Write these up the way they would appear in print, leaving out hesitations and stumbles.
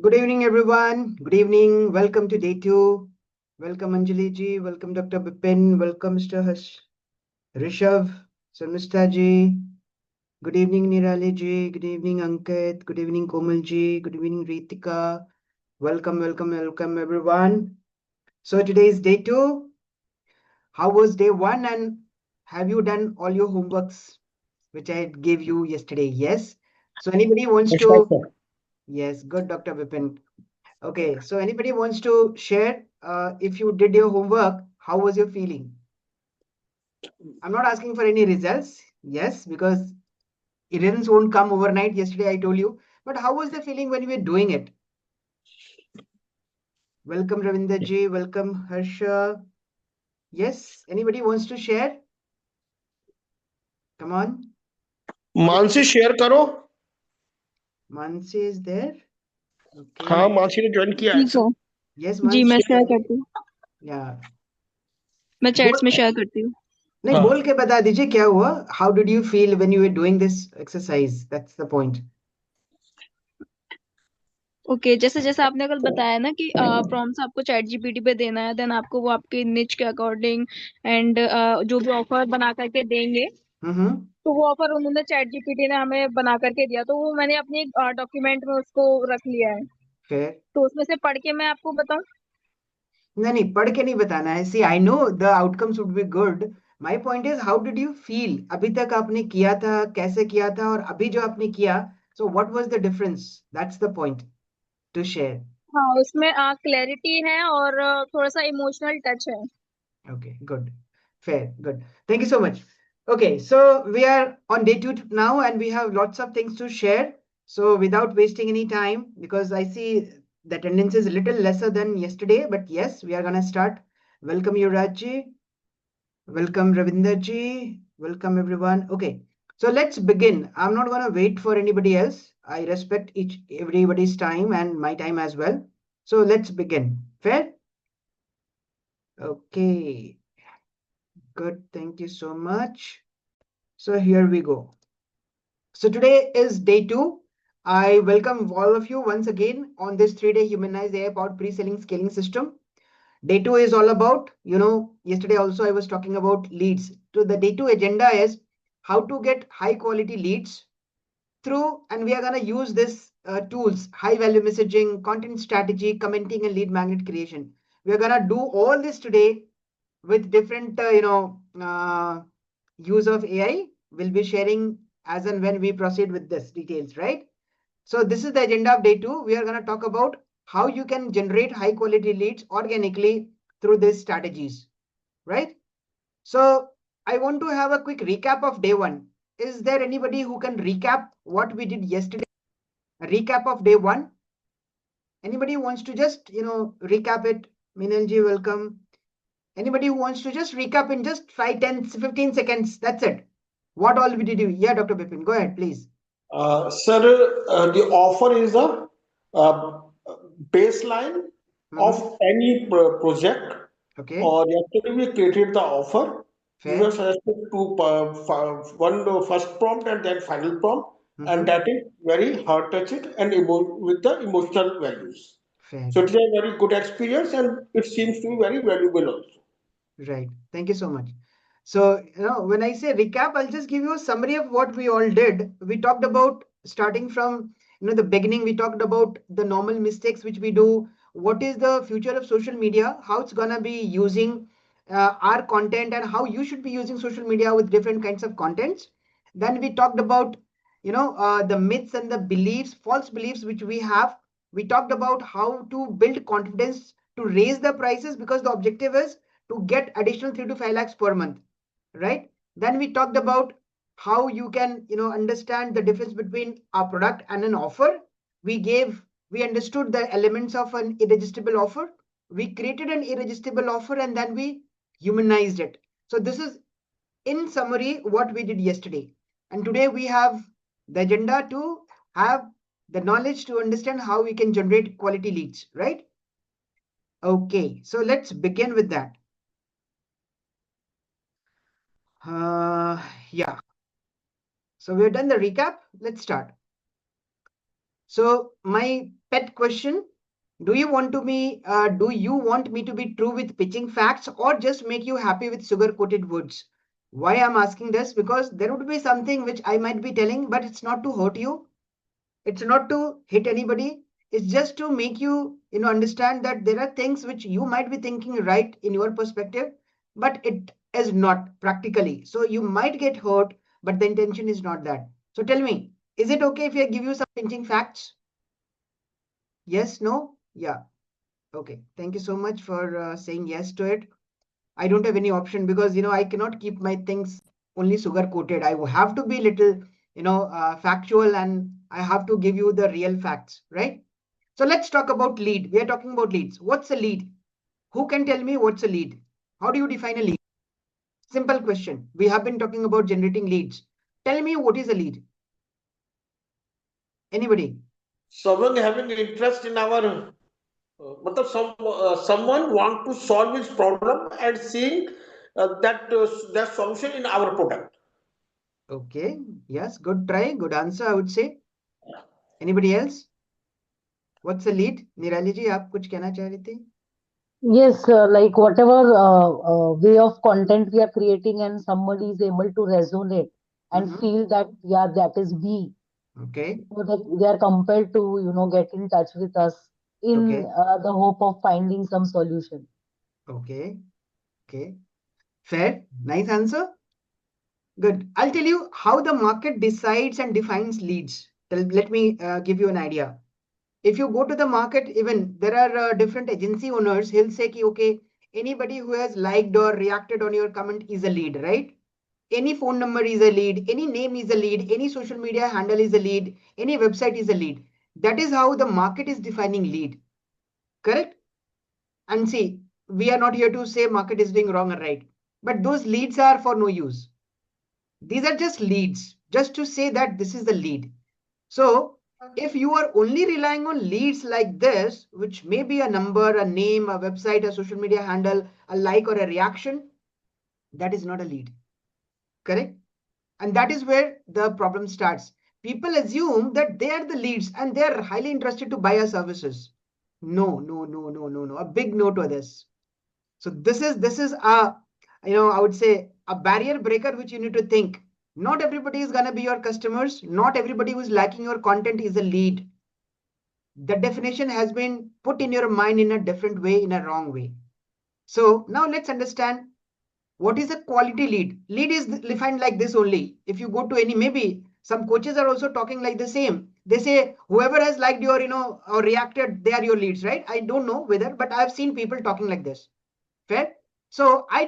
Good evening, everyone. Good evening. Welcome to day 2. Welcome, Anjali ji. Welcome, Dr. Bipin. Welcome, Mr. Rishabh, Samista ji. Good evening, Nirali ji. Good evening, Ankit. Good evening, Komal ji. Good evening, Ritika. Welcome, everyone. So today is day 2. How was day 1? And have you done all your homeworks, which I gave you yesterday? Yes. So anybody wants Yes, sir. to? Yes, good, Dr. Bipin. Okay, so anybody wants to share if you did your homework, how was your feeling? I'm not asking for any results. Yes, because results won't come overnight. Yesterday I told you. But how was the feeling when you were doing it? Welcome, Ravinder ji. Welcome, Harsha. Yes, anybody wants to share? Come on. Mansi share करो. Mansi is there. हाँ, Okay. Mansi ने join किया है ठीक सब. हो Yes, जी, मैं Mansi. Share करती हूँ। Yeah. मैं चैट्स बोल में शेयर करती हूँ। नहीं हाँ. बोल के बता दीजिए क्या हुआ. How did you feel when you were doing this exercise? That's the point. Okay, जैसे जैसे आपने कल बताया ना कि प्रॉम्प्ट्स आपको चैट जीपीटी पे देना है, देन आपको वो आपके निच के अकॉर्डिंग एंड जो भी ऑफर बना करके देंगे, Mm-hmm. तो वो ऑफर उन्होंने चैट जीपीटी ने हमें बना करके दिया, तो वो मैंने अपनी डॉक्यूमेंट में उसको रख लिया है। Fair. तो उसमें से पढ़ के मैं आपको बताऊं? नहीं पढ़ के नहीं बताना है. See I know the outcomes would be good. My point is how did you feel. अभी तक आपने किया था, कैसे किया था, और अभी जो आपने किया, so what was the difference. That's the point two share. हाँ, उसमें क्लैरिटी है और थोड़ा सा इमोशनल टच है। Okay, good. Fair, good. Thank you so much. Okay, so we are on day 2 now and we have lots of things to share. So without wasting any time, because I see the attendance is a little lesser than yesterday, but yes, we are going to start. Welcome, Yuvraj ji. Welcome, Ravinder ji. Welcome, everyone. Okay, so let's begin. I'm not going to wait for anybody else. I respect everybody's time and my time as well. So let's begin. Fair? Okay, good. Thank you so much. So here we go. So today is day 2. I welcome all of you once again on this 3-day humanized AI powered pre-selling scaling system. Day 2 is all about, yesterday also I was talking about leads. So the day 2 agenda is how to get high quality leads through, and we are going to use this tools, high value messaging, content strategy, commenting, and lead magnet creation. We are going to do all this today with different, use of AI. We'll be sharing as and when we proceed with this details, right? So this is the agenda of day 2. We are going to talk about how you can generate high quality leads organically through these strategies, right? So I want to have a quick recap of day 1. Is there anybody who can recap what we did yesterday? A recap of day 1. Anybody who wants to just, recap it? Minalji, welcome. Anybody who wants to just recap in just 5, 10, 15 seconds? That's it. What all we did you? Yeah, Dr. Bipin, go ahead, please. Sir, the offer is a uh, baseline of any project. Okay, Or yesterday we created the offer. We were fair. suggested to one first prompt and then final prompt, and Mm-hmm. that is very heart touching and with the emotional values. Fair. So it is a very good experience, and it seems to be very valuable also. Right. Thank you so much. So, when I say recap, I'll just give you a summary of what we all did. We talked about starting from, the beginning, we talked about the normal mistakes which we do. What is the future of social media? How it's gonna be using our content and how you should be using social media with different kinds of contents. Then we talked about, the myths and the beliefs, false beliefs which we have. We talked about how to build confidence to raise the prices because the objective is to get additional 3 to 5 lakhs per month, right? Then we talked about how you can, understand the difference between a product and an offer. We understood the elements of an irresistible offer. We created an irresistible offer and then we humanized it. So this is in summary what we did yesterday. And today we have the agenda to have the knowledge to understand how we can generate quality leads, right? Okay, so let's begin with that. Yeah. So we've done the recap. Let's start. So my pet question, do you want me to be true with pitching facts or just make you happy with sugar coated words? Why I'm asking this? Because there would be something which I might be telling, but it's not to hurt you. It's not to hit anybody. It's just to make you understand that there are things which you might be thinking right in your perspective, but it is not practically. So you might get hurt, but the intention is not that. So tell me, is it okay if I give you some pinching facts? Yes, no? Yeah. Okay. Thank you so much for saying yes to it. I don't have any option because I cannot keep my things only sugar coated. I have to be little factual, and I have to give you the real facts, right? So let's talk about lead. We are talking about leads. What's a lead? Who can tell me what's a lead? How do you define a lead? Simple question. We have been talking about generating leads. Tell me what is a lead? Anybody? Someone having interest in our, someone want to solve his problem and seeing that solution in our product. Okay. Yes. Good try. Good answer, I would say. Anybody else? What's a lead? निराली जी आप कुछ कहना चाह रहे थे? Yes, like whatever way of content we are creating, and somebody is able to resonate and feel that, yeah, that is me. Okay. So that they are compelled to, get in touch with us in Okay. the hope of finding some solution. Okay. Okay. Fair. Nice answer. Good. I'll tell you how the market decides and defines leads. Let me give you an idea. If you go to the market, even there are different agency owners, he'll say, ki, okay, anybody who has liked or reacted on your comment is a lead, right? Any phone number is a lead, any name is a lead, any social media handle is a lead, any website is a lead. That is how the market is defining lead. Correct? And see, we are not here to say market is doing wrong or right, but those leads are for no use. These are just leads, just to say that this is the lead. So if you are only relying on leads like this, which may be a number, a name, a website, a social media handle, a like or a reaction, that is not a lead. Correct? And that is where the problem starts. People assume that they are the leads and they are highly interested to buy our services. No, no, no, no, no, no. A big no to this. So this is a, I would say, a barrier breaker which you need to think. Not everybody is gonna be your customers. Not everybody who is liking your content is a lead. The definition has been put in your mind in a different way, in a wrong way. So now let's understand what is a quality lead. Lead is defined like this only. If you go to any, maybe some coaches are also talking like the same. They say whoever has liked your, or reacted, they are your leads, right? I don't know whether, but I've seen people talking like this. Fair? So I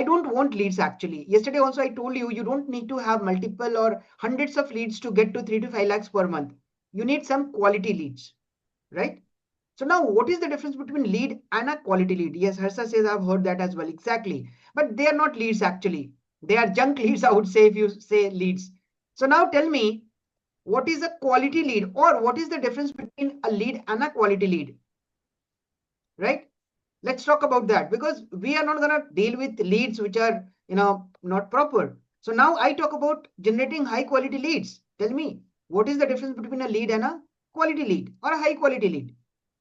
don't want leads actually. Yesterday also I told you, you don't need to have multiple or hundreds of leads to get to 3 to 5 lakhs per month. You need some quality leads, right? So now what is the difference between lead and a quality lead? Yes, Harsa says I've heard that as well. Exactly. But they are not leads actually. They are junk leads, I would say, if you say leads. So now tell me, what is a quality lead, or what is the difference between a lead and a quality lead? Right? Let's talk about that, because we are not going to deal with leads which are not proper. So now I talk about generating high quality leads. Tell me, what is the difference between a lead and a quality lead or a high quality lead?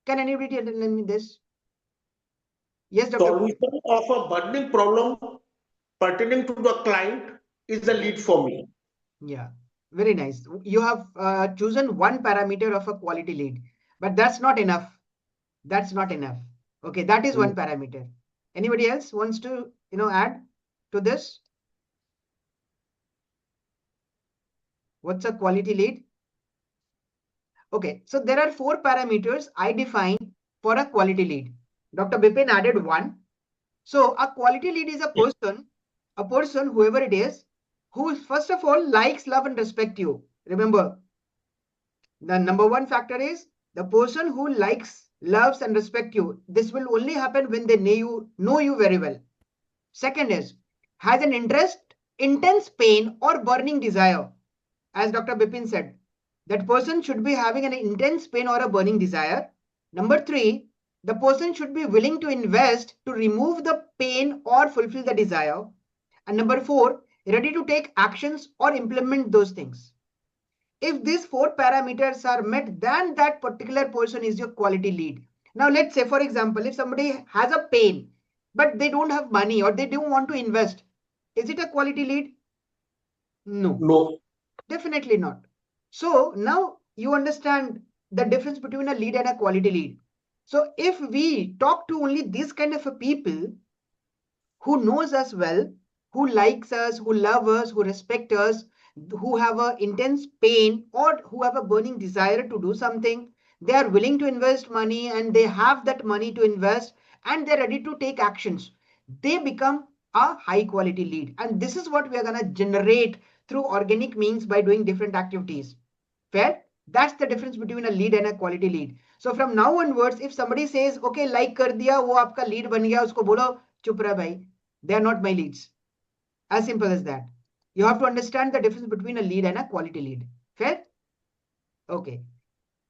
Can anybody tell me this? Yes, Dr. Solution of a burning problem pertaining to the client is the lead for me. Yeah, very nice. You have chosen one parameter of a quality lead, but that's not enough. That's not enough. Okay, that is one parameter. Anybody else wants to add to this? What's a quality lead? Okay, so there are 4 parameters I define for a quality lead. Dr. Bipin added one. So a quality lead is a person, whoever it is, who first of all likes, love, and respect you. Remember, the number one factor is the person who likes, loves, and respect you. This will only happen when they know you very well. Second is has an interest, intense pain, or burning desire. As Dr. Bipin said, that person should be having an intense pain or a burning desire. Number 3, the person should be willing to invest to remove the pain or fulfill the desire. And number 4, ready to take actions or implement those things. If these 4 parameters are met, then that particular person is your quality lead. Now, let's say, for example, if somebody has a pain, but they don't have money or they don't want to invest, is it a quality lead? No, No. definitely not. So now you understand the difference between a lead and a quality lead. So if we talk to only these kind of a people who knows us well, who likes us, who love us, who respect us, who have a intense pain or who have a burning desire to do something, they are willing to invest money and they have that money to invest and they're ready to take actions. They become a high quality lead. And this is what we are going to generate through organic means by doing different activities. Fair? That's the difference between a lead and a quality lead. So from now onwards, if somebody says, okay, like कर दिया, वो आपका lead बन गया, उसको बोलो चुप रह भाई. They are not my leads. As simple as that. You have to understand the difference between a lead and a quality lead. Fair? Okay.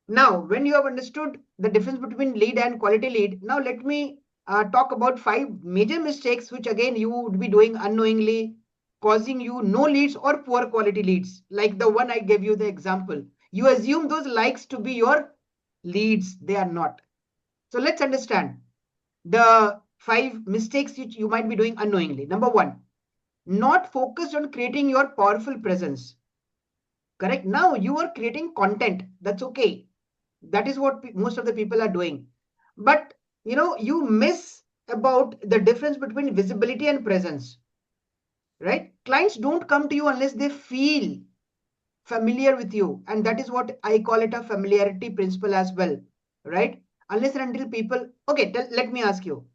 Now, when you have understood the difference between lead and quality lead, now let me talk about 5 major mistakes which again you would be doing unknowingly, causing you no leads or poor quality leads. Like the one I gave you the example. You assume those likes to be your leads. They are not. So let's understand the 5 mistakes which you might be doing unknowingly. Number 1, not focused on creating your powerful presence. Correct? Now you are creating content. That's okay. That is what most of the people are doing. But you miss about the difference between visibility and presence. Right? Clients don't come to you unless they feel familiar with you. And that is what I call it a familiarity principle as well. Right? Unless and until people, okay, let me ask you.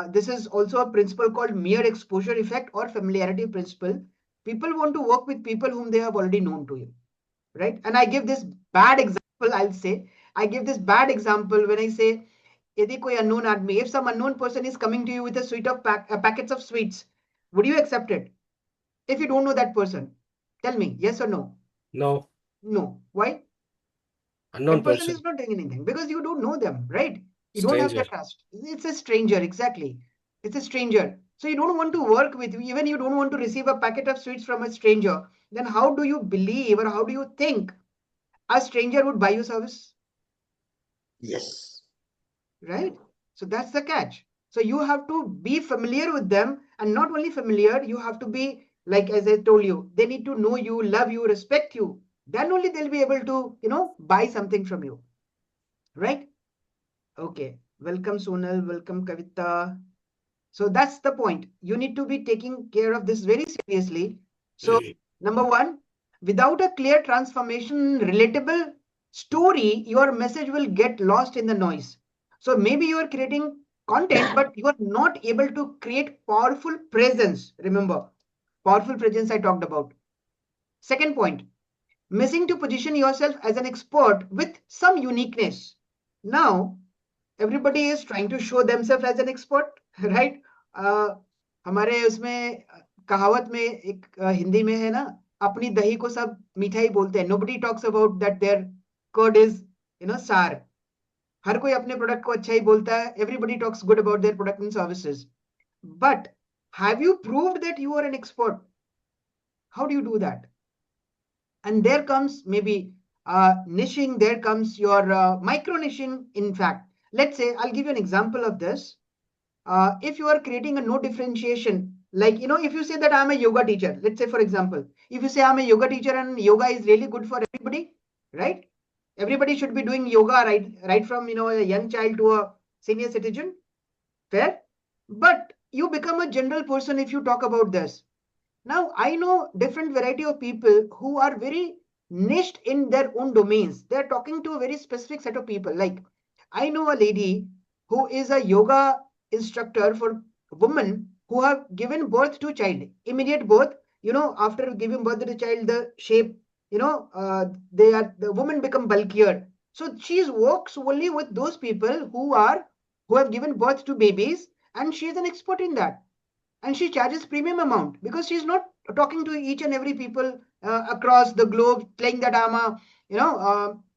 This is also a principle called mere exposure effect or familiarity principle. People want to work with people whom they have already known to you. Right? And I give this bad example, I'll say. I give this bad example when I say, यदि कोई unknown आदमी, if some unknown person is coming to you with a suite of packets of sweets, would you accept it? If you don't know that person, tell me, yes or no? No. No. Why? Unknown That person person. is not doing anything because you don't know them, right? You don't have the Stranger. trust. It's a stranger, exactly. It's a stranger. So you don't want to work with, even you don't want to receive a packet of sweets from a stranger. Then how do you believe or how do you think a stranger would buy you service? Yes. Right? So that's the catch. So you have to be familiar with them, and not only familiar, you have to be, like as I told you, they need to know you, love you, respect you. Then only they'll be able to, buy something from you. Right? Okay. Welcome, Sonal. Welcome, Kavita. So that's the point. You need to be taking care of this very seriously. So, number 1, without a clear transformation, relatable story, your message will get lost in the noise. So maybe you are creating content, but you are not able to create powerful presence. Remember, powerful presence I talked about. Second point, missing to position yourself as an expert with some uniqueness. Now, everybody is trying to show themselves as an expert, right? हमारे उसमें कहावत में एक हिंदी में है ना, अपनी दही को सब मीठा ही बोलते हैं. Nobody talks about that their curd is sour. हर कोई अपने प्रोडक्ट को अच्छा ही बोलता है. Everybody talks good about their product and services. But have you proved that you are an expert? How do you do that? And there comes maybe niching, there comes your micro niching. In fact, let's say I'll give you an example of this. If you are creating a no differentiation, like if you say that I'm a yoga teacher, let's say for example, if you say I'm a yoga teacher and yoga is really good for everybody, right? Everybody should be doing yoga, right from a young child to a senior citizen. Fair? But you become a general person if you talk about this. Now, I know different variety of people who are very niched in their own domains. They're talking to a very specific set of people. Like, I know a lady who is a yoga instructor for women who have given birth to a child. Immediate birth, after giving birth to the child, the shape, the woman become bulkier. So she works only with those people who have given birth to babies, and she is an expert in that, and she charges premium amount because she's not talking to each and every people across the globe saying that I'm a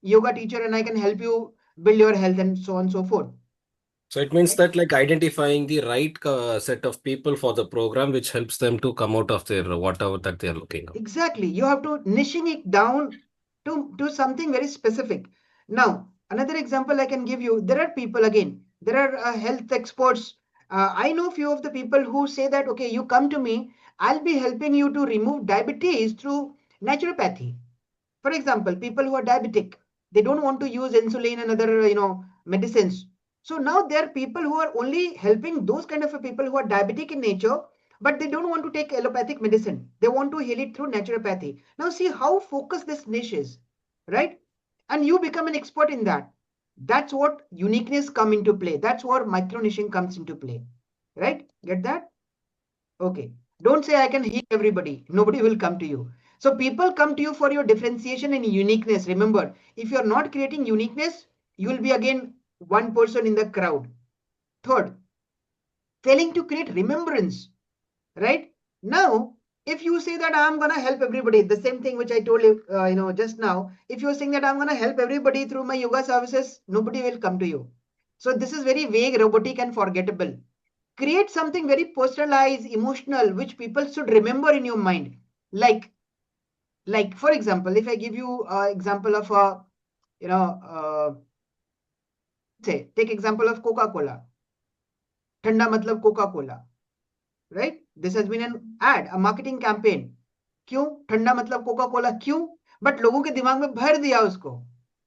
yoga teacher and I can help you build your health and so on and so forth. So it means that like identifying the right set of people for the program, which helps them to come out of their whatever that they are looking at. Exactly. You have to niching it down to something very specific. Now, another example I can give you, there are people again, there are health experts. I know few of the people who say that, okay, you come to me, I'll be helping you to remove diabetes through naturopathy. For example, people who are diabetic, they don't want to use insulin and other, medicines. So now there are people who are only helping those kind of people who are diabetic in nature, but they don't want to take allopathic medicine. They want to heal it through naturopathy. Now see how focused this niche is, right? And you become an expert in that. That's what uniqueness come into play. That's where micro niching comes into play, right? Get that? Okay. Don't say I can heal everybody. Nobody will come to you. So people come to you for your differentiation and uniqueness. Remember, if you're not creating uniqueness, you will be again one person in the crowd. Third, failing to create remembrance, right? Now, if you say that I'm going to help everybody, the same thing which I told you, just now, if you're saying that I'm going to help everybody through my yoga services, nobody will come to you. So this is very vague, robotic and forgettable. Create something very personalized, emotional, which people should remember in your mind. Like for example, if I give you an example of a, say, take example of Coca-Cola. Thanda matlab Coca-Cola, right? This has been an ad, a marketing campaign. क्यों? ठंडा मतलब Coca Cola क्यों? But लोगों के दिमाग में भर दिया उसको.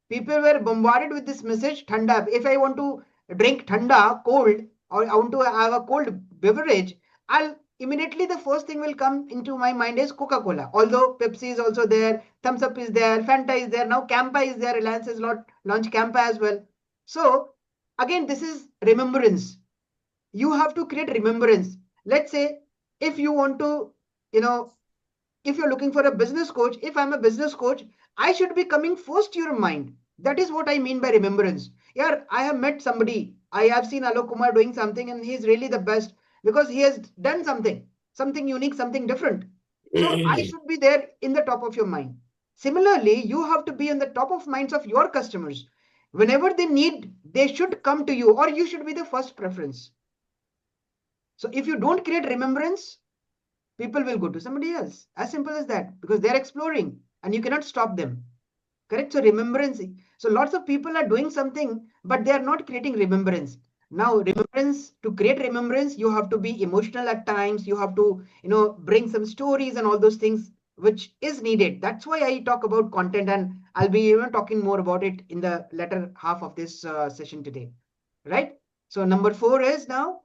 People were bombarded with this message, thanda. If I want to drink thanda, cold, or I want to have a cold beverage, I'll immediately the first thing will come into my mind is Coca-Cola. Although Pepsi is also there, Thumbs Up is there, Fanta is there, now Campa is there, Reliance has launched Campa as well. So again, this is remembrance. You have to create remembrance. Let's say if you want to, if you're looking for a business coach, if I'm a business coach, I should be coming first to your mind. That is what I mean by remembrance. Yeah, I have met somebody. I have seen Alok Kumar doing something and he's really the best because he has done something unique, something different. So I should be there in the top of your mind. Similarly, you have to be in the top of minds of your customers. Whenever they need, they should come to you or you should be the first preference. So if you don't create remembrance, people will go to somebody else. As simple as that, because they're exploring and you cannot stop them. Correct? So remembrance. So lots of people are doing something, but they are not creating remembrance. Now, remembrance, to create remembrance, you have to be emotional at times. You have to, bring some stories and all those things, which is needed. That's why I talk about content, and I'll be even talking more about it in the latter half of this session today. Right? So number 4 is now,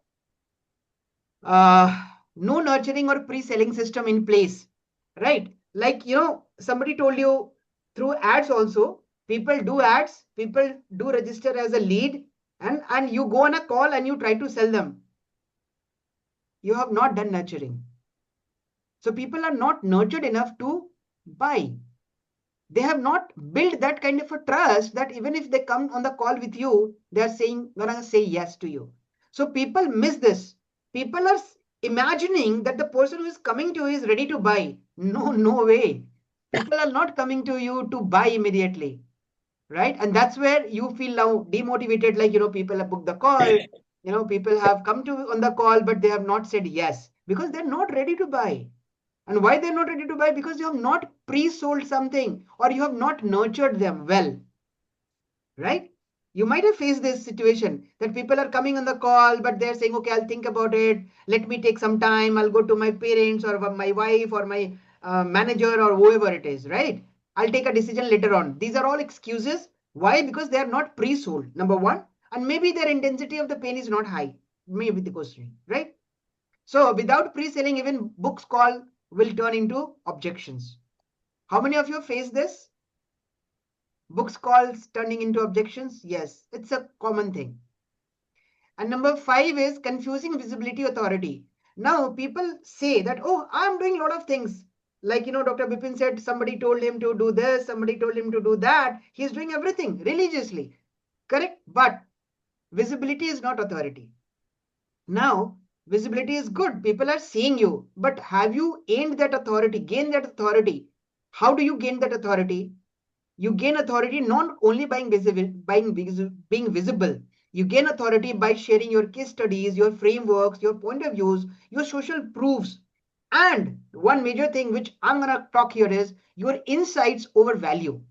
no nurturing or pre-selling system in place, right? Like, somebody told you through ads also, people do ads, people do register as a lead, and you go on a call and you try to sell them. You have not done nurturing. So people are not nurtured enough to buy. They have not built that kind of a trust that even if they come on the call with you, they are gonna say yes to you. So people miss this. People are imagining that the person who is coming to you is ready to buy. No way. People are not coming to you to buy immediately, right? And that's where you feel now demotivated. Like, people have booked the call, people have come to on the call, but they have not said yes because they're not ready to buy. And why they're not ready to buy? Because you have not pre-sold something or you have not nurtured them well, right? You might have faced this situation that people are coming on the call, but they're saying, okay, I'll think about it. Let me take some time. I'll go to my parents or my wife or my manager or whoever it is, right? I'll take a decision later on. These are all excuses. Why? Because they are not pre-sold, number one. And maybe their intensity of the pain is not high. Maybe the question, right? So without pre-selling, even books call will turn into objections. How many of you face this? Books calls turning into objections? Yes, it's a common thing. And number 5 is confusing visibility authority. Now people say that, oh, I'm doing a lot of things. Like, Dr. Bipin said, somebody told him to do this, somebody told him to do that. He's doing everything religiously. Correct? But visibility is not authority. Now, visibility is good. People are seeing you. But have you gained that authority? How do you gain that authority? You gain authority not only by being visible. You gain authority by sharing your case studies, your frameworks, your point of views, your social proofs. And one major thing which I'm going to talk here is your insights over value.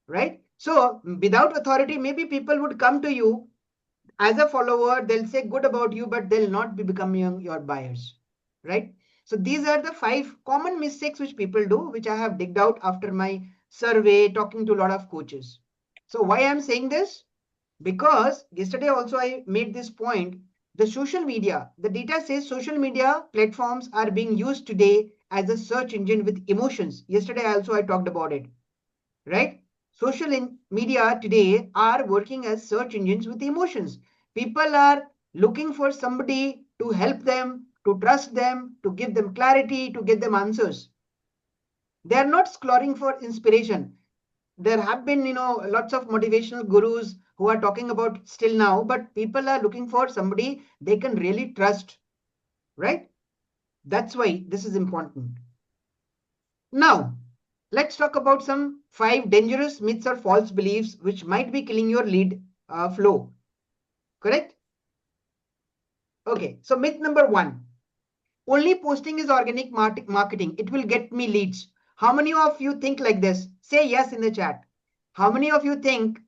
right? So without authority, maybe people would come to you as a follower, they'll say good about you, but they'll not be becoming your buyers, right? So these are the 5 common mistakes which people do, which I have digged out after my survey, talking to a lot of coaches. So why I'm saying this? Because yesterday also I made this point. The social media, the data says social media platforms are being used today as a search engine with emotions. Yesterday also I talked about it, right? Social media today are working as search engines with emotions. People are looking for somebody to help them, to trust them, to give them clarity, to give them answers. They are not scrolling for inspiration. There have been, lots of motivational gurus who are talking about still now, but people are looking for somebody they can really trust, right? That's why this is important. Now, let's talk about some 5 dangerous myths or false beliefs which might be killing your lead flow. Correct? Okay, so myth number 1, only posting is organic marketing. It will get me leads. How many of you think like this? Say yes in the chat. How many of you think,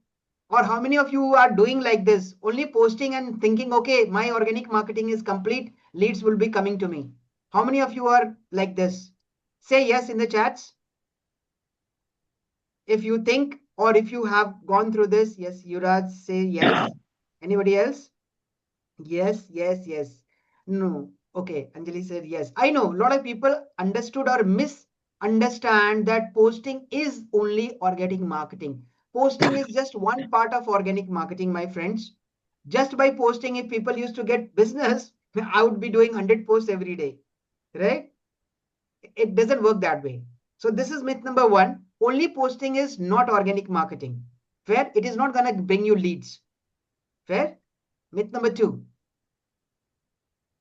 or how many of you are doing like this? Only posting and thinking, okay, my organic marketing is complete, leads will be coming to me. How many of you are like this? Say yes in the chats. If you think, or if you have gone through this. Yes, Yuvraj, say yes. Anybody else? Yes, yes, yes. No. Okay, Anjali said yes. I know a lot of people understood or misunderstand that posting is only organic marketing. Posting is just one part of organic marketing, my friends. Just by posting, if people used to get business, I would be doing 100 posts every day, right? It doesn't work that way. So this is myth number 1. Only posting is not organic marketing. Fair? It is not going to bring you leads. Fair? Myth number 2.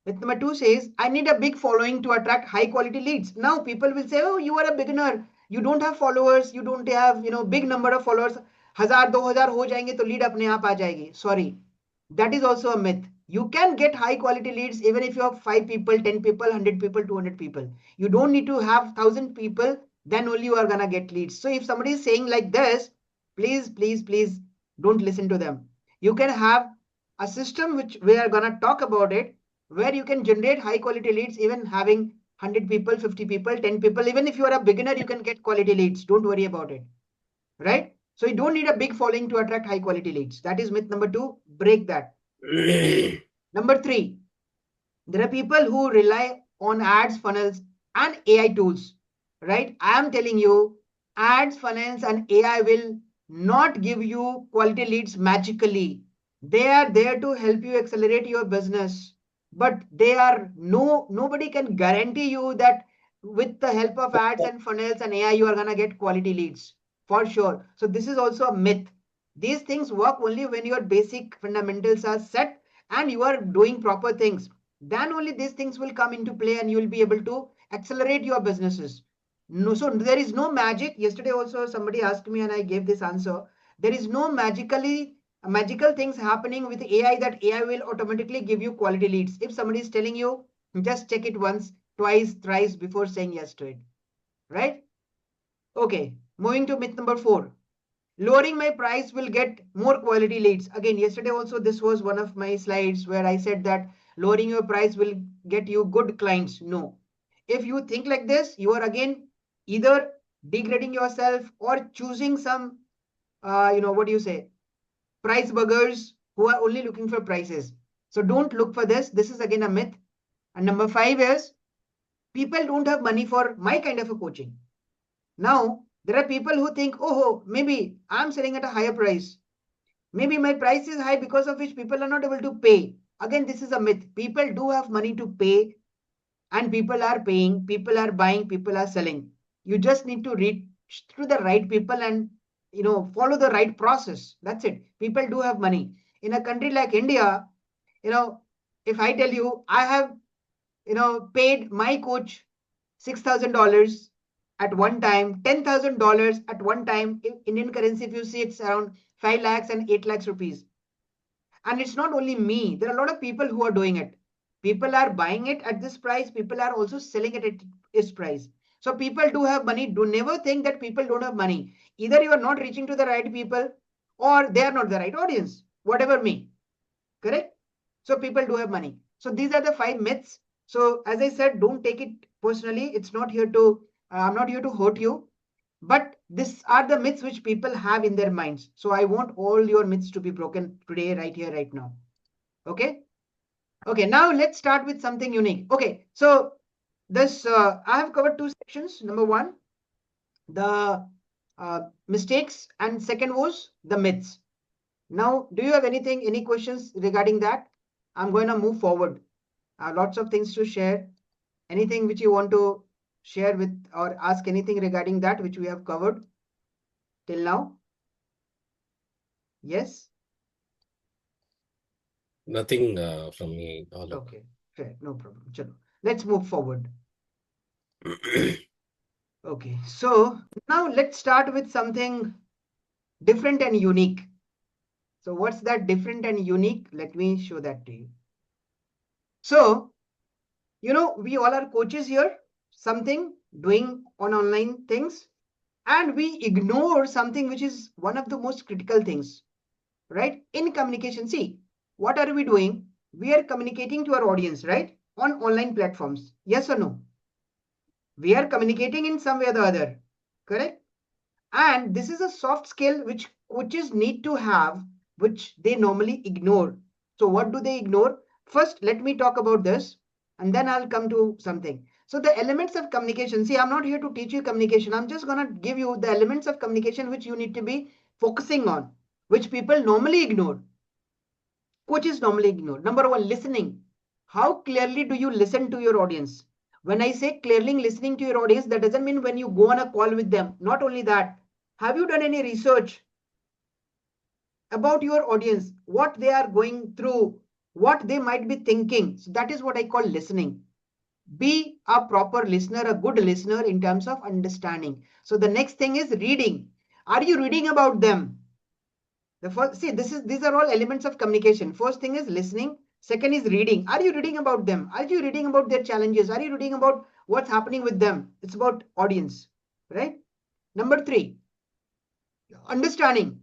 Myth number 2 says, I need a big following to attract high quality leads. Now people will say, oh, you are a beginner. You don't have followers. You don't have, big number of followers. 1000-2000 हो जाएंगे तो lead अपने आप आ जाएगी. Sorry. That is also a myth. You can get high quality leads even if you have 5 people, 10 people, 100 people, 200 people. You don't need to have 1000 people, then only you are gonna get leads. So if somebody is saying like this, please, please, please don't listen to them. You can have a system which we are gonna talk about it, where you can generate high quality leads even having 100 people, 50 people, 10 people. Even if you are a beginner, you can get quality leads. Don't worry about it, right? So you don't need a big following to attract high quality leads. That is myth number 2. Break that. Number 3, there are people who rely on ads, funnels, and AI tools, right? I am telling you, ads, funnels, and AI will not give you quality leads magically. They are there to help you accelerate your business, but nobody can guarantee you that with the help of ads and funnels and AI, you are gonna get quality leads for sure. So this is also a myth. These things work only when your basic fundamentals are set and you are doing proper things. Then only these things will come into play and you will be able to accelerate your businesses. No, so there is no magic. Yesterday also somebody asked me and I gave this answer. There is no magical things happening with AI that AI will automatically give you quality leads. If somebody is telling you, just check it once, twice, thrice before saying yes to it. Right? Okay. Moving to myth number 4. Lowering my price will get more quality leads. Again, yesterday also this was one of my slides where I said that lowering your price will get you good clients. No. If you think like this, you are again either degrading yourself or choosing some, what do you say, price buggers who are only looking for prices. So don't look for this. This is again a myth. And number 5 is people don't have money for my kind of a coaching. Now, there are people who think, oh, maybe I'm selling at a higher price. Maybe my price is high because of which people are not able to pay. Again, this is a myth. People do have money to pay and people are paying, people are buying, people are selling. You just need to reach to the right people and follow the right process. That's it. People do have money. In a country like India, if I tell you I have paid my coach $6,000 at one time, $10,000 at one time. In Indian currency, if you see, it's around 5 lakhs and 8 lakhs rupees. And it's not only me. There are a lot of people who are doing it. People are buying it at this price. People are also selling it at its price. So people do have money. Do never think that people don't have money. either you are not reaching to the right people or they are not the right audience, whatever may. Correct? So people do have money. So these are the 5 myths. So as I said, don't take it personally. It's not here to, I'm not here to hurt you. But these are the myths which people have in their minds. So I want all your myths to be broken today, right here, right now. Okay? Okay, now let's start with something unique. Okay, so this, I have covered 2 sections. Number 1, the mistakes, and second was the myths. Now, do you have any questions regarding that? I'm going to move forward. Lots of things to share. Anything which you want to share with or ask anything regarding that which we have covered till now? Yes? Nothing from me, Alok. Okay, fair, no problem. Chalo. Let's move forward. Okay, so now let's start with something different and unique. So what's that different and unique? Let me show that to you. So, we all are coaches here, something doing on online things, and we ignore something which is one of the most critical things, right? In communication, see, what are we doing? We are communicating to our audience, right? On online platforms. Yes or no? We are communicating in some way or the other, correct? And this is a soft skill which coaches need to have, which they normally ignore. So what do they ignore? First, let me talk about this, and then I'll come to something. So the elements of communication, see, I'm not here to teach you communication. I'm just going to give you the elements of communication which you need to be focusing on, which people normally ignore. Coaches normally ignore. Number 1, listening. How clearly do you listen to your audience? When I say clearly listening to your audience, that doesn't mean when you go on a call with them. Not only that, have you done any research about your audience, what they are going through, what they might be thinking? So that is what I call listening. Be a proper listener, a good listener in terms of understanding. So the next thing is reading. Are you reading about them? The first, see, these are all elements of communication. First thing is listening. Second is reading. Are you reading about them? Are you reading about their challenges? Are you reading about what's happening with them? It's about audience, right? Number 3, understanding.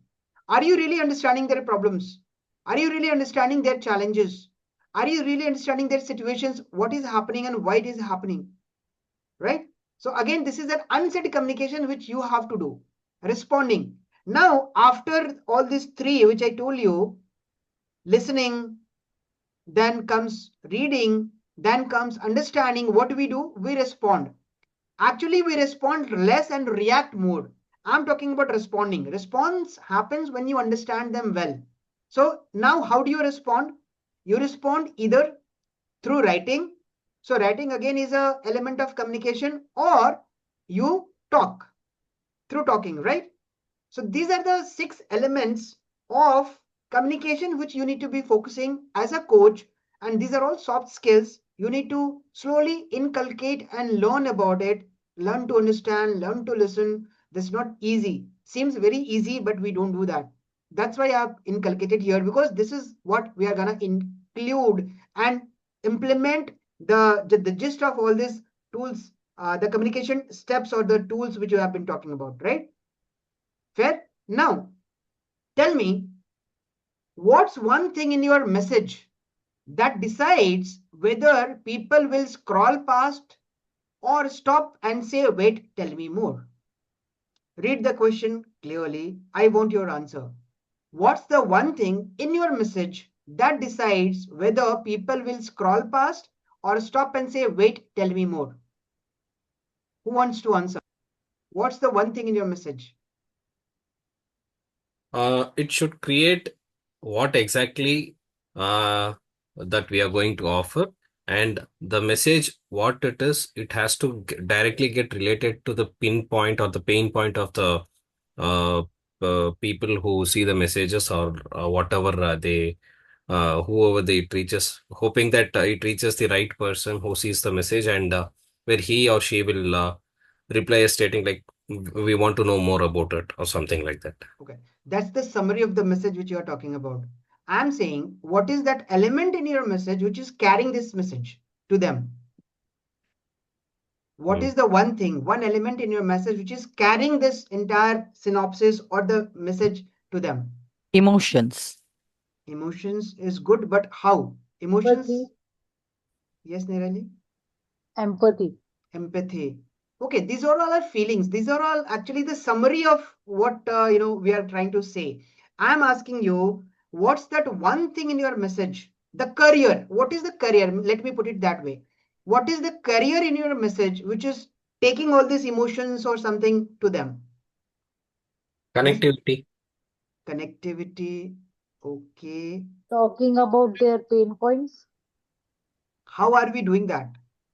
Are you really understanding their problems? Are you really understanding their challenges? Are you really understanding their situations? What is happening and why it is happening, right? So again, this is an unsaid communication which you have to do. Responding. Now, after all these 3, which I told you, listening, then comes reading, then comes understanding, what do? We respond. Actually, we respond less and react more. I'm talking about responding. Response happens when you understand them well. So now how do you respond? You respond either through writing. So writing again is an element of communication, or you talk through talking, right? So these are the 6 elements of communication which you need to be focusing as a coach. And these are all soft skills. You need to slowly inculcate and learn about it, learn to understand, learn to listen. This is not easy. Seems very easy, but we don't do that. That's why I have inculcated here, because this is what we are going to include and implement the gist of all these tools, the communication steps or the tools which you have been talking about, right? Fair? Now, tell me, what's one thing in your message that decides whether people will scroll past or stop and say, wait, tell me more? Read the question clearly. I want your answer. What's the one thing in your message that decides whether people will scroll past or stop and say, wait, tell me more? Who wants to answer? What's the one thing in your message? It should create what exactly that we are going to offer, and the message, what it is, it has to directly get related to the pinpoint or the pain point of the people who see the messages, or whatever whoever it reaches, hoping that it reaches the right person who sees the message, and where he or she will reply stating like, we want to know more about it, or something like that. Okay, that's the summary of the message which you are talking about. I'm saying, what is that element in your message which is carrying this message to them? What is the one thing, one element in your message which is carrying this entire synopsis or the message to them? Emotions. Emotions is good, but how? Empathy. Emotions? Yes, Nirali? Empathy. Empathy. Okay, these are all our feelings. These are all actually the summary of what we are trying to say. I'm asking you, what's that one thing in your message? The career. What is the career? Let me put it that way. What is the career in your message which is taking all these emotions or something to them? Yes, Connectivity. connectivity. Okay. Talking about their pain points. How are we doing that?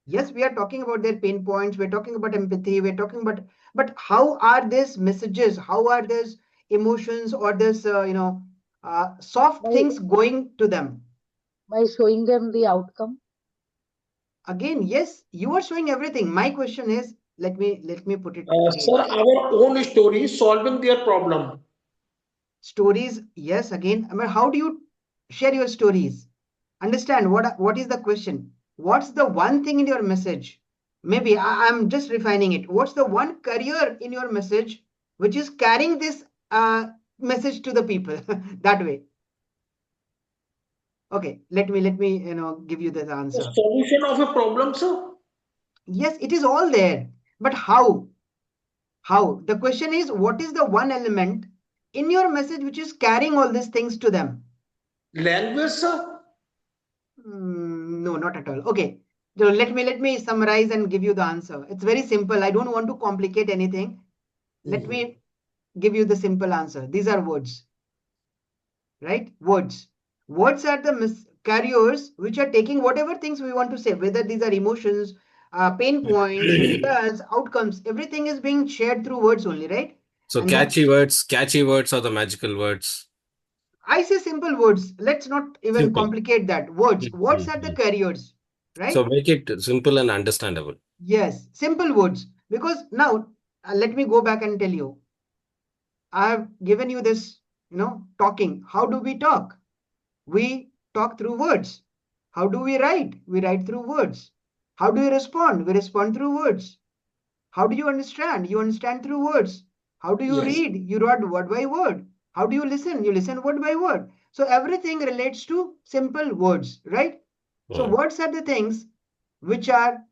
Yes, we are talking about their pain points, we're talking about empathy, we're talking about, but how are these messages, how are these emotions or this soft by things going to them? by showing them the outcome. Again, yes, you are showing everything. My question is, let me put it Sir, again. our own story solving their problem. Stories, yes, again, I mean, how do you share your stories? Understand what is the question? What's the one thing in your message? Maybe I'm just refining it. What's the one career in your message which is carrying this message to the people that way? Okay, let me give you the The answer. solution of a problem, sir. Yes, it is all there, but how? How? The question is, what is the one element in your message which is carrying all these things to them? Language, sir. No, not at all. Okay. So let me summarize and give you the answer. It's very simple. I don't want to complicate anything. Let Mhm. me give you the simple answer. These are words, right? Words. Words are the carriers which are taking whatever things we want to say, whether these are emotions, pain points, results, outcomes. Everything is being shared through words only, right? So And then catchy words are the magical words. I say simple words. Let's not even Simple. complicate that. Words. Words are the Mhm. carriers, So right? make it simple and understandable. Yes, simple words. Because now, let me go back and tell you. I have given you this, talking. How do we talk? We talk through words. How do we write? We write through words. How do we respond? We respond through words. How do you understand? You understand through words. How do you Yes. read? You read word by word. How do you listen? You listen word by word. So everything relates to simple words, right? So Mm. words are the things which are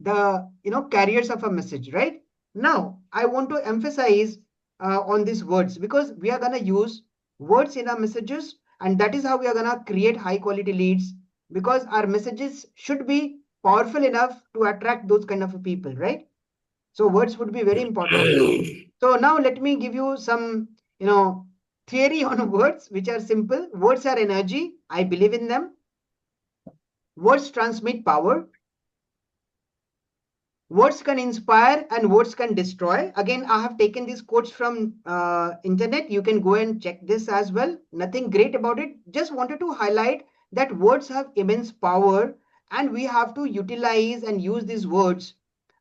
the carriers of a message, right? Now I want to emphasize on these words because we are going to use words in our messages, and that is how we are going to create high quality leads, because our messages should be powerful enough to attract those kind of people, right? So words would be very important. So now let me give you some theory on words which are simple. Words are energy. I believe in them. Words transmit power. Words can inspire and words can destroy. Again, I have taken these quotes from internet. You can go and check this as well. Nothing great about it. Just wanted to highlight that words have immense power and we have to utilize and use these words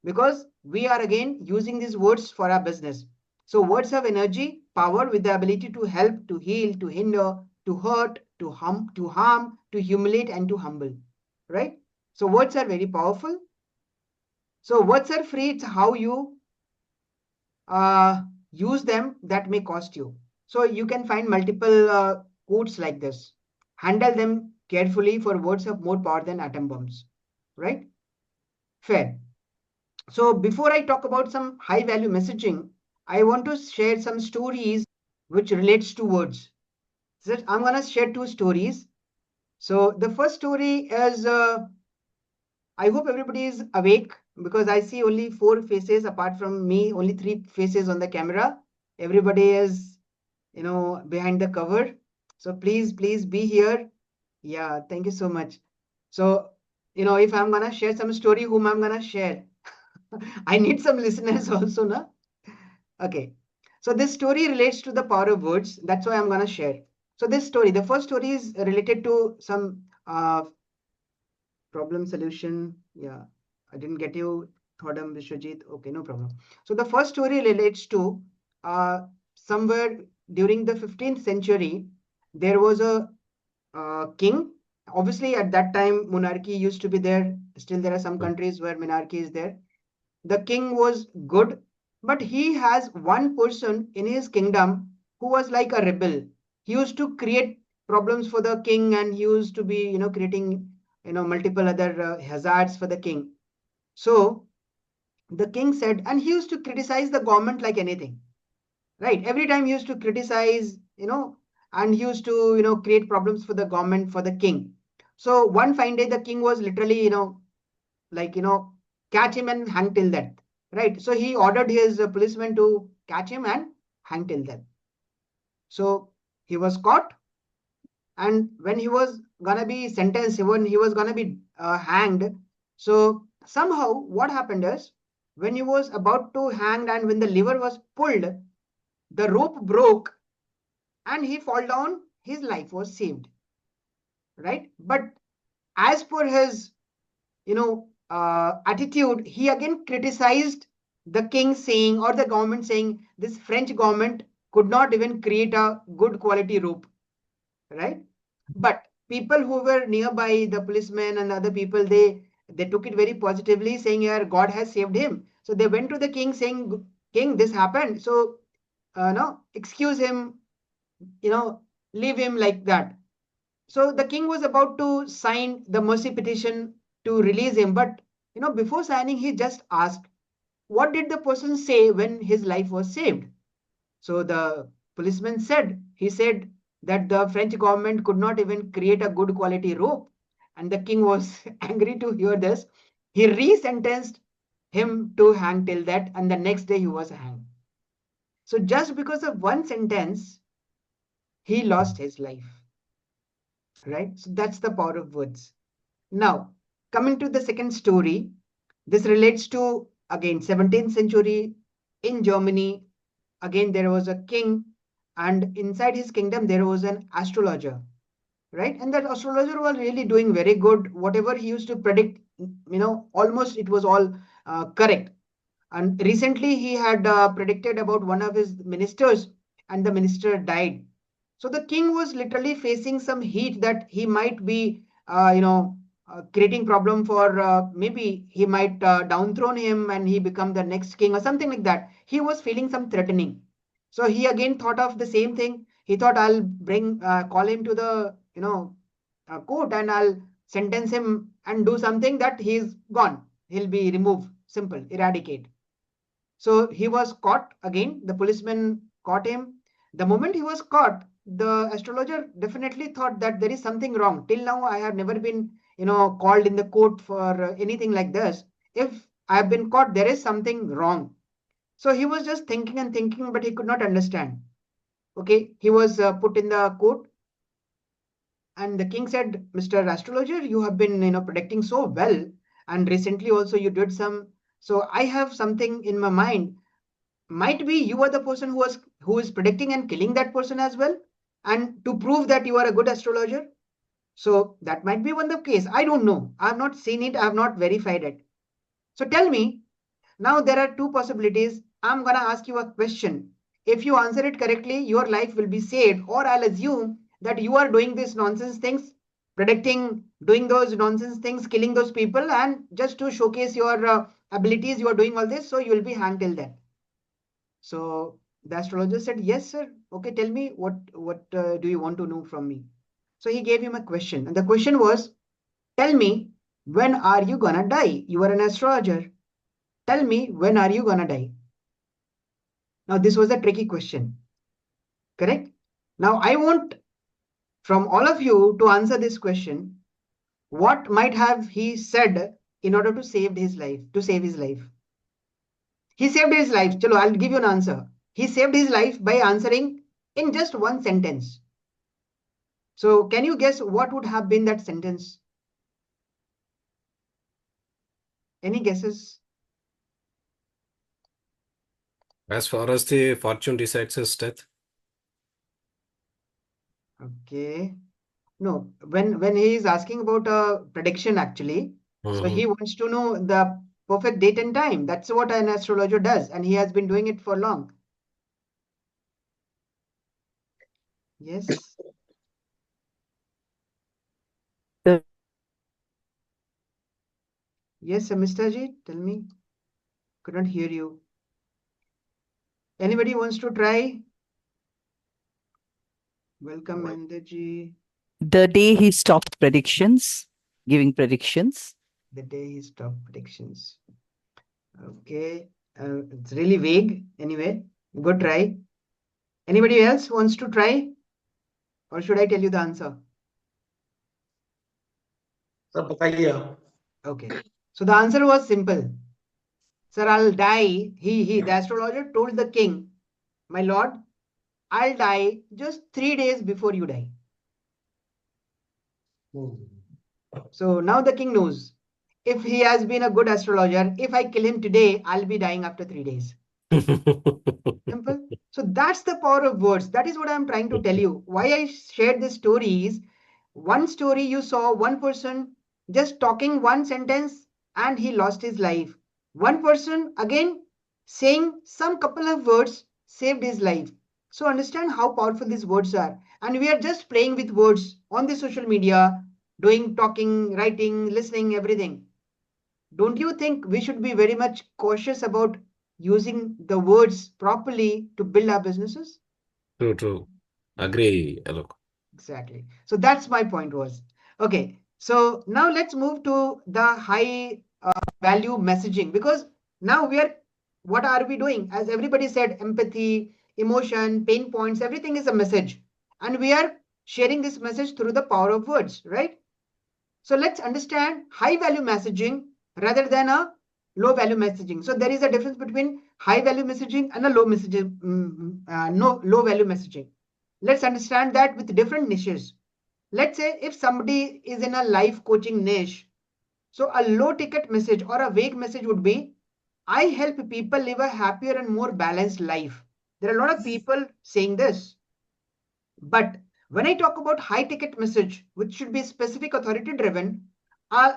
because we are again using these words for our business. So words have energy, power with the ability to help, to heal, to hinder, to hurt, to harm, to humiliate, and to humble. Right? So words are very powerful. So words are free. It's how you use them that may cost you. So you can find multiple quotes like this. Handle them carefully, for words have more power than atom bombs. Right? Fair. So before I talk about some high value messaging, I want to share some stories which relates to words. So I'm gonna share two stories. So the first story is I hope everybody is awake because I see only four faces apart from me, only three faces on the camera. Everybody is, behind the cover. So please be here. Yeah, thank you so much. So, if I'm gonna share some story, whom I'm gonna share? I need some listeners also, na? Okay. So this story relates to the power of words. That's why I'm gonna share. So this story, the first story is related to some problem solution. Yeah, I didn't get you, Thodam Vishwajit. Okay, no problem. So the first story relates to somewhere during the 15th century, there was a king. Obviously, at that time, monarchy used to be there. Still, there are some countries where monarchy is there. the king was good, but he has one person in his kingdom who was like a rebel. He used to create problems for the king, and he used to be, creating, multiple other hazards for the king. So the king said, and he used to criticize the government like anything, right? Every time he used to criticize, and he used to, create problems for the government, for the king. So one fine day, the king was literally, like, catch him and hang till death, right? So he ordered his policeman to catch him and hang till death. So he was caught, and when he was gonna be sentenced, when he was gonna be hanged, so somehow what happened is, when he was about to hang and when the lever was pulled, the rope broke and he fall down, his life was saved, right? But as per his, attitude, he again criticized the king, saying, or the government saying, this French government could not even create a good quality rope, right? But people who were nearby, the policemen and other people, they took it very positively, saying, yeah, God has saved him. So they went to the king saying, king, this happened, so no, excuse him, leave him like that. So the king was about to sign the mercy petition to release him, but before signing, he just asked, what did the person say when his life was saved? So the policeman said, he said that the French government could not even create a good quality rope. And the king was angry to hear this. He re-sentenced him to hang till that, and the next day he was hanged. So just because of one sentence, he lost his life, right? So that's the power of words. Now, coming to the second story, this relates to, again, 17th century in Germany. Again, there was a king, and inside his kingdom, there was an astrologer, right? And that astrologer was really doing very good. Whatever he used to predict, almost it was all correct. And recently, he had predicted about one of his ministers, and the minister died. So the king was literally facing some heat that he might be, creating problem for, maybe he might downthrone him and he become the next king or something like that. He was feeling some threatening. So he again thought of the same thing. He thought, I'll call him to the, court, and I'll sentence him and do something that he's gone. He'll be removed. Simple, eradicate. So he was caught again. The policeman caught him. The moment he was caught, the astrologer definitely thought that there is something wrong. Till now, I have never been, called in the court for anything like this. If I have been caught, there is something wrong. So he was just thinking and thinking, but he could not understand. Okay, he was put in the court, and the king said, Mr. Astrologer, you have been, predicting so well, and recently also you did some. So I have something in my mind. Might be you are the person who is predicting and killing that person as well, and to prove that you are a good astrologer. So that might be one of the case. I don't know. I have not seen it. I have not verified it. So tell me, now there are two possibilities. I'm gonna ask you a question. If you answer it correctly, your life will be saved, or I'll assume that you are doing these nonsense things, predicting, doing those nonsense things, killing those people, and just to showcase your abilities, you are doing all this, so you will be hanged till then. So the astrologer said, yes, sir. Okay, tell me what do you want to know from me? So he gave him a question. And the question was, tell me, when are you gonna die? You are an astrologer. Tell me, when are you gonna die? Now, this was a tricky question, correct? Now, I want from all of you to answer this question. What might have he said in order to save his life, to save his life? He saved his life. Chalo, I'll give you an answer. He saved his life by answering in just one sentence. So can you guess what would have been that sentence? Any guesses? As far as the fortune decides his death. Okay. No, when he is asking about a prediction actually, so he wants to know the perfect date and time. That's what an astrologer does, and he has been doing it for long. Yes. Yes, Mr. Ji, tell me. Could not hear you. Anybody wants to try? Welcome, Mandaji. The day he stopped giving predictions. The day he stopped predictions. Okay. It's really vague. Anyway, go try. Anybody else wants to try? Or should I tell you the answer? Sir बताइए आप. Okay. So the answer was simple. Sir, I'll die. The astrologer told the king, my lord, I'll die just 3 days before you die. So now the king knows. If he has been a good astrologer, if I kill him today, I'll be dying after 3 days. Simple. So that's the power of words. That is what I'm trying to tell you. Why I shared this story is one story you saw one person just talking one sentence and he lost his life. One person again saying some couple of words saved his life. So understand how powerful these words are. And we are just playing with words on the social media, doing talking, writing, listening, everything. Don't you think we should be very much cautious about using the words properly to build our businesses? True. Agree, Alok. Exactly. So that's my point was. Okay. So now let's move to the high value messaging, because now what are we doing? As everybody said, empathy, emotion, pain points, everything is a message. And we are sharing this message through the power of words, right? So let's understand high value messaging rather than a low value messaging. So there is a difference between high value messaging and a low messaging, low value messaging. Let's understand that with different niches. Let's say if somebody is in a life coaching niche, so a low ticket message or a vague message would be, I help people live a happier and more balanced life. There are a lot of people saying this. But when I talk about high ticket message, which should be specific authority driven, a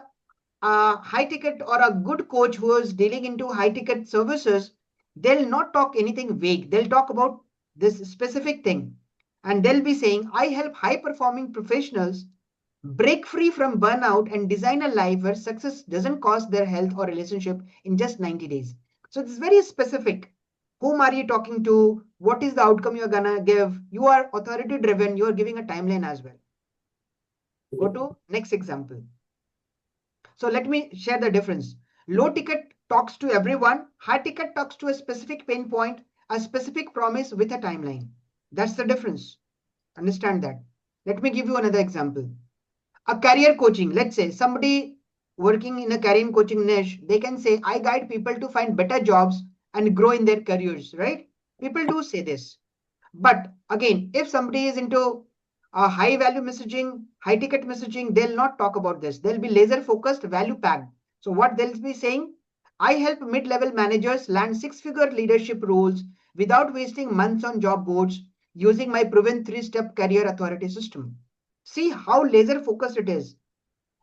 high ticket or a good coach who is dealing into high ticket services, they'll not talk anything vague. They'll talk about this specific thing. And they'll be saying, I help high performing professionals break free from burnout and design a life where success doesn't cost their health or relationship in just 90 days. So it's very specific. Whom are you talking to? What is the outcome you're gonna give? You are authority driven. You are giving a timeline as well. Go to next example. So let me share the difference. Low ticket talks to everyone. High ticket talks to a specific pain point, a specific promise with a timeline. That's the difference. Understand that. Let me give you another example. A career coaching. Let's say somebody working in a career coaching niche, they can say, I guide people to find better jobs and grow in their careers, right? People do say this. But again, if somebody is into a high value messaging, high ticket messaging, they'll not talk about this. They'll be laser focused, value packed. So what they'll be saying, I help mid-level managers land six-figure leadership roles without wasting months on job boards using my proven three-step career authority system. See how laser focused it is.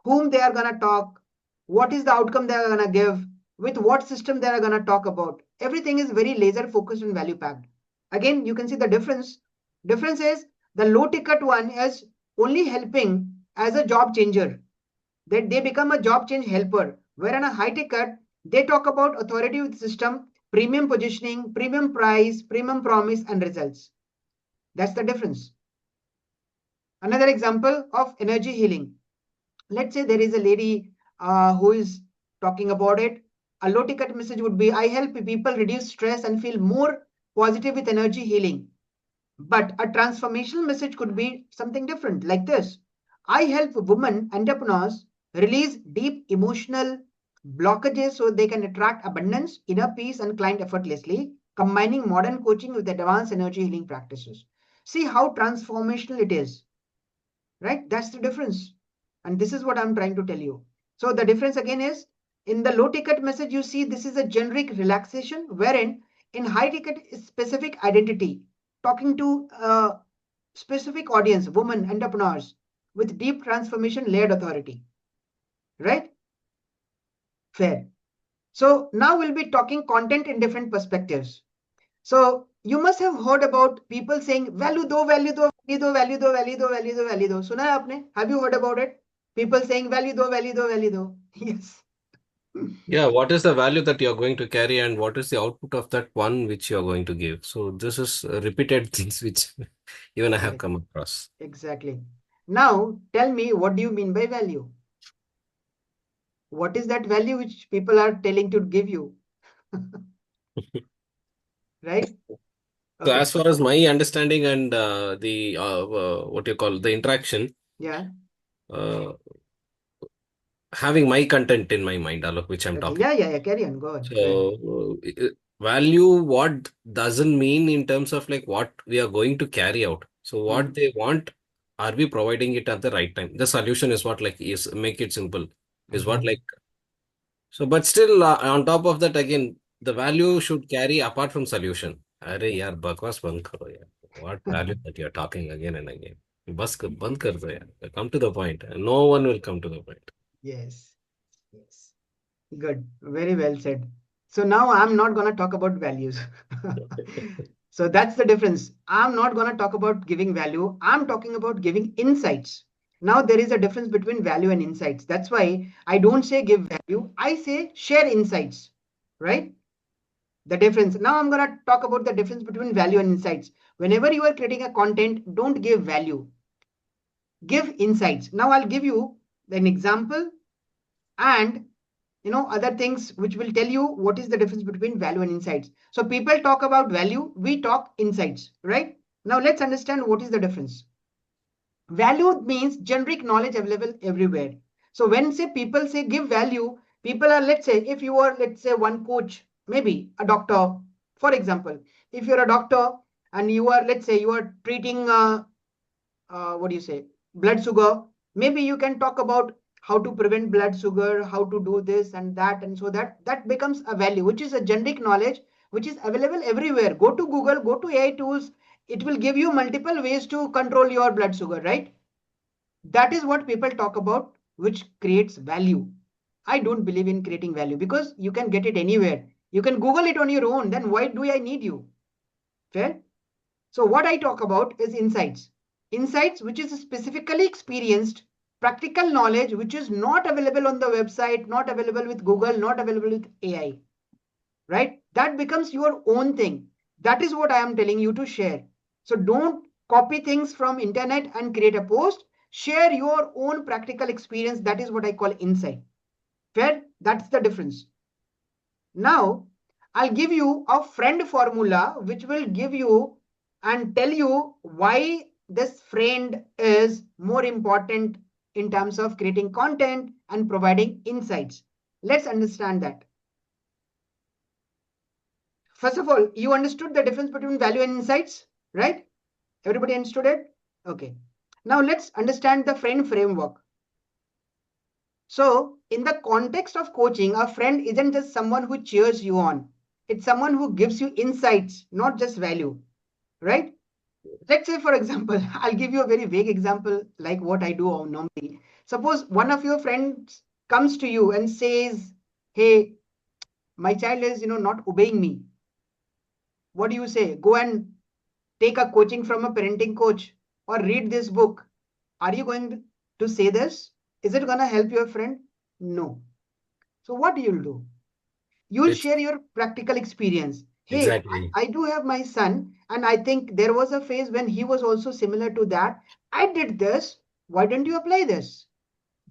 Whom they are going to talk, what is the outcome they are going to give, with what system they are going to talk about. Everything is very laser focused and value packed. Again, you can see the difference. Difference is the low ticket one is only helping as a job changer. That they become a job change helper. Where in a high ticket, they talk about authority with system, premium positioning, premium price, premium promise, and results. That's the difference. Another example of energy healing. Let's say there is a lady who is talking about it. A low ticket message would be, I help people reduce stress and feel more positive with energy healing. But a transformational message could be something different, like this. I help women entrepreneurs release deep emotional blockages so they can attract abundance, inner peace, and client effortlessly, combining modern coaching with advanced energy healing practices. See how transformational it is, right? That's the difference. And this is what I'm trying to tell you. So the difference again is in the low ticket message, you see this is a generic relaxation, wherein in high ticket is specific identity, talking to a specific audience, women, entrepreneurs with deep transformation layered authority, right? Fair. So now we'll be talking content in different perspectives. So you must have heard about people saying value do, value do, value do, value do, value do, value do, value do. Suna hai aapne? Have you heard about it? People saying value do, value do, value do. Yes. Yeah, what is the value that you're going to carry and what is the output of that one which you're going to give? So this is repeated things which even I have Correct. come across. Exactly. Now, tell me, what do you mean by value? What is that value which people are telling to give you? Right? So Okay. as far as my understanding and the what you call the interaction, Yeah. uh, having my content in my mind, Alok, which I'm Okay. talking. Yeah, yeah, yeah. Carry on. Go on. Go ahead. So value, what doesn't mean in terms of like what we are going to carry out. So what they want, are we providing it at the right time? The solution is what like is make it simple. Is what like so, but still on top of that again, the value should carry apart from solution. अरे यार बकवास बंद करो यार. What value that you're talking again and again? बस बंद कर दो यार. Come to the point. No one will come to the point. Yes. Yes. Good. Very well said. So now I'm not going to talk about values. So that's the difference. I'm not going to talk about giving value. I'm talking about giving insights. Now there is a difference between value and insights. That's why I don't say give value. I say share insights, right? The difference. Now I'm going to talk about the difference between value and insights. Whenever you are creating a content, don't give value. Give insights. Now I'll give you an example and other things which will tell you what is the difference between value and insights. So people talk about value, we talk insights, right? Now let's understand what is the difference. Value means generic knowledge available everywhere. So when say people say give value, people are, let's say, if you are, let's say, one coach, maybe a doctor, for example, if you're a doctor and you are, let's say, you are treating what do you say, blood sugar, maybe you can talk about how to prevent blood sugar, how to do this and that, and so that becomes a value, which is a generic knowledge which is available everywhere. Go to Google, go to AI tools, it will give you multiple ways to control your blood sugar, right? That is what people talk about, which creates value. I don't believe in creating value because you can get it anywhere. You can Google it on your own, then why do I need you? Fair? So what I talk about is insights. Insights which is specifically experienced, practical knowledge which is not available on the website, not available with Google, not available with AI. Right? That becomes your own thing. That is what I am telling you to share. So don't copy things from internet and create a post. Share your own practical experience. That is what I call insight. Fair? That's the difference. Now, I'll give you a friend formula which will give you and tell you why this friend is more important in terms of creating content and providing insights. Let's understand that. First of all, you understood the difference between value and insights, right? Everybody understood it? Okay. Now let's understand the friend framework. So, in the context of coaching, a friend isn't just someone who cheers you on. It's someone who gives you insights, not just value, right? Let's say, for example, I'll give you a very vague example like what I do normally. Suppose one of your friends comes to you and says, hey, my child is, not obeying me. What do you say? Go and take a coaching from a parenting coach or read this book. Are you going to say this? Is it going to help your friend? No. So what do you do? You will It's share your practical experience. Hey, exactly. I do have my son, and I think there was a phase when he was also similar to that. I did this. Why don't you apply this?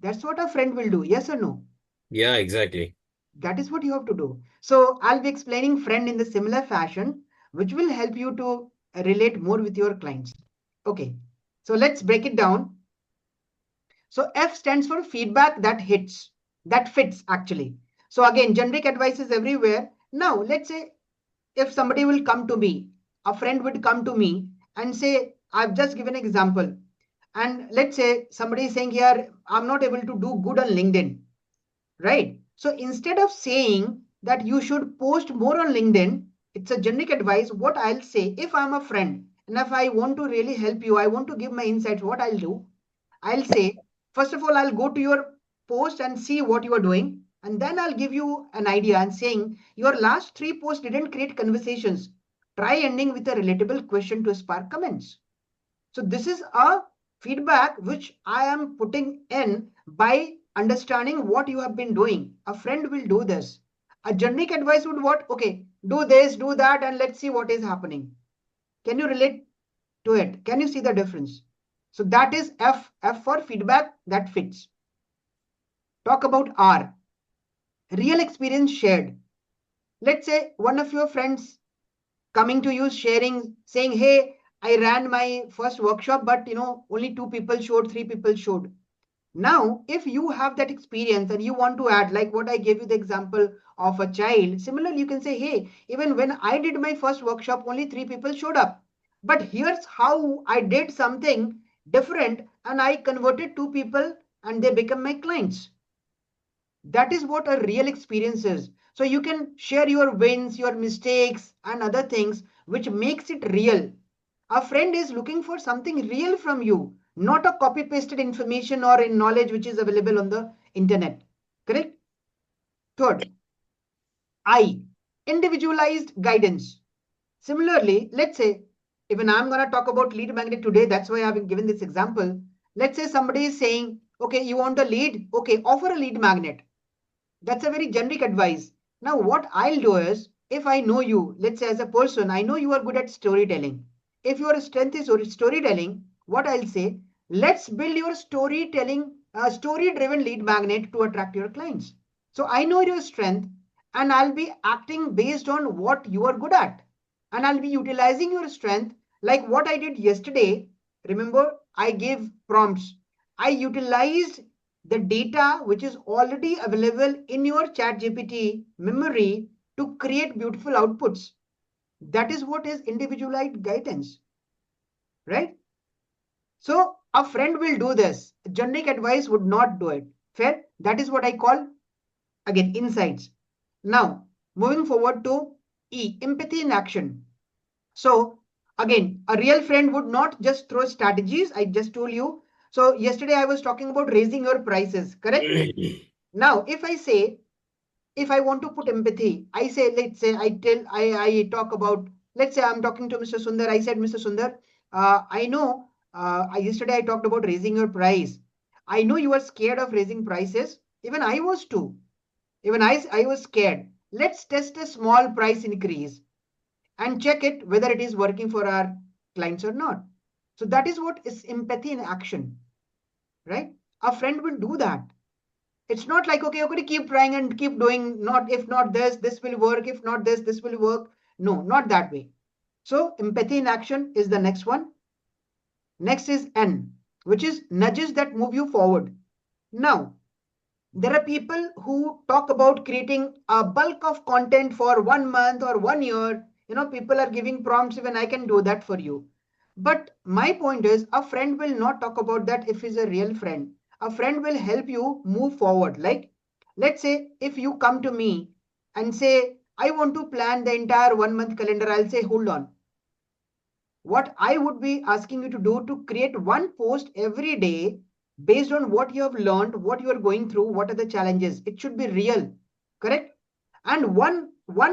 That's what a friend will do. Yes or no? Yeah, exactly. That is what you have to do. So I'll be explaining friend in the similar fashion, which will help you to relate more with your clients. Okay. So let's break it down. So F stands for feedback that hits, that fits actually. So again, generic advice is everywhere. Now, let's say if somebody will come to me, a friend would come to me and say, I've just given an example. And let's say somebody is saying here, I'm not able to do good on LinkedIn, right? So instead of saying that you should post more on LinkedIn, it's a generic advice. What I'll say, if I'm a friend and if I want to really help you, I want to give my insights, what I'll do, I'll say, first of all, I'll go to your post and see what you are doing. And then I'll give you an idea and saying your last three posts didn't create conversations. Try ending with a relatable question to spark comments. So this is a feedback which I am putting in by understanding what you have been doing. A friend will do this. A generic advice would what? Okay, do this, do that, and let's see what is happening. Can you relate to it? Can you see the difference? So that is F. F for feedback that fits. Talk about R. Real experience shared. Let's say one of your friends coming to you sharing, saying, hey, I ran my first workshop, but only 2 people showed, 3 people showed. Now, if you have that experience and you want to add, like what I gave you the example of a child, similarly, you can say, hey, even when I did my first workshop, only 3 people showed up. But here's how I did something different and I converted 2 people and they become my clients. That is what a real experience is. So you can share your wins, your mistakes, and other things which makes it real. A friend is looking for something real from you, not a copy pasted information or in knowledge which is available on the internet. Correct? Third, I, individualized guidance. Similarly, let's say, even I'm going to talk about lead magnet today, that's why I've given this example. Let's say somebody is saying, okay, you want a lead? Okay, offer a lead magnet. That's a very generic advice. Now, what I'll do is, if I know you, let's say as a person, I know you are good at storytelling. If your strength is storytelling, what I'll say, let's build your storytelling, story-driven lead magnet to attract your clients. So I know your strength and I'll be acting based on what you are good at. And I'll be utilizing your strength like what I did yesterday. Remember, I gave prompts. I utilized the data which is already available in your ChatGPT memory to create beautiful outputs. That is what is individualized guidance, right? So a friend will do this. Generic advice would not do it. Fair? That is what I call, again, insights. Now, moving forward to E, empathy in action. So again, a real friend would not just throw strategies. I just told you. So yesterday I was talking about raising your prices, correct? Now, if I say, if I want to put empathy, I say, let's say I talk about, let's say I'm talking to Mr. Sundar. I said, Mr. Sundar, I know yesterday I talked about raising your price. I know you are scared of raising prices. Even I was too. Even I was scared. Let's test a small price increase and check it whether it is working for our clients or not. So that is what is empathy in action, right? A friend will do that. It's not like, okay, you're going to keep trying and keep doing, not if not this, this will work. If not this, this will work. No, not that way. So empathy in action is the next one. Next is N, which is nudges that move you forward. Now, there are people who talk about creating a bulk of content for 1 month or 1 year. People are giving prompts, even I can do that for you. But my point is, a friend will not talk about that if he's a real friend. A friend will help you move forward. Like, let's say if you come to me and say, I want to plan the entire 1 month calendar, I'll say, hold on. What I would be asking you to do to create one post every day based on what you have learned, what you are going through, what are the challenges. It should be real, correct? And one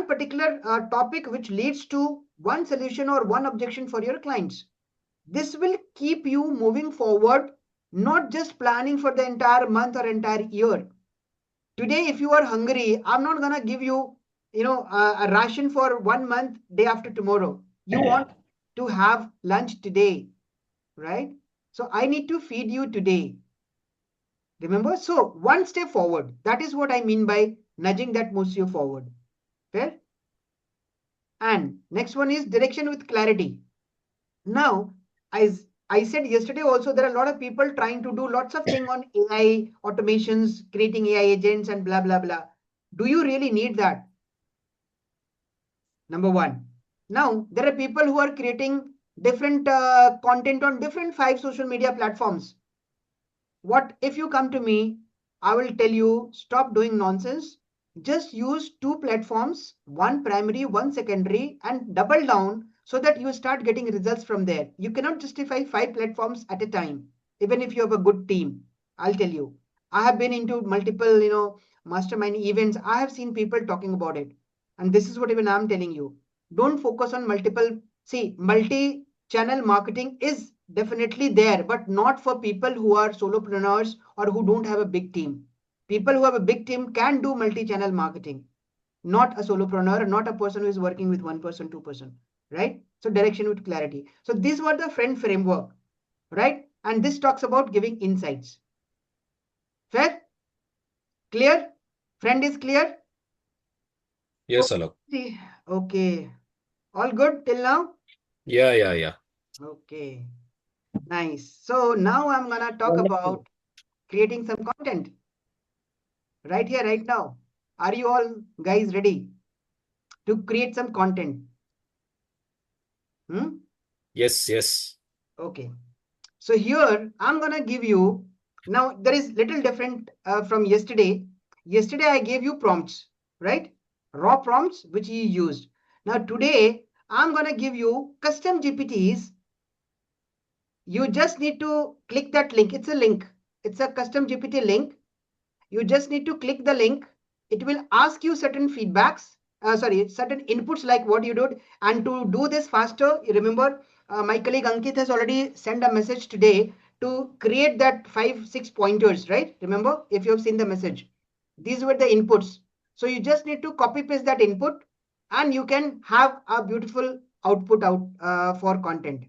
particular topic which leads to one solution or one objection for your clients. This will keep you moving forward, not just planning for the entire month or entire year. Today, if you are hungry, I'm not gonna give you, a ration for 1 month day after tomorrow. You want to have lunch today, right? So I need to feed you today. Remember? So one step forward. That is what I mean by nudging that moves you forward. Fair? And next one is direction with clarity. Now, as I said yesterday also, there are a lot of people trying to do lots of things on AI, automations, creating AI agents and blah, blah, blah. Do you really need that? Number one. Now, there are people who are creating different content on different 5 social media platforms. What if you come to me, I will tell you, stop doing nonsense. Just use 2 platforms, one primary, one secondary, and double down so that you start getting results from there. You cannot justify 5 platforms at a time, even if you have a good team. I'll tell you. I have been into multiple, mastermind events. I have seen people talking about it. And this is what even I'm telling you. Don't focus on multiple. See, multi-channel marketing is definitely there, but not for people who are solopreneurs or who don't have a big team. People who have a big team can do multi-channel marketing, not a solopreneur, not a person who is working with one person, two person, right? So direction with clarity. So these were the friend framework, right? And this talks about giving insights. Fair? Clear? Friend is clear? Yes, Alok. Okay. All good till now? Yeah. Okay. Nice. So now I'm gonna talk about creating some content right here, right now. Are you all guys ready to create some content? Yes. Okay. So here I'm gonna give you, now there is little different from yesterday. Yesterday I gave you prompts, right? Raw prompts which you used. Now today I'm gonna give you custom GPTs. You just need to click that link. It's a link. It's a custom GPT link. You just need to click the link. It will ask you certain feedbacks, certain inputs like what you did. And to do this faster, you remember my colleague Ankit has already sent a message today to create that 5-6 pointers, right? Remember, if you have seen the message, these were the inputs. So you just need to copy paste that input and you can have a beautiful output out for content.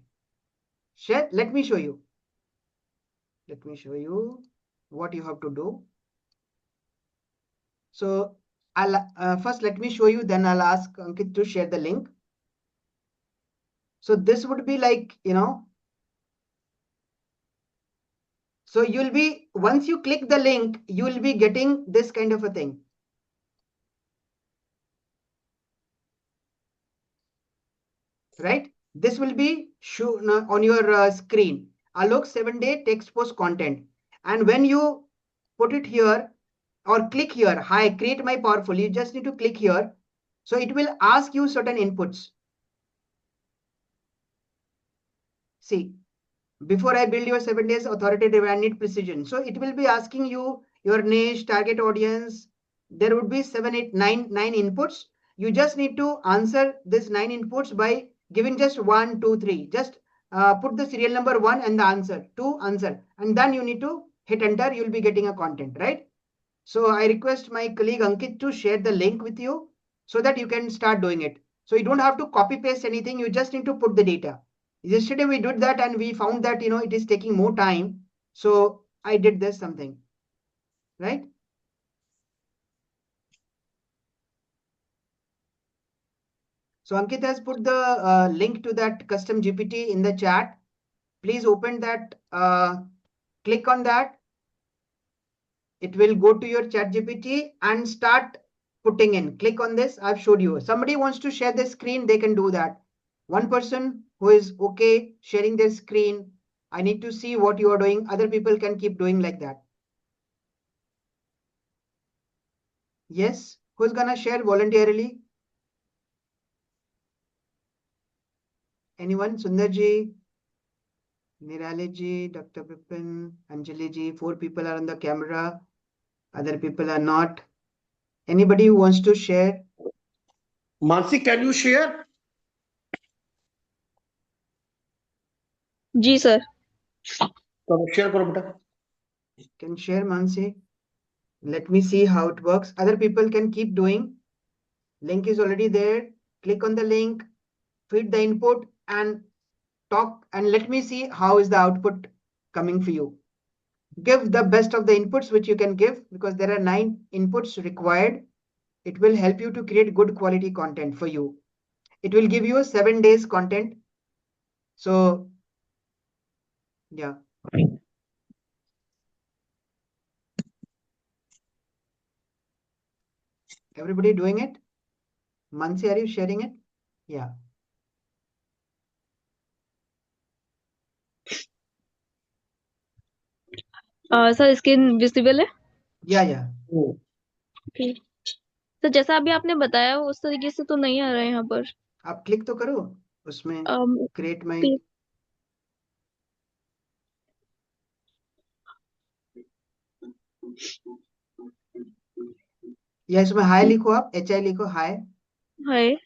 Share. Let me show you. Let me show you what you have to do. So I'll first let me show you, then I'll ask Ankit to share the link. So this would be like, so you'll be, once you click the link, you will be getting this kind of a thing. Right? This will be shown on your screen. Alok 7-day text post content. And when you put it here or click here, hi, create my powerful, you just need to click here. So it will ask you certain inputs. See, before I build your 7 days authoritative, I need precision. So it will be asking you your niche, target audience. There would be 7, 8, 9 inputs. You just need to answer this 9 inputs by giving just 1, 2, 3. Just put the serial number 1 and the answer, 2 answer. And then you need to hit enter. You'll be getting a content, right? So I request my colleague Ankit to share the link with you so that you can start doing it. So you don't have to copy paste anything. You just need to put the data. Yesterday we did that and we found that, it is taking more time. So I did this something, right? So Ankit has put the link to that custom GPT in the chat. Please open that, click on that. It will go to your chat GPT and start putting in. Click on this. I've showed you. Somebody wants to share the screen, they can do that. One person who is okay sharing their screen, I need to see what you are doing. Other people can keep doing like that. Yes, who's gonna share voluntarily? Anyone? Sundarji, Nirali Dr. Pipin, Anjali ji. 4 people are on the camera. Other people are not. Anybody who wants to share? Mansi, can you share? जी sir. Share करो बेटा. Can share, Mansi. Let me see how it works. Other people can keep doing. Link is already there. Click on the link, feed the input and talk, and let me see how is the output coming for you. Give the best of the inputs which you can give, because there are 9 inputs required. It will help you to create good quality content for you. It will give you 7 days content. So yeah. Everybody doing it? Mansi, are you sharing it? Yeah. Sir screen visible है? Yeah. ठीक. तो जैसा अभी आपने बताया उस तरीके से तो नहीं आ रहा है यहाँ पर. आप क्लिक तो करो उसमें, क्रिएट माई. या इसमें हाय लिखो, आप HI लिखो, हाय. हाय.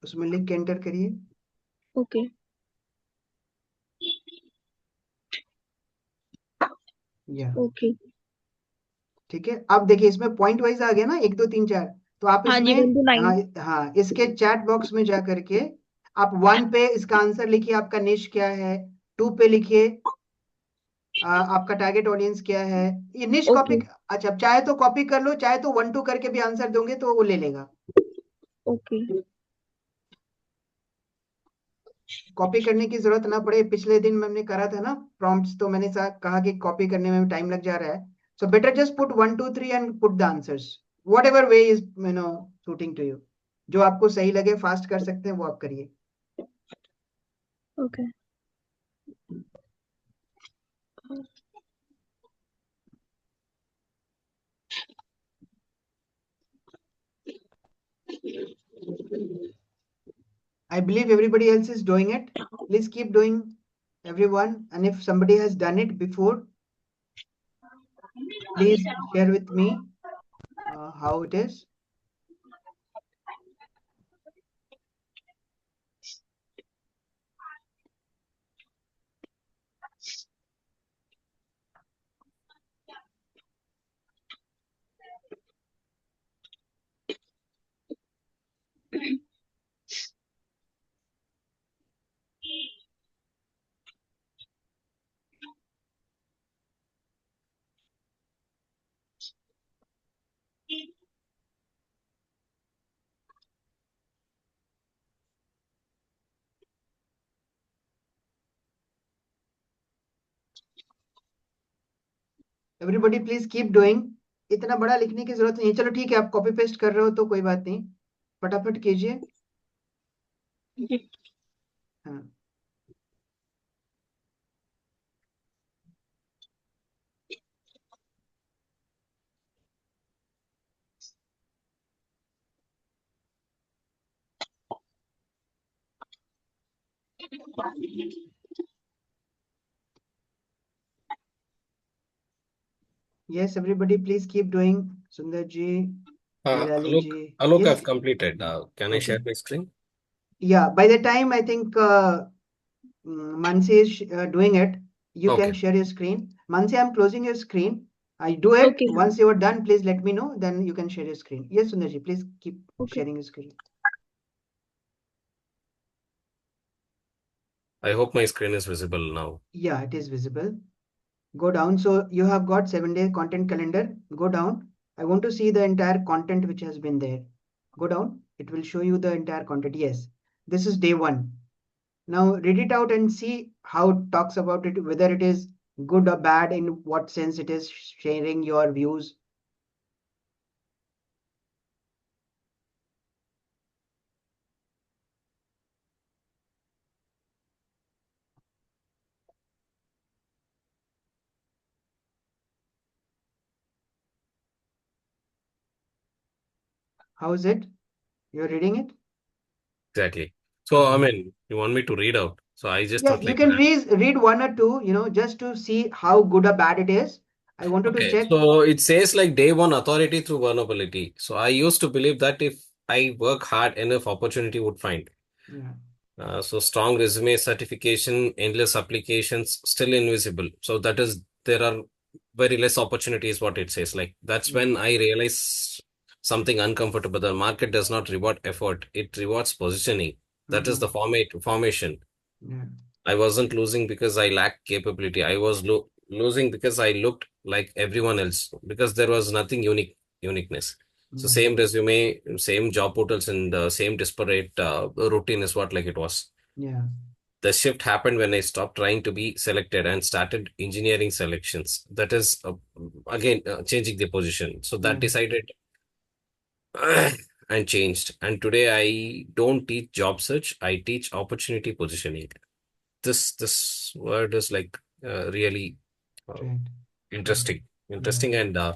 उसमें लिख के एंटर करिए. ओके. या ओके. ठीक है, अब देखिए इसमें पॉइंट वाइज आ गया ना, 1 2 3 4, तो आप हाँ जी, इसमें 1 to 9। हाँ इसके चैट बॉक्स में जा करके आप 1 पे इसका आंसर लिखिए, आपका निश क्या है। 2 पे लिखिए आपका टारगेट ऑडियंस क्या है। ये निश कॉपी, ओके अच्छा आप चाहे तो कॉपी कर लो, चाहे तो 1 2 करके भी आंसर दोगे तो वो ले लेगा। ओके कॉपी करने की जरूरत ना पड़े, पिछले दिन मैंने करा था ना प्रॉम्प्ट्स, तो मैंने कहा कि कॉपी करने में टाइम लग जा रहा है, so better just put 1 2 3 and put the answers, whatever way is suiting to you. जो आपको सही लगे, फास्ट कर सकते हैं वो आप करिए। Okay I believe everybody else is doing it. Please keep doing, everyone. And if somebody has done it before, please share with me how it is. Everybody please keep doing. इतना बड़ा लिखने की जरूरत नहीं है, चलो ठीक है, आप कॉपी पेस्ट कर रहे हो तो कोई बात नहीं, फटाफट कीजिए। हाँ yes, everybody please keep doing. Sundar ji, Nirali Alok, ji, Alok, yes, I've completed. Can I okay, share my screen? yeah, by the time I think Mansi is doing it, you can Okay. share your screen. Mansi, I'm closing your screen. I do it. Okay Once you are done, please let me know. Then you can share your screen. Yes, Sundarji, please keep okay sharing your screen. I hope my screen is visible now. Yeah, it is visible. Go down. So you have got 7-day content calendar. Go down. I want to see the entire content which has been there. Go down. It will show you the entire content. Yes, this is day 1. Now read it out and see how it talks about it, whether it is good or bad, in what sense it is sharing your views. How is it? You're reading it? Exactly. So, I Okay. mean, you want me to read out? So I just Yeah, thought you like can that. read 1 or 2, just to see how good or bad it is. I wanted to Okay. check. So it says like day one authority through vulnerability. So I used to believe that if I work hard enough, opportunity would find. Yeah. So strong resume certification, endless applications, still invisible. So that is, there are very less opportunities, what it says. Like that's Yeah. when I realize something uncomfortable. The market does not reward effort, it rewards positioning. That is the formation. Yeah. I wasn't losing because I lacked capability. I was losing because I looked like everyone else, because there was nothing uniqueness. So Yeah. same resume, same job portals, and same disparate routine is what like it was. Yeah. The shift happened when I stopped trying to be selected and started engineering selections. That is again changing the position. So that Yeah. decided and changed. And today I don't teach job search. I teach opportunity positioning. This word is like really uh, Right. interesting, Yeah. and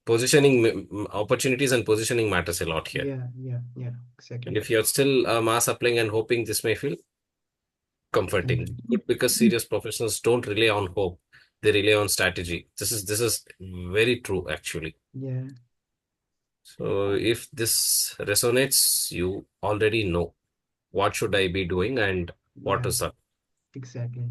positioning opportunities and positioning matters a lot here. Yeah. Yeah. Yeah. And Exactly. if you're still mass applying and hoping, this may feel comforting. Right. Good, because serious professionals don't rely on hope; they rely on strategy. This is very true, actually. Yeah. So if this resonates, you already know what should I be doing and what Yeah. is up. Exactly.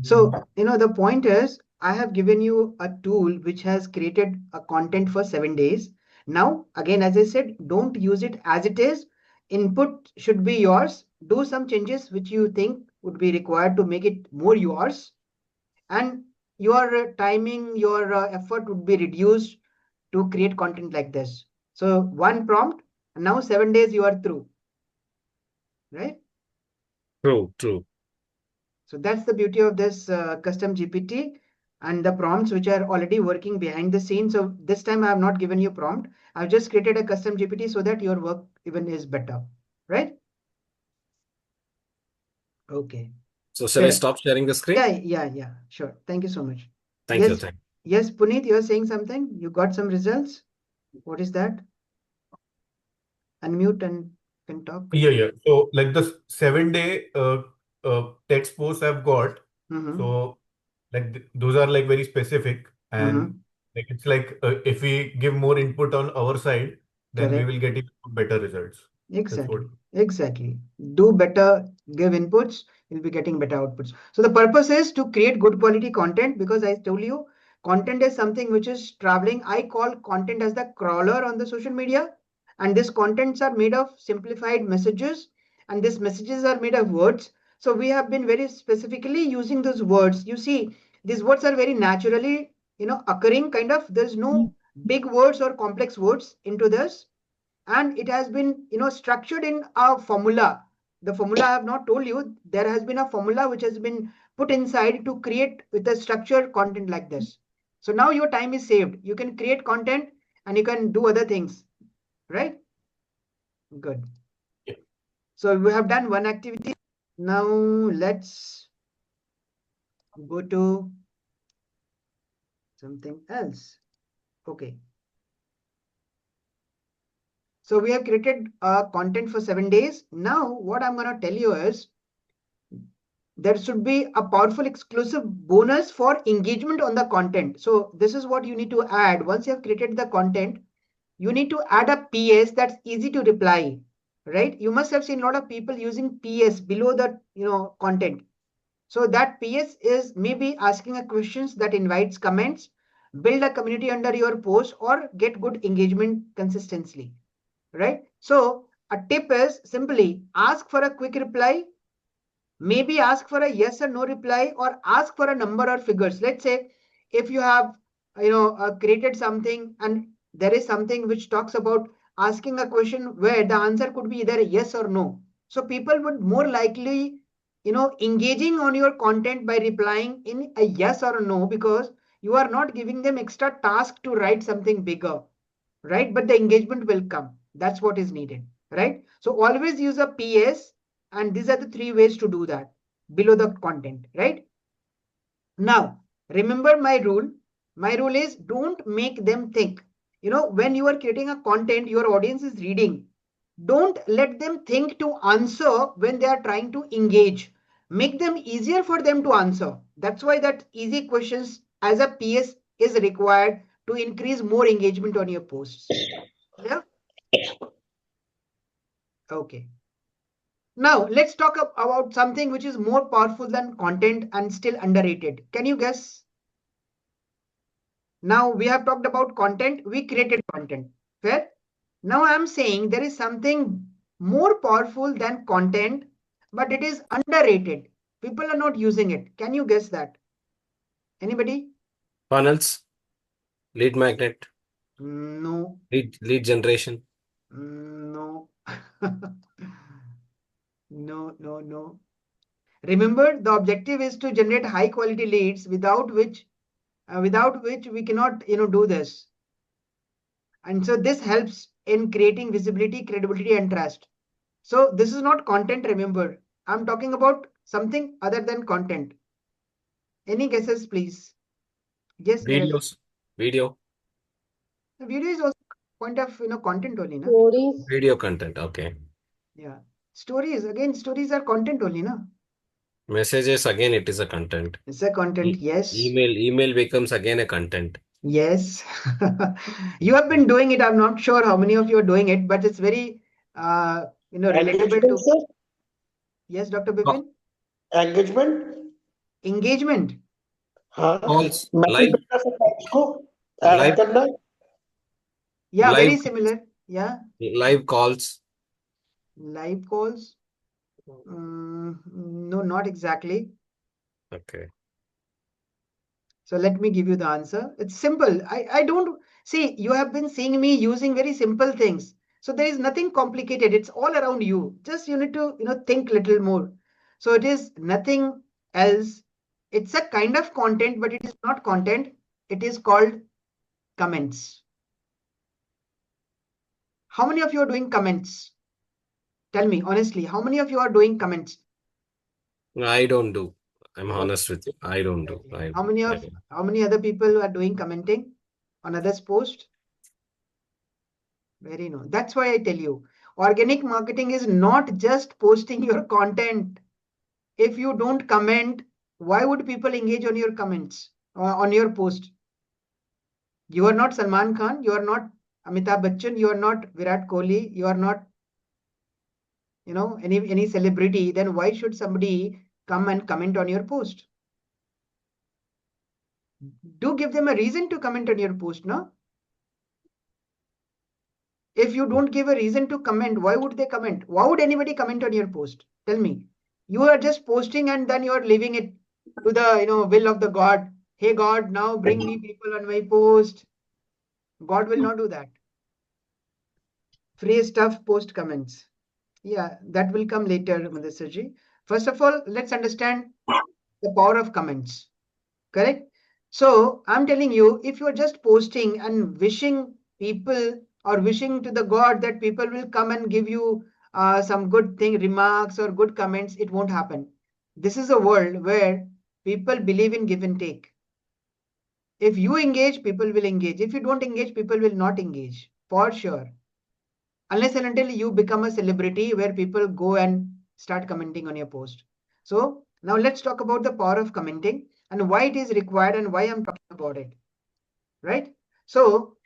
So, the point is, I have given you a tool which has created a content for 7 days. Now, again, as I said, don't use it as it is. Input should be yours. Do some changes which you think would be required to make it more yours. And your timing, your effort would be reduced to create content like this. So one prompt, and now 7 days you are through, right? True. So that's the beauty of this custom GPT and the prompts which are already working behind the scenes. So this time I have not given you prompt. I've just created a custom GPT so that your work even is better, right? Okay. So shall I Fair. stop sharing the screen? Yeah. Sure. Thank you so much. Thank you. Yes, Puneet, you're saying something? You got some results? What is that? Unmute and can talk. Yeah. So like the 7 day text posts I've got, Mm-hmm. so like those are like very specific, and like it's like if we give more input on our side, then we Correct. will get even better results. That's what. Exactly. Do better, give inputs, you'll be getting better outputs. So the purpose is to create good quality content, because I told you content is something which is traveling. I call content as the crawler on the social media. And these contents are made of simplified messages, and these messages are made of words. So we have been very specifically using those words. You see, these words are very naturally, occurring kind of. There's no big words or complex words into this, and it has been structured in a formula. The formula I have not told you. There has been a formula which has been put inside to create with a structured content like this. So now your time is saved. You can create content and you can do other things, right? Good. Yeah. So we have done one activity. Now let's go to something else. Okay. So we have created content for 7 days. Now what I'm going to tell you is there should be a powerful exclusive bonus for engagement on the content. So this is what you need to add. Once you have created the content, you need to add a PS that's easy to reply, right? You must have seen a lot of people using PS below the content. So that PS is maybe asking a questions that invites comments, build a community under your post, or get good engagement consistently, right? So a tip is simply ask for a quick reply. Maybe ask for a yes or no reply, or ask for a number or figures. Let's say if you have created something and there is something which talks about asking a question where the answer could be either a yes or no. So people would more likely engaging on your content by replying in a yes or a no, because you are not giving them extra task to write something bigger, right? But the engagement will come. That's what is needed, right? So always use a PS, and these are the 3 ways to do that below the content, right? Now, remember my rule. My rule is don't make them think. When you are creating a content, your audience is reading. Don't let them think to answer when they are trying to engage. Make them easier for them to answer. That's why that easy questions as a PS is required to increase more engagement on your posts. Yeah. Okay. Now let's talk about something which is more powerful than content and still underrated. Can you guess? Now we have talked about content. We created content. Fair? Now I'm saying there is something more powerful than content, but it is underrated. People are not using it. Can you guess that? Anybody? Funnels, lead magnet, No. lead generation. No. No. Remember, the objective is to generate high quality leads, without which we cannot do this. And so this helps in creating visibility, credibility, and trust. So this is not content. Remember, I'm talking about something other than content. Any guesses, please? Yes, there is. Videos, video, The video is also point of content only, na? Stories. video content. Okay. Yeah. Stories, again, stories are content only, na? Messages, again, it is a content. It's a content, yes. Email becomes again a content. Yes. You have been doing it. I'm not sure how many of you are doing it, but it's very relatable to. Yes, Dr. Bipin? Engagement. Engagement. हाँ, Calls, message live, भेजना से text को add live, करना. Yeah, live, very similar. Yeah, live calls. live calls. No, not exactly. Okay. So let me give you the answer. It's simple. I don't see, you have been seeing me using very simple things. So there is nothing complicated. It's all around you. Just you need to, think little more. So it is nothing else. It's a kind of content, but it is not content. It is called comments. How many of you are doing comments? Tell me honestly, how many of you are doing comments? I don't do. I'm Oh, honest with you. I don't do. okay. How many other people are doing commenting on others' post? Very no. That's why I tell you, organic marketing is not just posting your content. If you don't comment, why would people engage on your comments or on your post? You are not Salman Khan, you are not Amitabh Bachchan, you are not Virat Kohli, you are not, any celebrity. Then why should somebody come and comment on your post? Do give them a reason to comment on your post, no? If you don't give a reason to comment, why would they comment? Why would anybody comment on your post? Tell me. You are just posting and then you are leaving it to the will of the God. Hey God, now bring me people on my post. God will not do that. Free stuff, post comments. Yeah, that will come later, Madhusarji. First of all, let's understand the power of comments. Correct? So I'm telling you, if you're just posting and wishing people or wishing to the God that people will come and give you some good thing, remarks or good comments, it won't happen. This is a world where people believe in give and take. If you engage, people will engage. If you don't engage, people will not engage, for sure. Unless and until you become a celebrity where people go and start commenting on your post. So now let's talk about the power of commenting and why it is required and why I'm talking about it. Right? So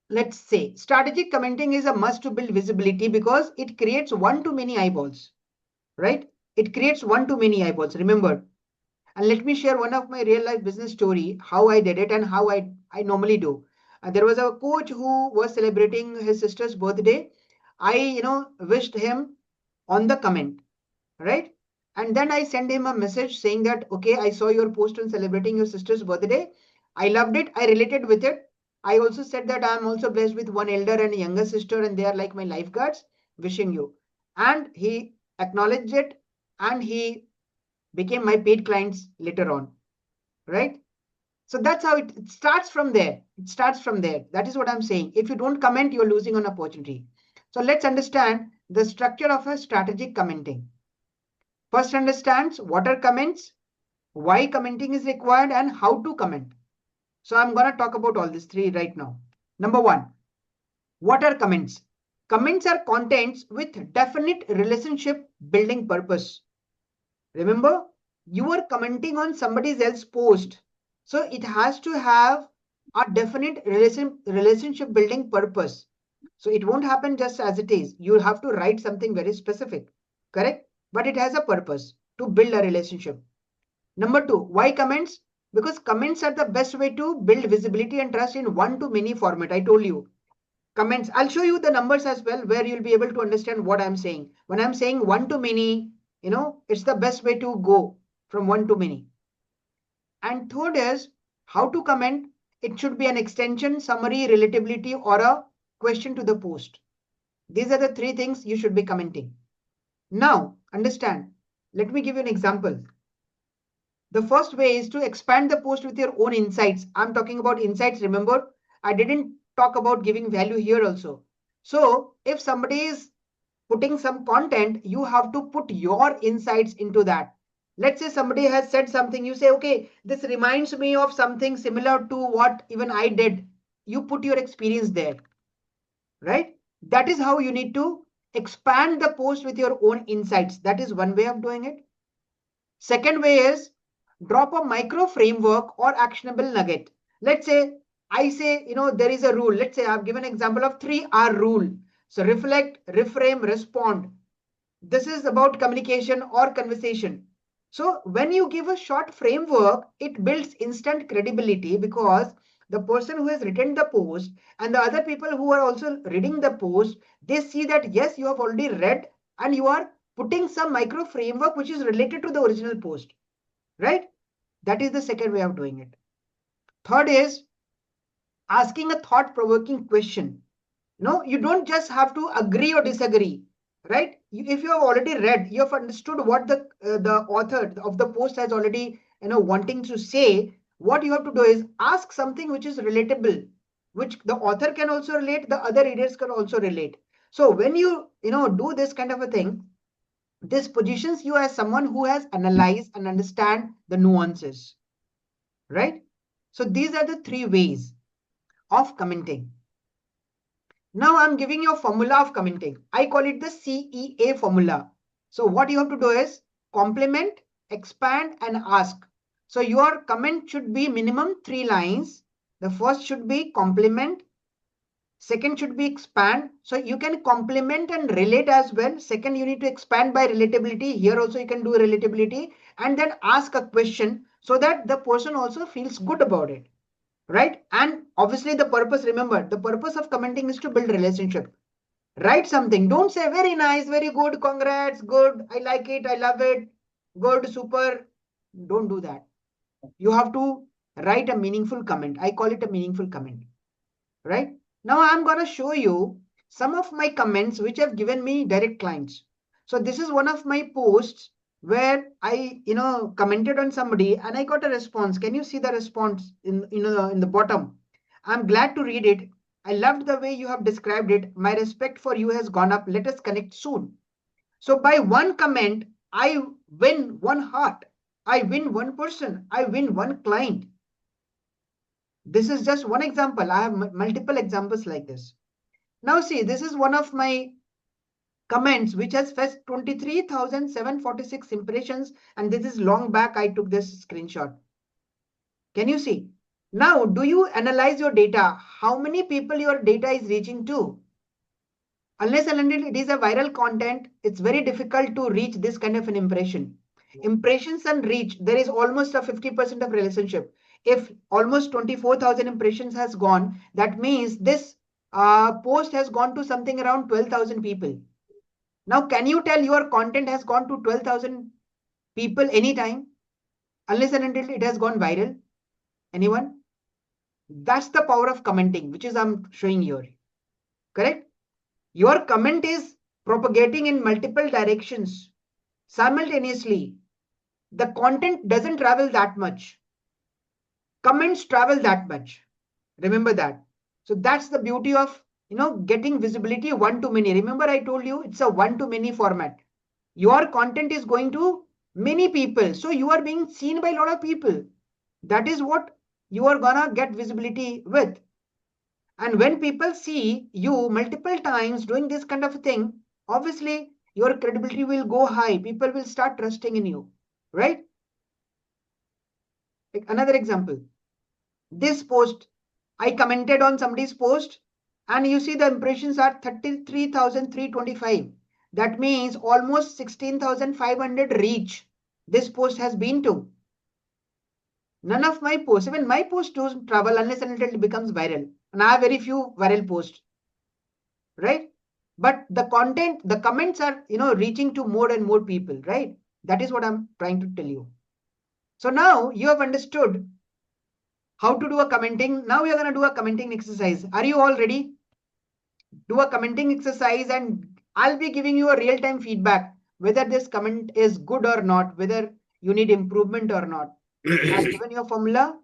let's say strategic commenting is a must to build visibility because it creates one to many eyeballs. Right? It creates one to many eyeballs. Remember. And let me share one of my real life business story, how I did it and how I normally do. There was a coach who was celebrating his sister's birthday. I, wished him on the comment, right? And then I sent him a message saying that, okay, I saw your post on celebrating your sister's birthday. I loved it. I related with it. I also said that I'm also blessed with one elder and a younger sister, and they are like my lifeguards. Wishing you. And he acknowledged it and he became my paid clients later on, right? So that's how it starts from there. It starts from there. That is what I'm saying. If you don't comment, you're losing an opportunity. So let's understand the structure of a strategic commenting. First, understands what are comments, why commenting is required, and how to comment. So I'm going to talk about all these three right now. Number one, what are comments? Comments are contents with definite relationship building purpose. Remember, you are commenting on somebody else's post. So it has to have a definite relationship building purpose. So it won't happen just as it is. You have to write something very specific, correct? But it has a purpose to build a relationship. Number two, why comments? Because comments are the best way to build visibility and trust in one to many format. I told you. Comments. I'll show you the numbers as well where you'll be able to understand what I'm saying. When I'm saying one to many, it's the best way to go from one to many. And third is how to comment. It should be an extension, summary, relatability, or a question to the post. These are the three things you should be commenting. Now, understand. Let me give you an example. The first way is to expand the post with your own insights. I'm talking about insights. Remember, I didn't talk about giving value here also. So if somebody is putting some content, you have to put your insights into that. Let's say somebody has said something, you say, okay, this reminds me of something similar to what even I did. You put your experience there, right? That is how you need to expand the post with your own insights. That is one way of doing it. Second way is drop a micro framework or actionable nugget. Let's say I say, there is a rule. Let's say I've given an example of 3R rule. So reflect, reframe, respond. This is about communication or conversation. So when you give a short framework, it builds instant credibility because the person who has written the post and the other people who are also reading the post, they see that yes, you have already read and you are putting some micro framework which is related to the original post, right? That is the second way of doing it. Third is asking a thought-provoking question. No, you don't just have to agree or disagree, right? If you have already read, you have understood what the author of the post has already wanting to say. What you have to do is ask something which is relatable, which the author can also relate, the other readers can also relate. So when you do this kind of a thing, this positions you as someone who has analyzed and understand the nuances, right? So these are the three ways of commenting. Now I'm giving you a formula of commenting. I call it the CEA formula. So what you have to do is complement, expand, and ask. So your comment should be minimum 3 lines. The first should be complement. Second should be expand. So you can complement and relate as well. Second, you need to expand by relatability. Here also you can do relatability and then ask a question so that the person also feels good about it. Right? And obviously the purpose, remember, the purpose of commenting is to build relationship. Write something. Don't say very nice, very good, congrats, good, I like it, I love it, good, super. Don't do that. You have to write a meaningful comment. I call it a meaningful comment. Right? Now I'm going to show you some of my comments which have given me direct clients. So this is one of my posts where I commented on somebody and I got a response. Can you see the response in the bottom? I'm glad to read it. I loved the way you have described it. My respect for you has gone up. Let us connect soon. So by one comment, I win one heart. I win one person. I win one client. This is just one example. I have multiple examples like this. Now see, this is one of my comments which has fetched 23,746 impressions, and this is long back I took this screenshot. Can you see? Now, do you analyze your data? How many people your data is reaching to? Unless and until it is a viral content, it's very difficult to reach this kind of an impression. Impressions and reach, there is almost a 50% of relationship. If almost 24,000 impressions has gone, that means this post has gone to something around 12,000 people. Now, can you tell your content has gone to 12,000 people anytime? Unless and until it has gone viral? Anyone? That's the power of commenting, which is I'm showing here. Correct? Your comment is propagating in multiple directions simultaneously. The content doesn't travel that much. Comments travel that much. Remember that. So that's the beauty of getting visibility one to many. Remember I told you it's a one to many format. Your content is going to many people. So you are being seen by a lot of people. That is what you are gonna get visibility with. And when people see you multiple times doing this kind of thing, obviously your credibility will go high. People will start trusting in you, right? Like another example, this post, I commented on somebody's post and you see the impressions are 33,325. That means almost 16,500 reach this post has been to. None of my posts, even my posts don't travel unless and until it becomes viral. And I have very few viral posts, right? But the content, the comments are, reaching to more and more people, right? That is what I'm trying to tell you. So now you have understood how to do a commenting. Now we are going to do a commenting exercise. Are you all ready? Do a commenting exercise and I'll be giving you a real-time feedback whether this comment is good or not, whether you need improvement or not. I've given you a formula.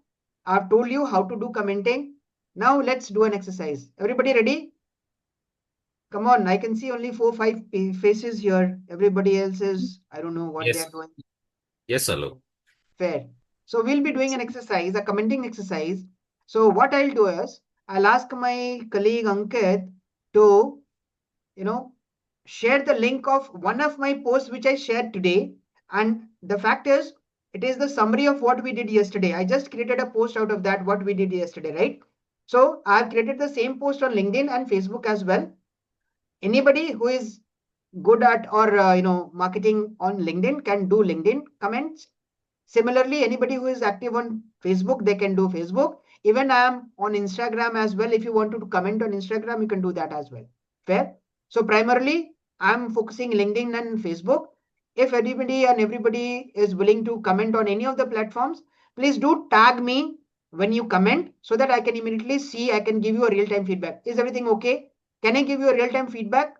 I've told you how to do commenting. Now let's do an exercise. Everybody ready? Come on, I can see only 4-5 faces here. Everybody else is, I don't know what they Yes. are doing. Yes, Alok. Fair. So we'll be doing an exercise, a commenting exercise. So what I'll do is, I'll ask my colleague Ankit to, share the link of one of my posts which I shared today. And the fact is, it is the summary of what we did yesterday. I just created a post out of that, what we did yesterday, right? So I've created the same post on LinkedIn and Facebook as well. Anybody who is good at or marketing on LinkedIn can do LinkedIn comments. Similarly, anybody who is active on Facebook, they can do Facebook. Even I am on Instagram as well. If you want to comment on Instagram, you can do that as well. Fair. So primarily, I'm focusing LinkedIn and Facebook. If anybody and everybody is willing to comment on any of the platforms, please do tag me when you comment so that I can immediately see, I can give you a real-time feedback. Is everything okay? Can I give you a real-time feedback?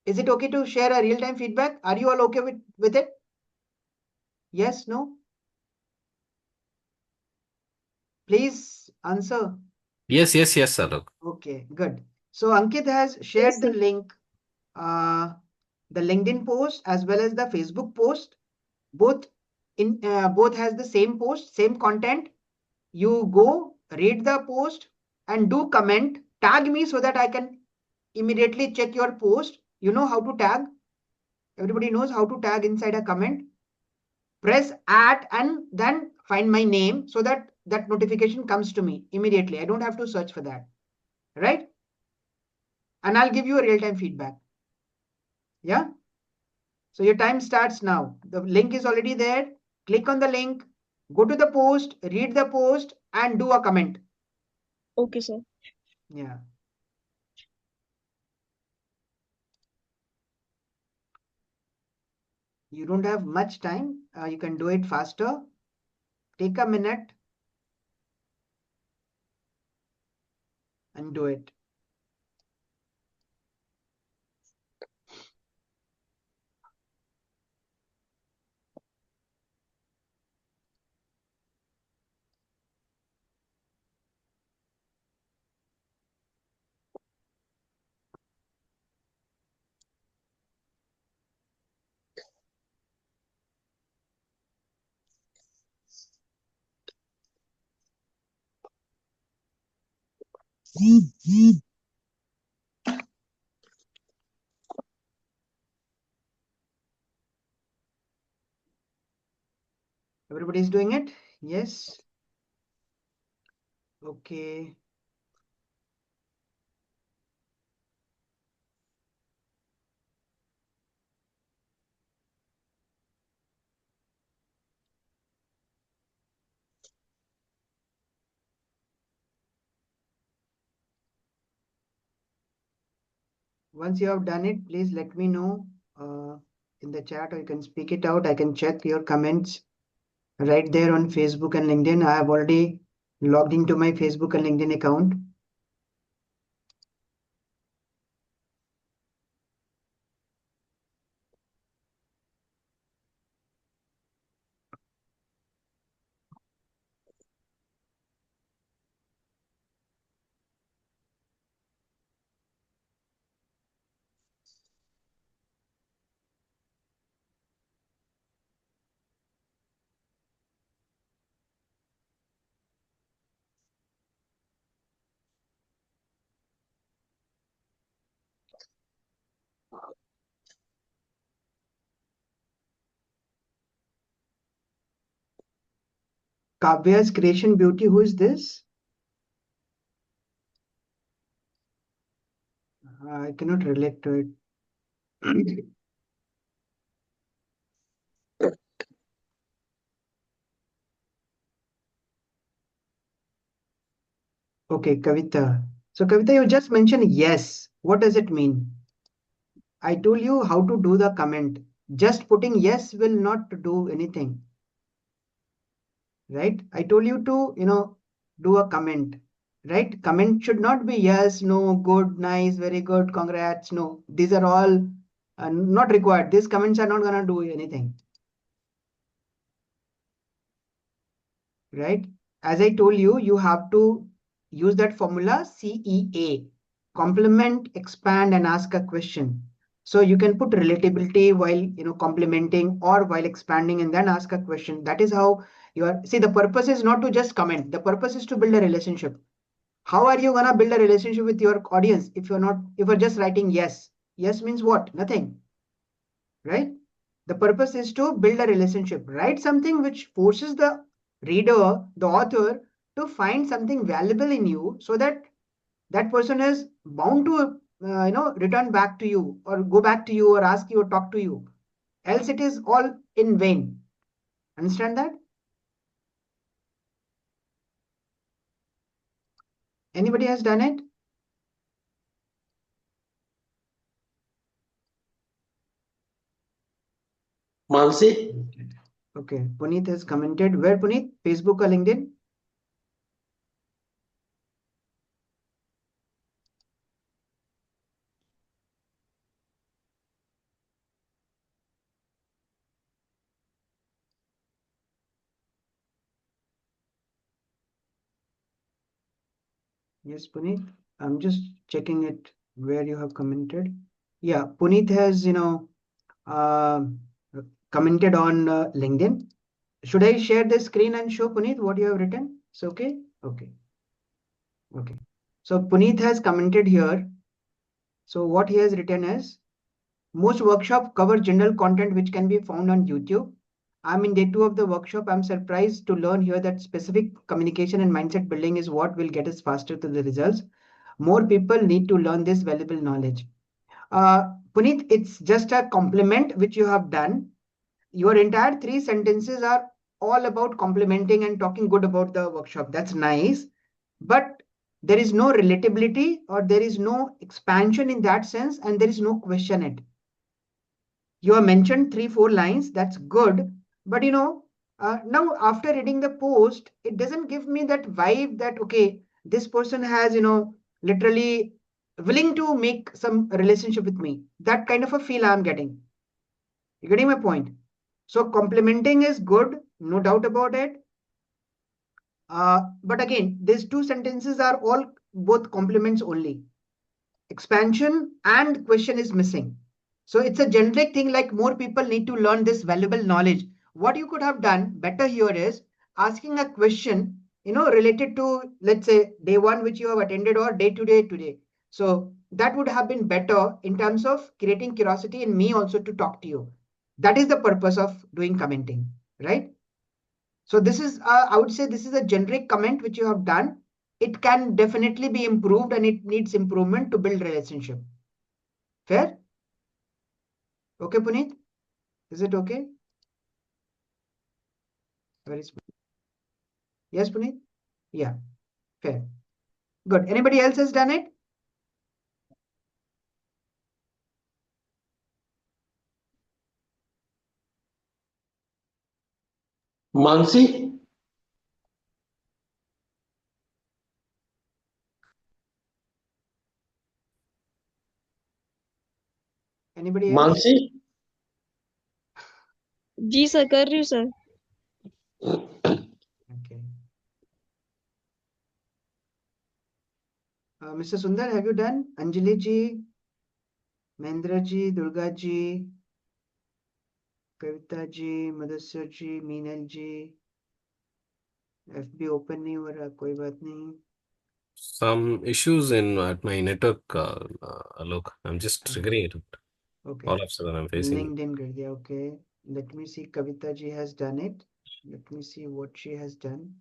Is it okay to share a real-time feedback? Are you all okay with it? Yes, no? Please answer. Yes, yes, yes, Alok. Okay, good. So Ankit has Yes, shared sir. the link, the LinkedIn post as well as the Facebook post. Both both has the same post, same content. You go read the post and do comment, tag me so that I can immediately check your post. You know how to tag. Everybody knows how to tag inside a comment. Press at and then find my name so that that notification comes to me immediately. I don't have to search for that, right? And I'll give you a real-time feedback. Yeah. So your time starts now. The link is already there. Click on the link, go to the post, read the post, and do a comment. Okay, sir. Yeah. You don't have much time. You can do it faster. Take a minute and do it. Everybody's doing it? Yes. Okay. Once you have done it, please let me know in the chat, or you can speak it out. I can check your comments right there on Facebook and LinkedIn. I have already logged into my Facebook and LinkedIn account. Kavya's Creation Beauty, who is this? I cannot relate to it. Okay, Kavita. So Kavita, you just mentioned yes. What does it mean? I told you how to do the comment. Just putting yes will not do anything, right? I told you to, do a comment, right? Comment should not be yes, no, good, nice, very good, congrats. No, these are all not required. These comments are not gonna do anything, right? As I told you, you have to use that formula CEA, complement, expand, and ask a question. So you can put relatability while complimenting or while expanding and then ask a question. That is how you are. See, the purpose is not to just comment. The purpose is to build a relationship. How are you gonna build a relationship with your audience if you're just writing yes? Yes means what? Nothing, right? The purpose is to build a relationship. Write something which forces the reader, the author, to find something valuable in you so that that person is bound to return back to you or go back to you or ask you or talk to you. Else it is all in vain. Understand that? Anybody has done it? Mansi? Okay, Puneet has commented. Where, Puneet? Facebook or LinkedIn? Yes, Puneet. I'm just checking it where you have commented. Yeah, Puneet has, uh, commented on LinkedIn. Should I share the screen and show Puneet what you have written? It's okay? Okay. Okay. So Puneet has commented here. So what he has written is, most workshops cover general content which can be found on YouTube. I'm in day 2 of the workshop. I'm surprised to learn here that specific communication and mindset building is what will get us faster to the results. More people need to learn this valuable knowledge. Puneet, it's just a compliment which you have done. Your entire 3 sentences are all about complimenting and talking good about the workshop. That's nice. But there is no relatability or there is no expansion in that sense, and there is no question it. You have mentioned 3-4 lines. That's good. But now after reading the post, it doesn't give me that vibe that, okay, this person has, literally willing to make some relationship with me. That kind of a feel I'm getting. You're getting my point? So complimenting is good, no doubt about it. But again, these 2 sentences are all both compliments only. Expansion and question is missing. So it's a generic thing like more people need to learn this valuable knowledge. What you could have done better here is asking a question, related to, let's say, day 1 which you have attended or day to day today. So that would have been better in terms of creating curiosity in me also to talk to you. That is the purpose of doing commenting, right? So this is, I would say this is a generic comment which you have done. It can definitely be improved and it needs improvement to build relationship. Fair? Okay, Puneet? Is it okay? Very small. Yes, Puneet? Yeah, fair. Good. Anybody else has done it? Mansi? Anybody else? Mansi? Ji sir कर रही हूँ sir. Okay. Mr. Sundar, have you done? Anjali ji, Mahendra ji, Durga ji, Kavita ji, Mudassar ji, Meenal ji. FB open नहीं हो रहा, कोई बात नहीं. Some issues in at my network, Alok. I'm just triggering it. Okay. All of a sudden, I'm facing. LinkedIn कर दिया. Okay. Let me see. Kavita ji has done it. Let me see what she has done.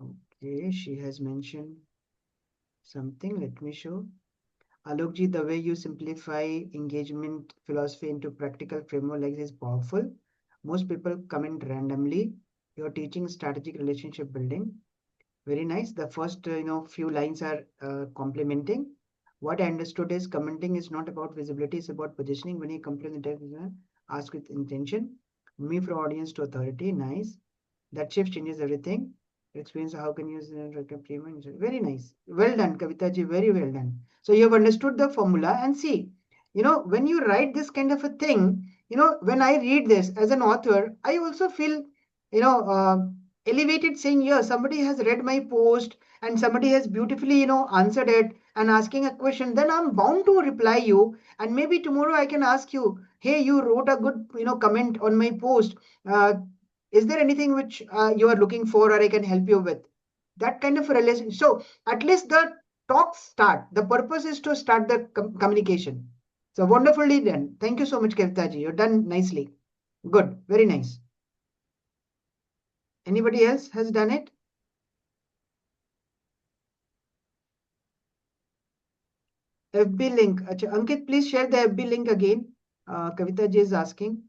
Okay, she has mentioned something. Let me show. Alok ji, the way you simplify engagement philosophy into practical framework like this is powerful. Most people comment randomly. You're teaching strategic relationship building. Very nice. The first, few lines are complimenting. What I understood is commenting is not about visibility, it's about positioning. When you compliment the text, ask with intention. Me from audience to authority. Nice. That shift changes everything. Experience how can you use payment. Very nice. Well done, Kavita ji. Very well done. So you have understood the formula and see, when you write this kind of a thing, when I read this as an author, I also feel, elevated saying, yeah, somebody has read my post and somebody has beautifully, answered it and asking a question, then I'm bound to reply you. And maybe tomorrow I can ask you, hey, you wrote a good, comment on my post. Is there anything which you are looking for or I can help you with? That kind of a relation. So at least the talks start. The purpose is to start the communication. So wonderfully done. Thank you so much, Kavita ji. You've done nicely. Good. Very nice. Anybody else has done it? FB link. Achha, Ankit, please share the FB link again. Kavita ji is asking.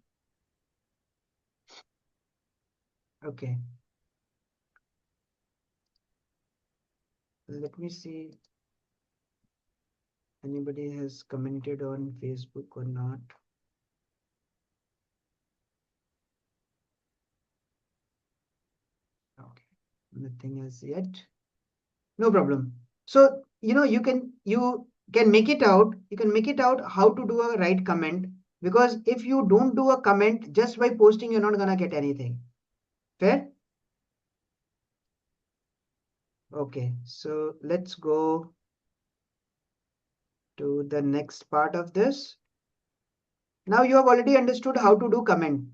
Okay. Let me see. Anybody has commented on Facebook or not? Okay. Nothing as yet. No problem. So, you can make it out. You can make it out how to do a right comment, because if you don't do a comment just by posting, you're not gonna get anything. Fair? Okay. So let's go to the next part of this. Now you have already understood how to do comment,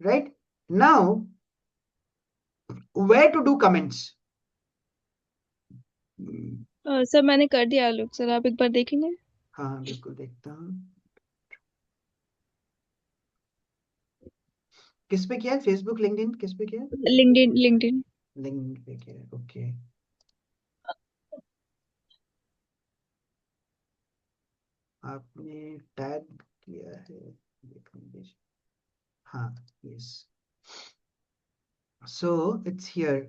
right? Now, where to do comments? Sir मैंने कर दिया आलोक sir, आप एक बार देखेंगे? हाँ बिल्कुल देखता हूँ. किस पे किया है? फेसबुक, लिंक्डइन, किस पे किया है? लिंक्डइन लिंक्डइन पे किया है. ओके. आपने टैग किया है. हाँ, yes. So it's here.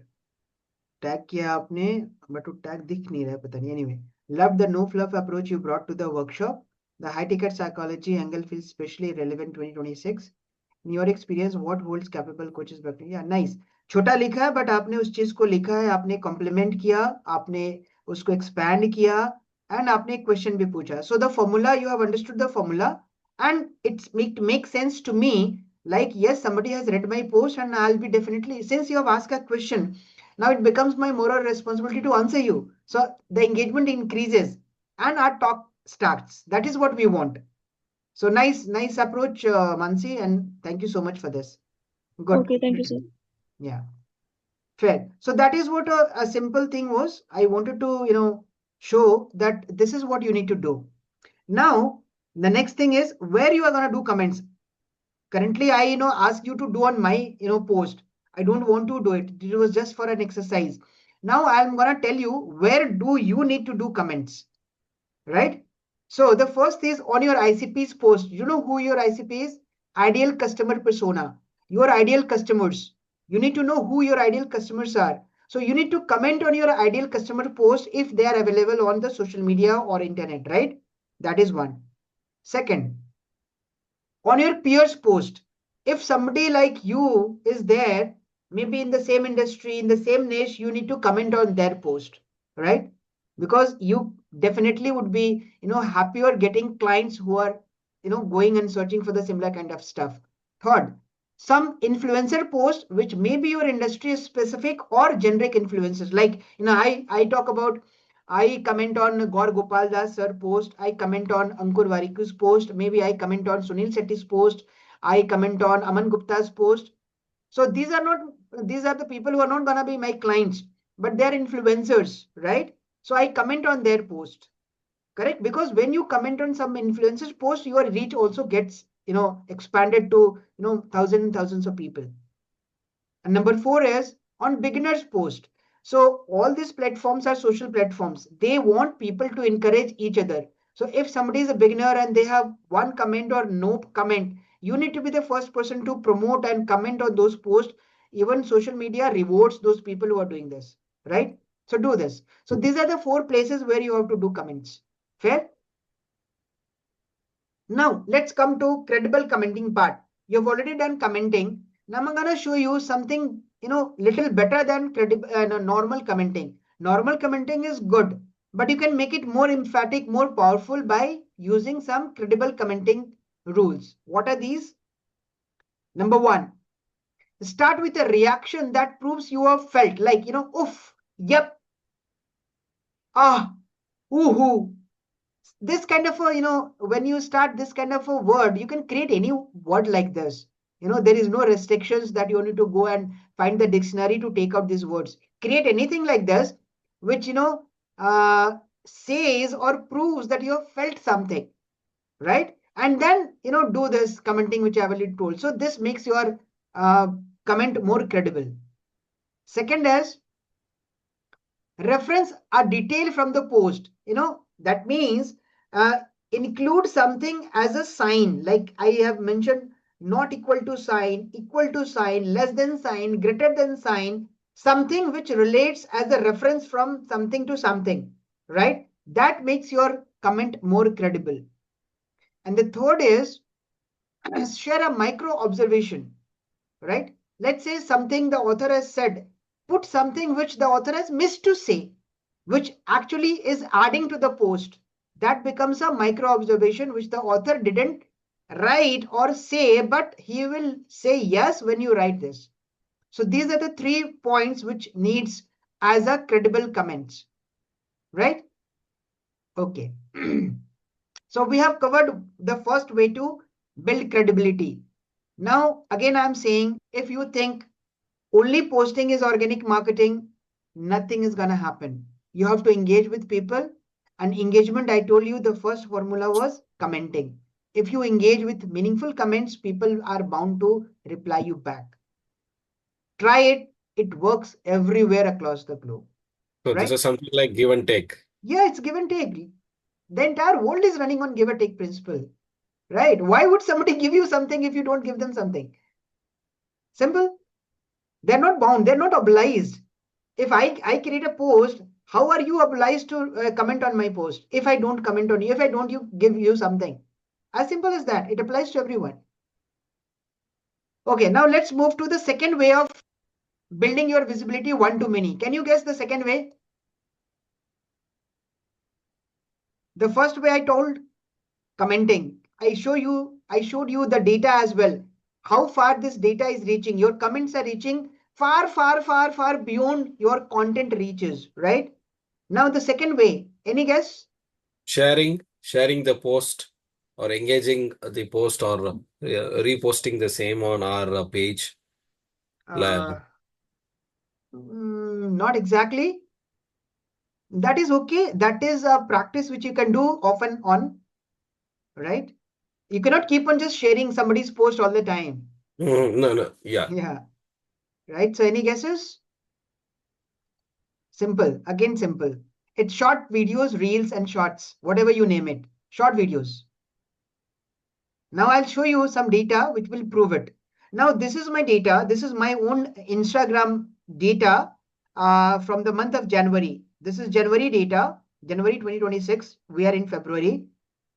Tag किया आपने, बट वो टैग दिख नहीं रहा है, पता नहीं. Anyway, love the no fluff approach you brought to the workshop. The high ticket psychology angle feels especially relevant 2026. In your experience, what holds capable coaches back? Yeah, nice. छोटा लिखा है, बट आपने उस चीज को लिखा है, आपने कॉम्प्लीमेंट किया, आपने उसको एक्सपैंड किया, एंड आपने एक क्वेश्चन भी पूछा. So the formula, you have understood the formula, and it's make sense to me. Like, yes, somebody has read my post, and I'll be definitely, since you have asked a question, now it becomes my moral responsibility to answer you. So the engagement increases and our talk starts. That is what we want. So nice approach, Mansi, and thank you so much for this. Good. Okay, thank you sir. Yeah, fair. So that is what a simple thing was. I wanted to show that this is what you need to do. Now the next thing is where you are going to do comments. Currently I ask you to do on my post. I don't want to do it. It was just for an exercise. Now I'm going to tell you where do you need to do comments, right? So the first is on your ICP's post. You know who your ICP is? Ideal customer persona. Your ideal customers. You need to know who your ideal customers are. So you need to comment on your ideal customer post if they are available on the social media or internet, right? That is one. Second, on your peers post, if somebody like you is there, maybe in the same industry, in the same niche, you need to comment on their post, right? Because you definitely would be happier getting clients who are going and searching for the similar kind of stuff. Third, some influencer post which may be your industry specific or generic influencers. Like I talk about, I comment on Gaur Gopal Das sir post. I comment on Ankur Wariku's post. Maybe I comment on Sunil Setty's post. I comment on Aman Gupta's post. So these are the people who are not gonna be my clients, but they are influencers, right? So I comment on their post, correct? Because when you comment on some influencers post, your reach also gets expanded to thousands and thousands of people. And number 4 is on beginners post. So all these platforms are social platforms. They want people to encourage each other. So if somebody is a beginner and they have one comment or no comment, you need to be the first person to promote and comment on those posts. Even social media rewards those people who are doing this, right? So do this. So these are the 4 places where you have to do comments. Fair? Now let's come to credible commenting part. You've already done commenting. Now I'm going to show you something, little better than normal commenting. Normal commenting is good, but you can make it more emphatic, more powerful by using some credible commenting rules. What are these? Number 1, start with a reaction that proves you have felt, like, oof, yep, ah, ooh. This kind of a, when you start this kind of a word, you can create any word like this. There is no restrictions that you need to go and find the dictionary to take out these words. Create anything like this, which, says or proves that you have felt something, right? And then, do this commenting, which I have already told. So this makes your comment more credible. Second is reference a detail from the post. That means include something as a sign, like I have mentioned, not equal to sign, less than sign, greater than sign, something which relates as a reference from something to something, right? That makes your comment more credible. And the third is share a micro observation, right? Let's say something the author has said, put something which the author has missed to say, which actually is adding to the post. That becomes a micro observation which the author didn't write or say, but he will say yes when you write this. So these are the 3 points which needs as a credible comments, right? Okay. So we have covered the first way to build credibility. Now, again, I'm saying if you think only posting is organic marketing, nothing is going to happen. You have to engage with people. And engagement, I told you the first formula was commenting. If you engage with meaningful comments, people are bound to reply you back. Try it. It works everywhere across the globe. So right? this is something like give and take. Yeah, it's give and take. The entire world is running on give and take principle, right? Why would somebody give you something if you don't give them something? Simple. They're not bound. They're not obliged. If I create a post, how are you obliged to comment on my post? If I don't comment on you, if I don't give you something, as simple as that. It applies to everyone. Okay, now let's move to the second way of building your visibility one-to-many. Can you guess the second way? The first way I told, commenting. I showed you the data as well. How far this data is reaching. Your comments are reaching far, far, far, far beyond your content reaches, right? Now the second way, any guess? Sharing the post or engaging the post or reposting the same on our page. Not exactly. That is okay. That is a practice which you can do off and on, right? You cannot keep on just sharing somebody's post all the time. No, yeah. Yeah, right. So any guesses? Simple, again simple. It's short videos, reels and shorts, whatever you name it. Short videos. Now I'll show you some data which will prove it. Now this is my data. This is my own Instagram data from the month of January. This is January data, January 2026. We are in February.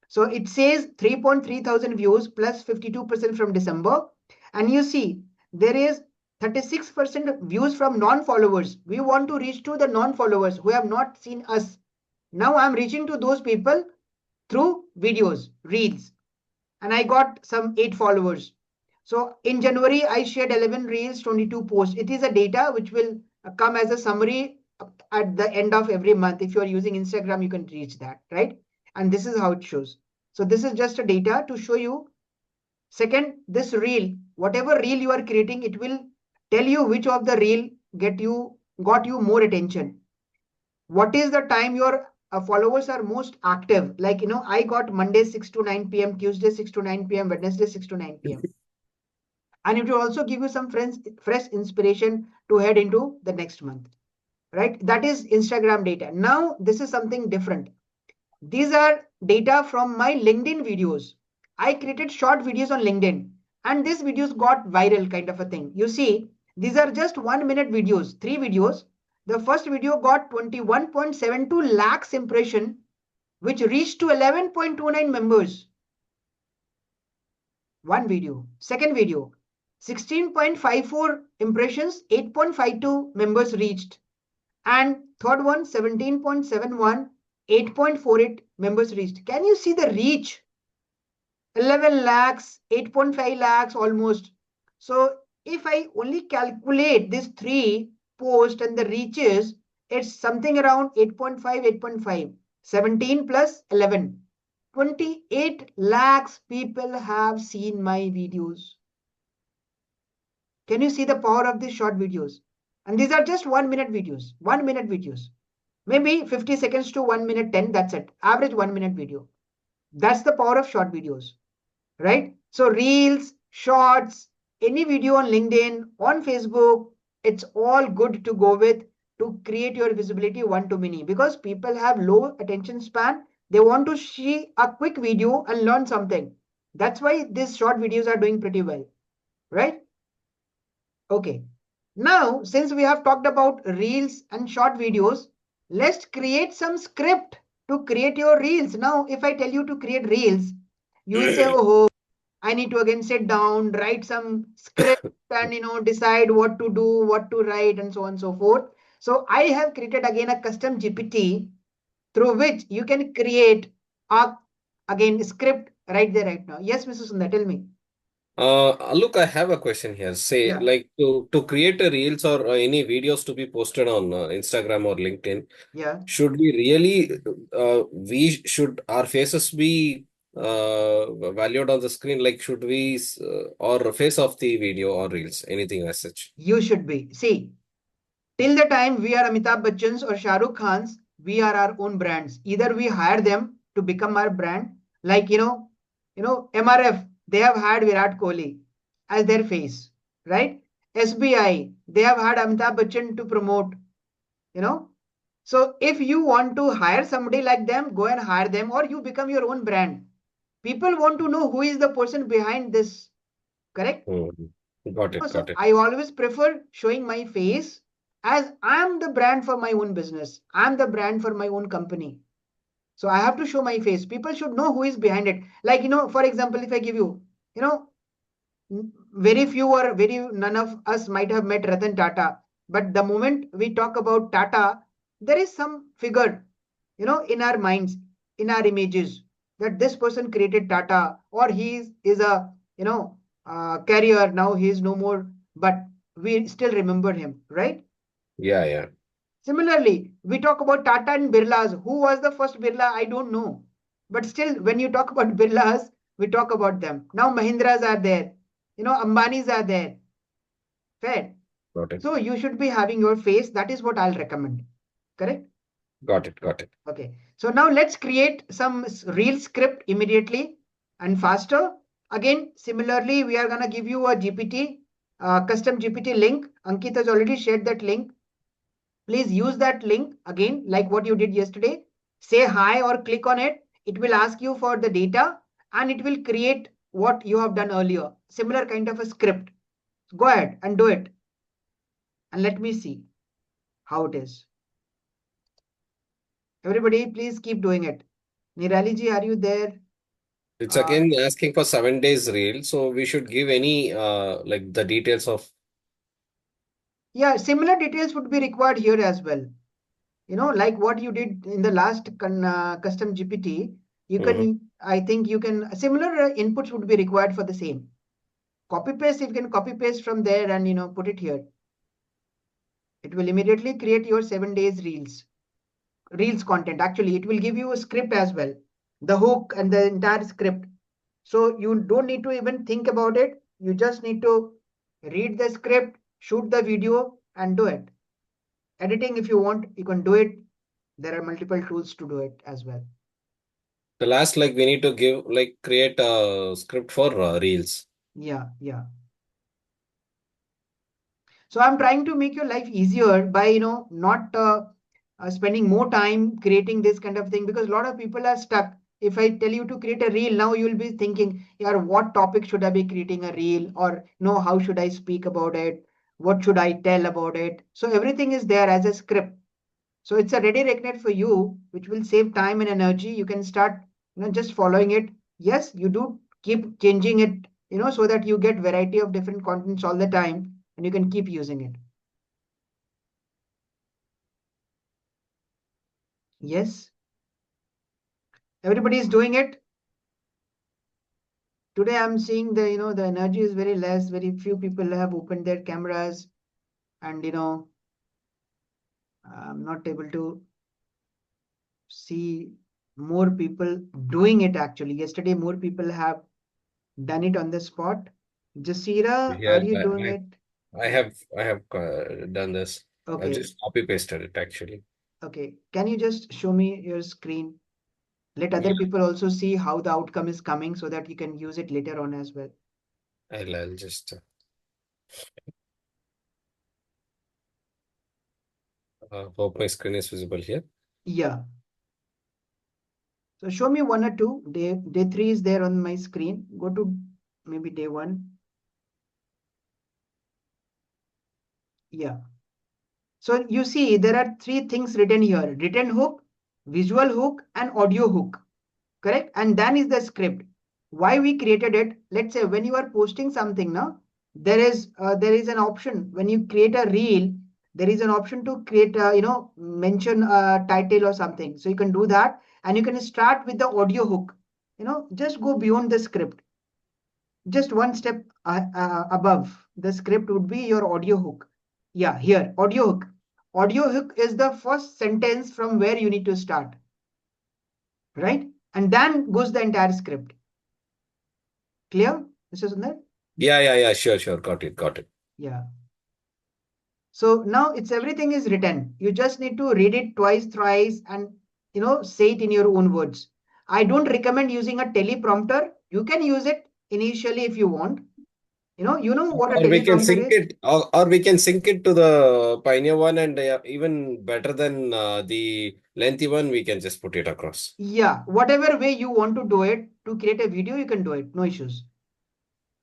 So it says 3.3 thousand views plus 52% from December. And you see there is 36% views from non-followers. We want to reach to the non-followers who have not seen us. Now I'm reaching to those people through videos, reels. And I got some 8 followers. So in January, I shared 11 reels, 22 posts. It is a data which will come as a summary at the end of every month. If you are using Instagram, you can reach that, right? And this is how it shows. So this is just a data to show you. Second, this reel, whatever reel you are creating, it will tell you which of the reel got you more attention. What is the time your followers are most active? Like, I got Monday 6 to 9 p.m., Tuesday 6 to 9 p.m., Wednesday 6 to 9 p.m. And it will also give you some fresh inspiration to head into the next month, right? That is Instagram data. Now, this is something different. These are data from my LinkedIn videos. I created short videos on LinkedIn and these videos got viral kind of a thing. You see, these are just 1-minute videos, 3 videos. The first video got 21.72 lakhs impression, which reached to 11.29 members. One video. Second video, 16.54 impressions, 8.52 members reached. And third one, 17.71, 8.48 members reached. Can you see the reach? 11 lakhs, 8.5 lakhs almost. So if I only calculate these 3 posts and the reaches, it's something around 8.5, 8.5, 17 plus 11. 28 lakhs people have seen my videos. Can you see the power of these short videos? And these are just 1-minute videos, 1-minute videos. Maybe 50 seconds to 1 minute 10, that's it. Average 1-minute video. That's the power of short videos, right? So reels, shorts, any video on LinkedIn, on Facebook, it's all good to go with to create your visibility one-to-many because people have low attention span. They want to see a quick video and learn something. That's why these short videos are doing pretty well, right? Okay. Now, since we have talked about reels and short videos, let's create some script to create your reels. Now, if I tell you to create reels, you will say, oh, I need to again sit down, write some script and decide what to do, what to write, and so on and so forth. So I have created again a custom GPT through which you can create a again script right there right now. Yes, Mr. Sundar, tell me. Look, I have a question here. Say, Yeah. like to create a reels or any videos to be posted on Instagram or LinkedIn, Yeah. should we really, we should our faces be valued on the screen? Like, should we or face of the video or reels, anything as such? You should be. See, till the time we are Amitabh Bachchan's or Shah Rukh Khan's, we are our own brands. Either we hire them to become our brand, like MRF, they have hired Virat Kohli as their face, right? SBI, they have hired Amitabh Bachchan to promote, you know. So if you want to hire somebody like them, go and hire them, or you become your own brand. People want to know who is the person behind this, correct? Got it, So got it. I always prefer showing my face as I'm the brand for my own business. I'm the brand for my own company. So I have to show my face. People should know who is behind it. Like, for example, if I give you, you know, very few or very none of us might have met Ratan Tata. But the moment we talk about Tata, there is some figure, in our minds, in our images, that this person created Tata or is a, carrier. Now he is no more, but we still remember him, right? Yeah, yeah. Similarly, we talk about Tata and Birlas. Who was the first Birla? I don't know. But still, when you talk about Birlas, we talk about them. Now Mahindras are there. Ambanis are there. Fair. Got it. So you should be having your face. That is what I'll recommend. Correct? Got it, got it. Okay. So now let's create some real script immediately and faster. Again, similarly, we are going to give you a GPT, custom GPT link. Ankit has already shared that link. Please use that link again, like what you did yesterday. Say hi or click on it. It will ask you for the data and it will create what you have done earlier. Similar kind of a script. Go ahead and do it. And let me see how it is. Everybody, please keep doing it. Nirali ji, are you there? It's again asking for 7 days reel, so we should give any like the details of. Yeah, similar details would be required here as well. Like what you did in the last custom GPT, you can, I think you can, similar inputs would be required for the same. Copy paste, if you can copy paste from there and put it here. It will immediately create your 7 days reels content. Actually, it will give you a script as well, the hook and the entire script. So you don't need to even think about it. You just need to read the script, shoot the video and do it. Editing, if you want, you can do it. There are multiple tools to do it as well. The last, like we need to give, like create a script for reels. Yeah. So I'm trying to make your life easier by, not spending more time creating this kind of thing, because a lot of people are stuck. If I tell you to create a reel, now you'll be thinking, yeah, what topic should I be creating a reel, or how should I speak about it? What should I tell about it? So everything is there as a script. So it's a ready reckoner for you, which will save time and energy. You can start, just following it. Yes, you do keep changing it, so that you get variety of different contents all the time and you can keep using it. Yes. Everybody is doing it. Today I'm seeing the energy is very less. Very few people have opened their cameras and, I'm not able to see more people doing it actually. Yesterday, more people have done it on the spot. Jasira, Yeah, are you doing it? I have done this. I've Okay. just copy pasted it actually. Okay. Can you just show me your screen? Let other Yeah, people also see how the outcome is coming so that you can use it later on as well. I'll just hope my screen is visible here. Yeah. So show me 1 or 2. Day 3 is there on my screen. Go to maybe day 1. Yeah. So you see there are 3 things written here: written hook, visual hook, and audio hook. Correct? And then is the script. Why we created it? Let's say when you are posting something now, there is an option when you create a reel. There is an option to create a, mention a title or something. So you can do that, and you can start with the audio hook. Just go beyond the script. Just one step above the script would be your audio hook. Yeah, here, audio hook. Audio hook is the first sentence from where you need to start, right? And then goes the entire script. Clear, Mr. Sundar? Yeah. Sure. Got it. Yeah. So now everything is written. You just need to read it twice, thrice, and say it in your own words. I don't recommend using a teleprompter. You can use it initially if you want. You know what a Or we can teleprompter sync is? it, or we can sync it to the Pioneer one, and even better than the lengthy one, we can just put it across. Yeah, whatever way you want to do it to create a video, you can do it. No issues.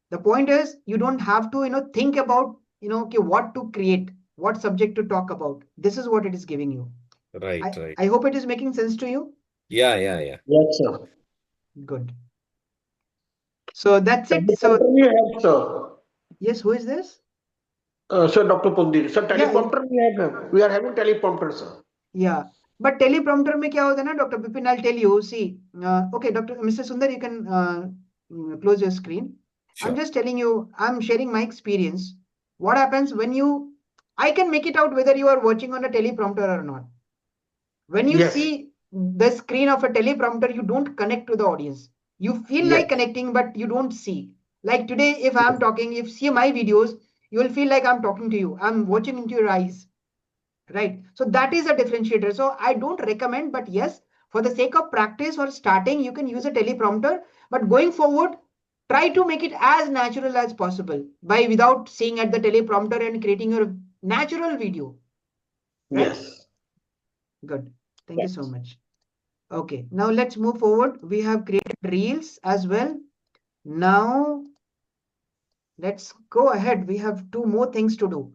The point is you don't have to think about okay, what to create, what subject to talk about. This is what it is giving you. Right. I hope it is making sense to you. Yeah. Yes, sir. Good. So that's it. So Teleprompter we have, sir. yes, who is this? Sir, Dr. Pundir. Sir, Yeah, teleprompter we have. We are having teleprompter, sir. yeah. But teleprompter में क्या होता है ना, Dr. Bipin, I'll tell you. See, okay, Mr. Sundar, you can close your screen. Sure. I'm just telling you, I'm sharing my experience. What happens when I can make it out whether you are watching on a teleprompter or not. When you Yes. see the screen of a teleprompter, you don't connect to the audience. You feel like Yes. connecting, but you don't see. Like today, if I'm talking, if you see my videos, you will feel like I'm talking to you. I'm watching into your eyes. Right. So that is a differentiator. So I don't recommend, but yes, for the sake of practice or starting, you can use a teleprompter. But going forward, try to make it as natural as possible without seeing at the teleprompter and creating your natural video. Right? Yes. Good. Thank you so much. Okay. Now let's move forward. We have created reels as well. Now let's go ahead. We have 2 more things to do.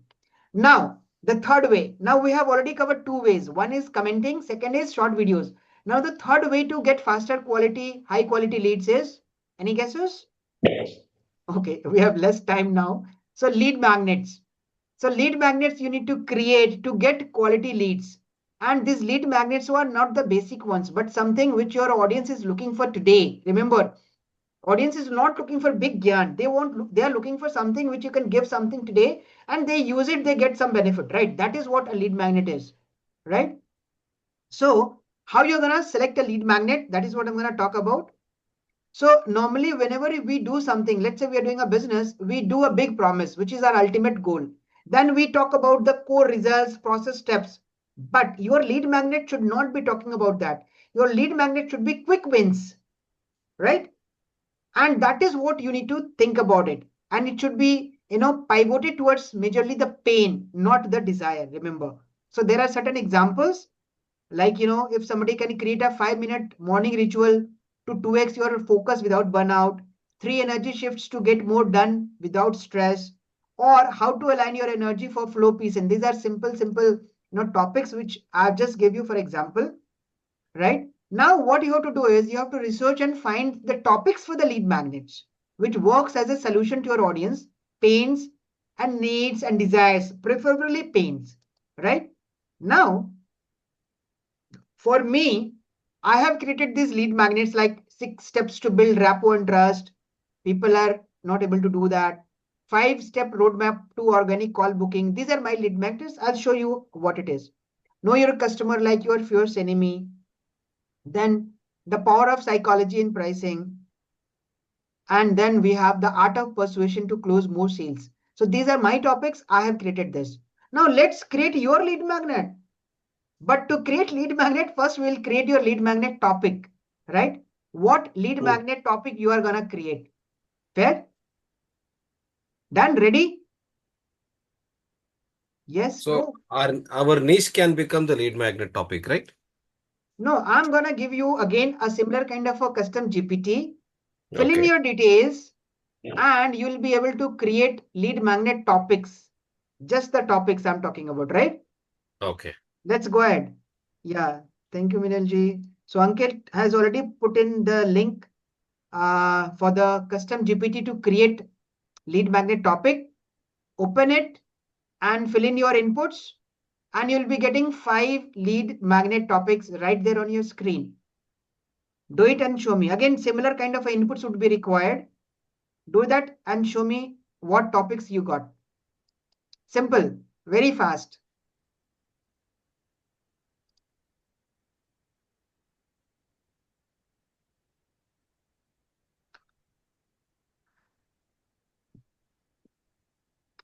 Now, the third way. Now we have already covered 2 ways. One is commenting, second is short videos. Now the third way to get faster quality, high quality leads is, any guesses? Okay, we have less time now. So lead magnets. So lead magnets you need to create to get quality leads. And these lead magnets are not the basic ones, but something which your audience is looking for today. Remember, audience is not looking for big gyan. They are looking for something which you can give something today, and they use it, they get some benefit, right? That is what a lead magnet is, right? So how you're gonna select a lead magnet, that is what I'm gonna talk about. So normally whenever we do something, let's say we are doing a business, we do a big promise, which is our ultimate goal. Then we talk about the core results, process steps. But your lead magnet should not be talking about that. Your lead magnet should be quick wins, right? And that is what you need to think about it. And it should be, pivoted towards majorly the pain, not the desire, remember. So there are certain examples, like, if somebody can create a 5-minute morning ritual to 2x your focus without burnout, 3 energy shifts to get more done without stress, or how to align your energy for flow peace. And these are simple, topics which I've just gave you for example, right? Now, what you have to do is you have to research and find the topics for the lead magnets, which works as a solution to your audience, pains and needs and desires, preferably pains, right? Now, for me, I have created these lead magnets like 6 steps to build rapport and trust. People are not able to do that. 5-step roadmap to organic call booking. These are my lead magnets. I'll show you what it is. Know your customer like your fierce enemy. Then the power of psychology in pricing. And then we have the art of persuasion to close more sales. So these are my topics. I have created this. Now let's create your lead magnet. But to create lead magnet, first we'll create your lead magnet topic, right? What lead magnet topic you are gonna create? Fair? Done? Ready? Yes. So No? our niche can become the lead magnet topic, right? No, I'm going to give you again a similar kind of a custom GPT. Fill in Okay. your details and you will be able to create lead magnet topics. Just the topics I'm talking about, right? Okay. Let's go ahead. Yeah, thank you, Minalji. So Ankit has already put in the link for the custom GPT to create lead magnet topic. Open it and fill in your inputs, and you'll be getting 5 lead magnet topics right there on your screen. Do it and show me. Again, similar kind of inputs would be required. Do that and show me what topics you got. Simple, very fast.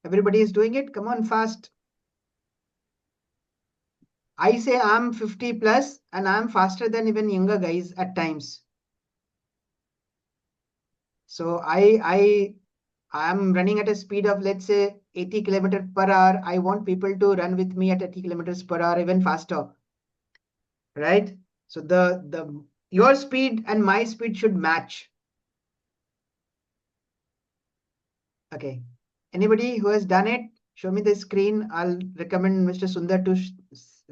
Everybody is doing it. Come on, fast. I say I'm 50 plus and I'm faster than even younger guys at times. So I'm running at a speed of, let's say, 80 kilometers per hour. I want people to run with me at 80 kilometers per hour, even faster, right? So your speed and my speed should match. Okay. Anybody who has done it, show me the screen. I'll recommend Mr. Sundar to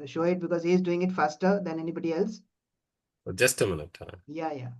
show it because he is doing it faster than anybody else. Just a minute. Yeah.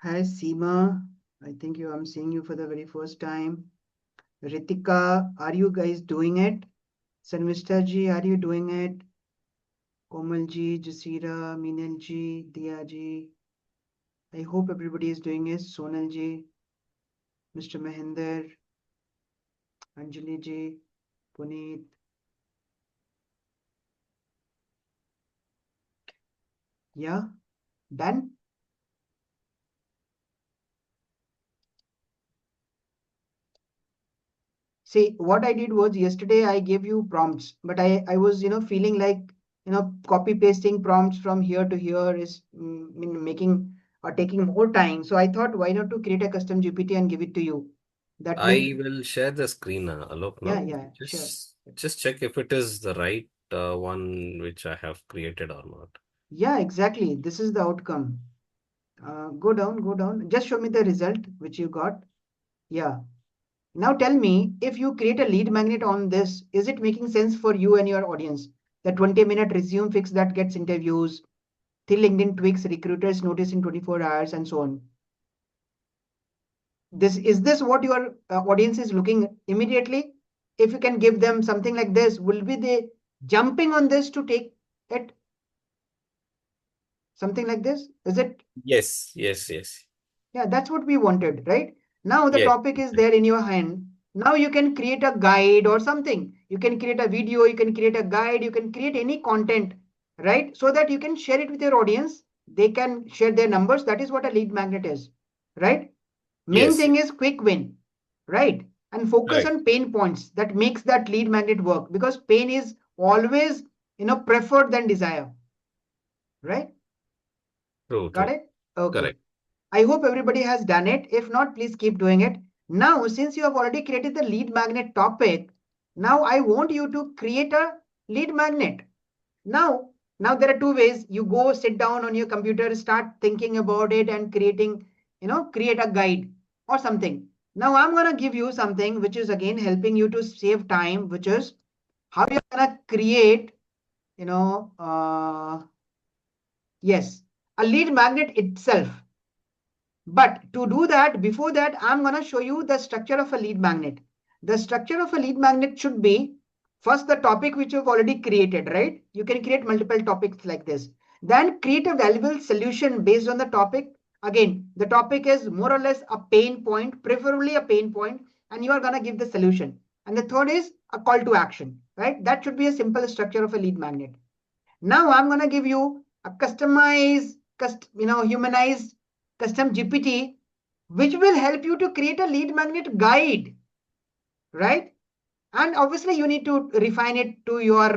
Hi, Seema. I think I'm seeing you for the very first time. Ritika, are you guys doing it? Sanvishta ji, are you doing it? Komal ji, Jasira, Meenal ji, Diya ji. I hope everybody is doing it. Sonal ji, Mr. Mahinder, Anjali ji, Puneet. Yeah, done? See, what I did was yesterday I gave you prompts, but I was, feeling like, copy pasting prompts from here to here is making or taking more time. So I thought, why not to create a custom GPT and give it to you? That will, I will share the screen, Alok, now. yeah, sure. Just check if it is the right one which I have created or not. Yeah, exactly. This is the outcome. Go down. Just show me the result which you got. Yeah. Now tell me, if you create a lead magnet on this, is it making sense for you and your audience? The 20-minute resume fix that gets interviews, the LinkedIn tweaks recruiters notice in 24 hours, and so on. Is this what your audience is looking immediately? If you can give them something like this, will be they jumping on this to take it? Something like this? Is it? Yes. Yeah, that's what we wanted, right? Now the Yes. topic is there in your hand. Now you can create a guide or something. You can create a video, you can create a guide, you can create any content, right? So that you can share it with your audience. They can share their numbers. That is what a lead magnet is, right? Main Yes. thing is quick win, right? And focus Correct. on pain points that makes that lead magnet work, because pain is always, preferred than desire, right? True. Got it? Okay. Correct. I hope everybody has done it. If not, please keep doing it. Now, since you have already created the lead magnet topic, now I want you to create a lead magnet. Now there are two ways. You go sit down on your computer, start thinking about it and creating, create a guide or something. Now I'm going to give you something which is again helping you to save time, which is how you're going to create, yes, a lead magnet itself. But to do that, before that, I'm going to show you the structure of a lead magnet. The structure of a lead magnet should be first the topic which you've already created, right? You can create multiple topics like this. Then create a valuable solution based on the topic. Again, the topic is more or less a pain point, preferably a pain point, and you are going to give the solution. And the third is a call to action, right? That should be a simple structure of a lead magnet. Now I'm going to give you a customized, humanized custom GPT which will help you to create a lead magnet guide, right? And obviously you need to refine it to your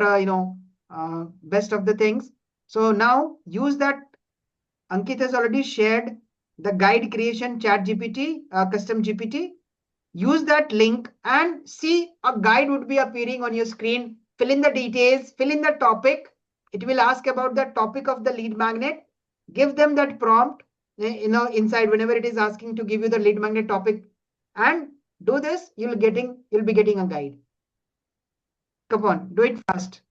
best of the things. So now use that. Ankit has already shared the guide creation chat GPT, custom GPT. Use that link and see a guide would be appearing on your screen. Fill in the details, fill in the topic. It will ask about the topic of the lead magnet. Give them that prompt, inside whenever it is asking to give you the lead magnet topic, and do this. You'll be getting a guide. Come on, do it fast.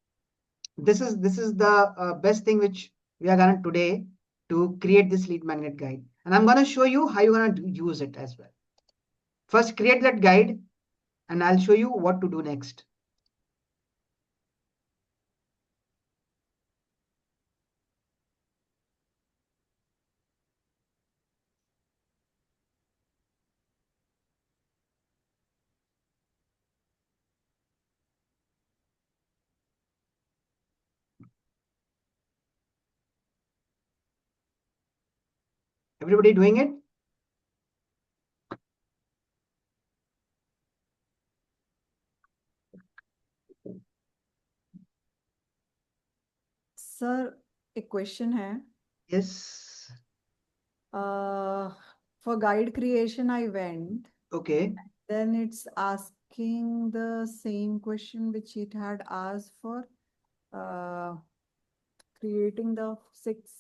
This is the best thing which we are gonna today to create this lead magnet guide, and I'm gonna show you how you're gonna use it as well. First, create that guide, and I'll show you what to do next. Everybody doing it? Sir, a question है. Yes. For guide creation, I went. Okay. Then it's asking the same question which it had asked for creating the 6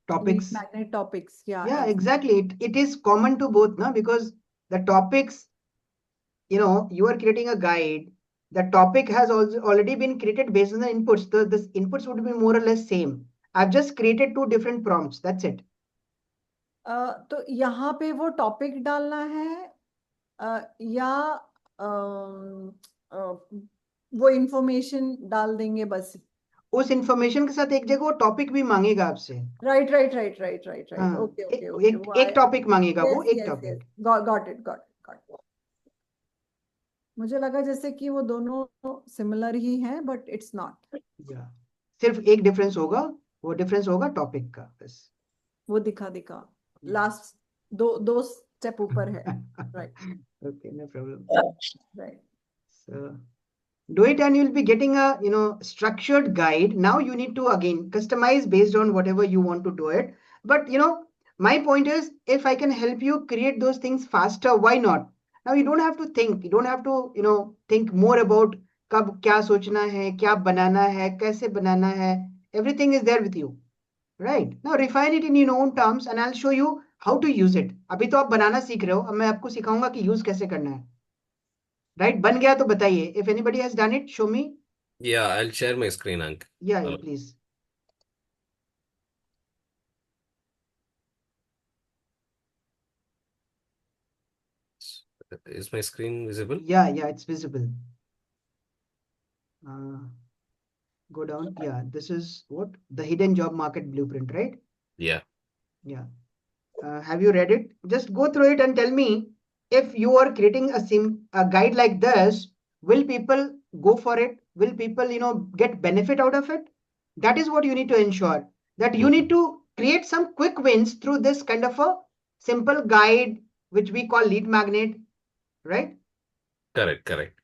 Topics. lead magnet topics. Yeah, exactly. It is common to both, na? Because the topics, you are creating a guide. The topic has also already been created based on the inputs. The inputs would be more or less same. I've just created 2 different prompts. That's it. तो यहाँ पे वो topic डालना है या वो information डाल देंगे बस. उस इंफॉर्मेशन के साथ एक जगह वो टॉपिक भी मांगेगा आपसे. राइट. ओके. एक टॉपिक मांगेगा. वो एक टॉपिक. Got it. मुझे लगा जैसे कि वो दोनों सिमिलर ही हैं, बट इट्स नॉट. सिर्फ एक डिफरेंस होगा. वो डिफरेंस होगा टॉपिक का बस. वो दिखा लास्ट दो स्टेप ऊपर है. Right. Okay, no problem. Right. So do it and you'll be getting a structured guide. Now you need to again customize based on whatever you want to do it. But my point is, if I can help you create those things faster, why not? Now you don't have to think. You don't have to think more about कब क्या सोचना है, क्या बनाना है, कैसे बनाना है. Everything is there with you. Right. Now refine it in your own terms and I'll show you how to use it. अभी तो आप बनाना सीख रहे हो. अब मैं आपको सिखाऊंगा कि यूज कैसे करना है. Right? बन गया तो बताइए. If anybody has done it, show me. Yeah, I'll share my screen, Ank. Yeah, please. Is my screen visible? Yeah, it's visible. Go down. Yeah, this is what? The hidden job market blueprint, right? Yeah. Have you read it? Just go through it and tell me if you are creating a guide like this, will people go for it? Will people, get benefit out of it? That is what you need to ensure. That you need to create some quick wins through this kind of a simple guide, which we call lead magnet, right? Correct.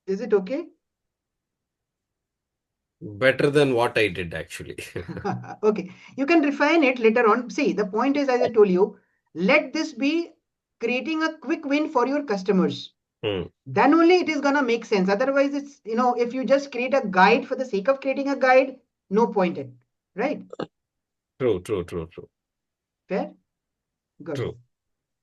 Is it okay? Better than what I did, actually. Okay, you can refine it later on. See, the point is, as I told you, let this be creating a quick win for your customers. Then only it is gonna make sense. Otherwise, it's, if you just create a guide for the sake of creating a guide, no point in, right? True. Fair? Good. True.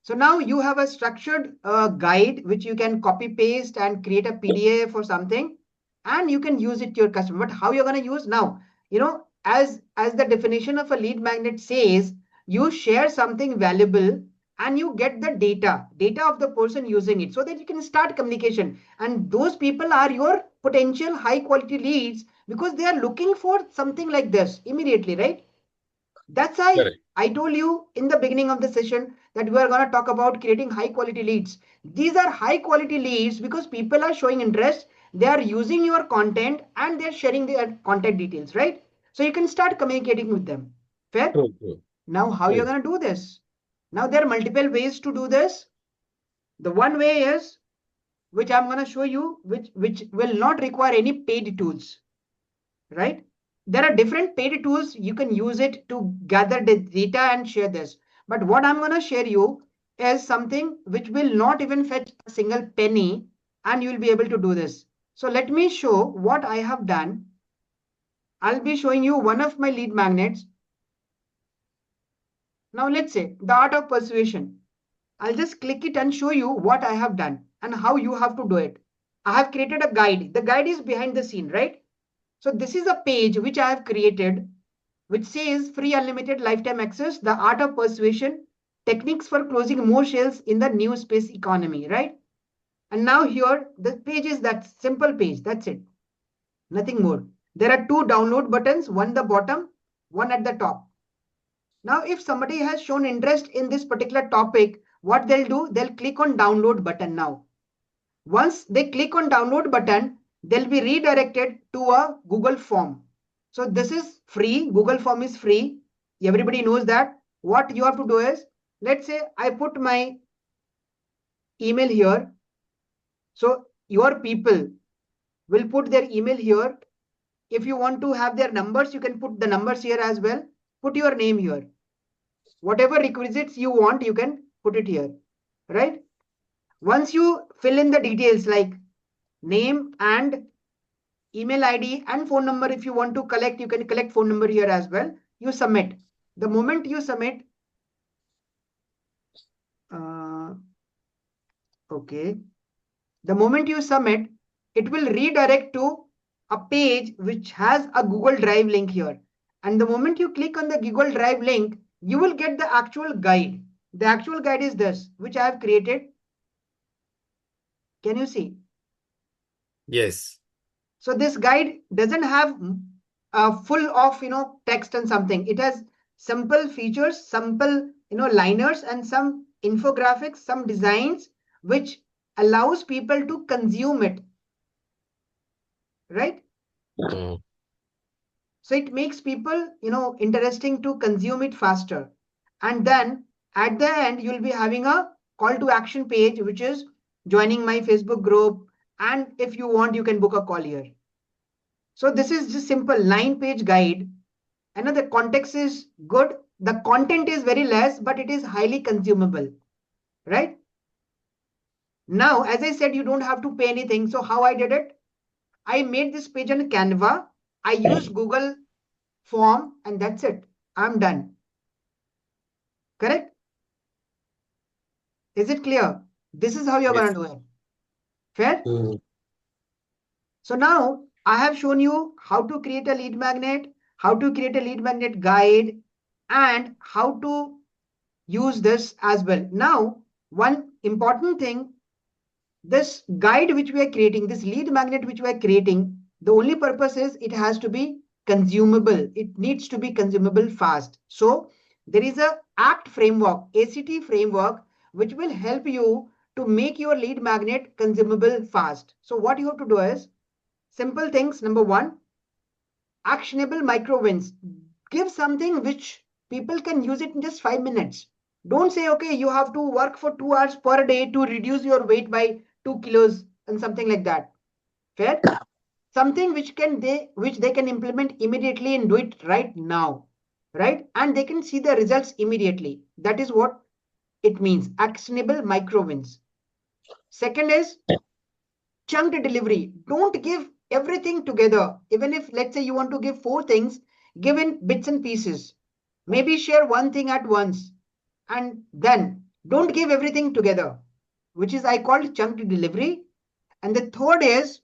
So now you have a structured guide which you can copy paste and create a PDF or something, and you can use it to your customer. But how you're going to use now, as the definition of a lead magnet says, you share something valuable and you get the data of the person using it so that you can start communication. And those people are your potential high quality leads because they are looking for something like this immediately, right? That's why Correct. I told you in the beginning of the session that we are going to talk about creating high quality leads. These are high quality leads because people are showing interest. they are using your content and they're sharing their contact details, right? So you can start communicating with them. Fair? True, true. Now, how you're going to do this? Now, there are multiple ways to do this. The one way is, which I'm going to show you, which will not require any paid tools, right? There are different paid tools. You can use it to gather the data and share this. But what I'm going to share you is something which will not even fetch a single penny, and you will be able to do this. So let me show what I have done. I'll be showing you one of my lead magnets. Now let's say the art of persuasion. I'll just click it and show you what I have done and how you have to do it. I have created a guide. The guide is behind the scene, right? So this is a page which I have created, which says free unlimited lifetime access, the art of persuasion, techniques for closing more sales in the new space economy, right? And now here, the page is that simple page. That's it. Nothing more. There are two download buttons, one at the bottom, one at the top. Now, if somebody has shown interest in this particular topic, what they'll do, they'll click on download button now. Once they click on download button, they'll be redirected to a Google form. So this is free. Google form is free. Everybody knows that. What you have to do is, let's say I put my email here. So your people will put their email here. If you want to have their numbers, you can put the numbers here as well. Put your name here. Whatever requisites you want, you can put it here, right? Once you fill in the details like name and email ID and phone number, if you want to collect, you can collect phone number here as well. You submit. The moment you submit, okay. The moment you submit, it will redirect to a page which has a Google Drive link here. And the moment you click on the Google Drive link, you will get the actual guide. The actual guide is this, which I have created. Can you see? Yes. So this guide doesn't have full of, text and something. It has simple features, simple, liners and some infographics, some designs, which allows people to consume it, right? Mm. So it makes people, interesting to consume it faster. And then at the end, you'll be having a call to action page, which is joining my Facebook group. And if you want, you can book a call here. So this is just simple 9-page guide. I know the context is good. The content is very less, but it is highly consumable, right? Now, as I said, you don't have to pay anything. So how I did it? I made this page on Canva. I used Google form and that's it. I'm done. Correct? Is it clear? This is how you're Yes. going to do it. Fair? Mm. So now I have shown you how to create a lead magnet, how to create a lead magnet guide, and how to use this as well. Now, one important thing, this guide which we are creating, this lead magnet which we are creating, the only purpose is it has to be consumable. It needs to be consumable fast. So there is a ACT framework, ACT framework, which will help you to make your lead magnet consumable fast. So what you have to do is simple things. Number one, actionable micro wins. Give something which people can use it in just 5 minutes. Don't say, okay, you have to work for 2 hours per day to reduce your weight by 2 kilos and something like that. Fair? Something which they can implement immediately and do it right now, right? And they can see the results immediately. That is what it means. Actionable micro wins. Second is chunked delivery. Don't give everything together. Even if, let's say, you want to give 4 things, give in bits and pieces. Maybe share one thing at once. And then don't give everything together, which is I called chunked delivery. And the third is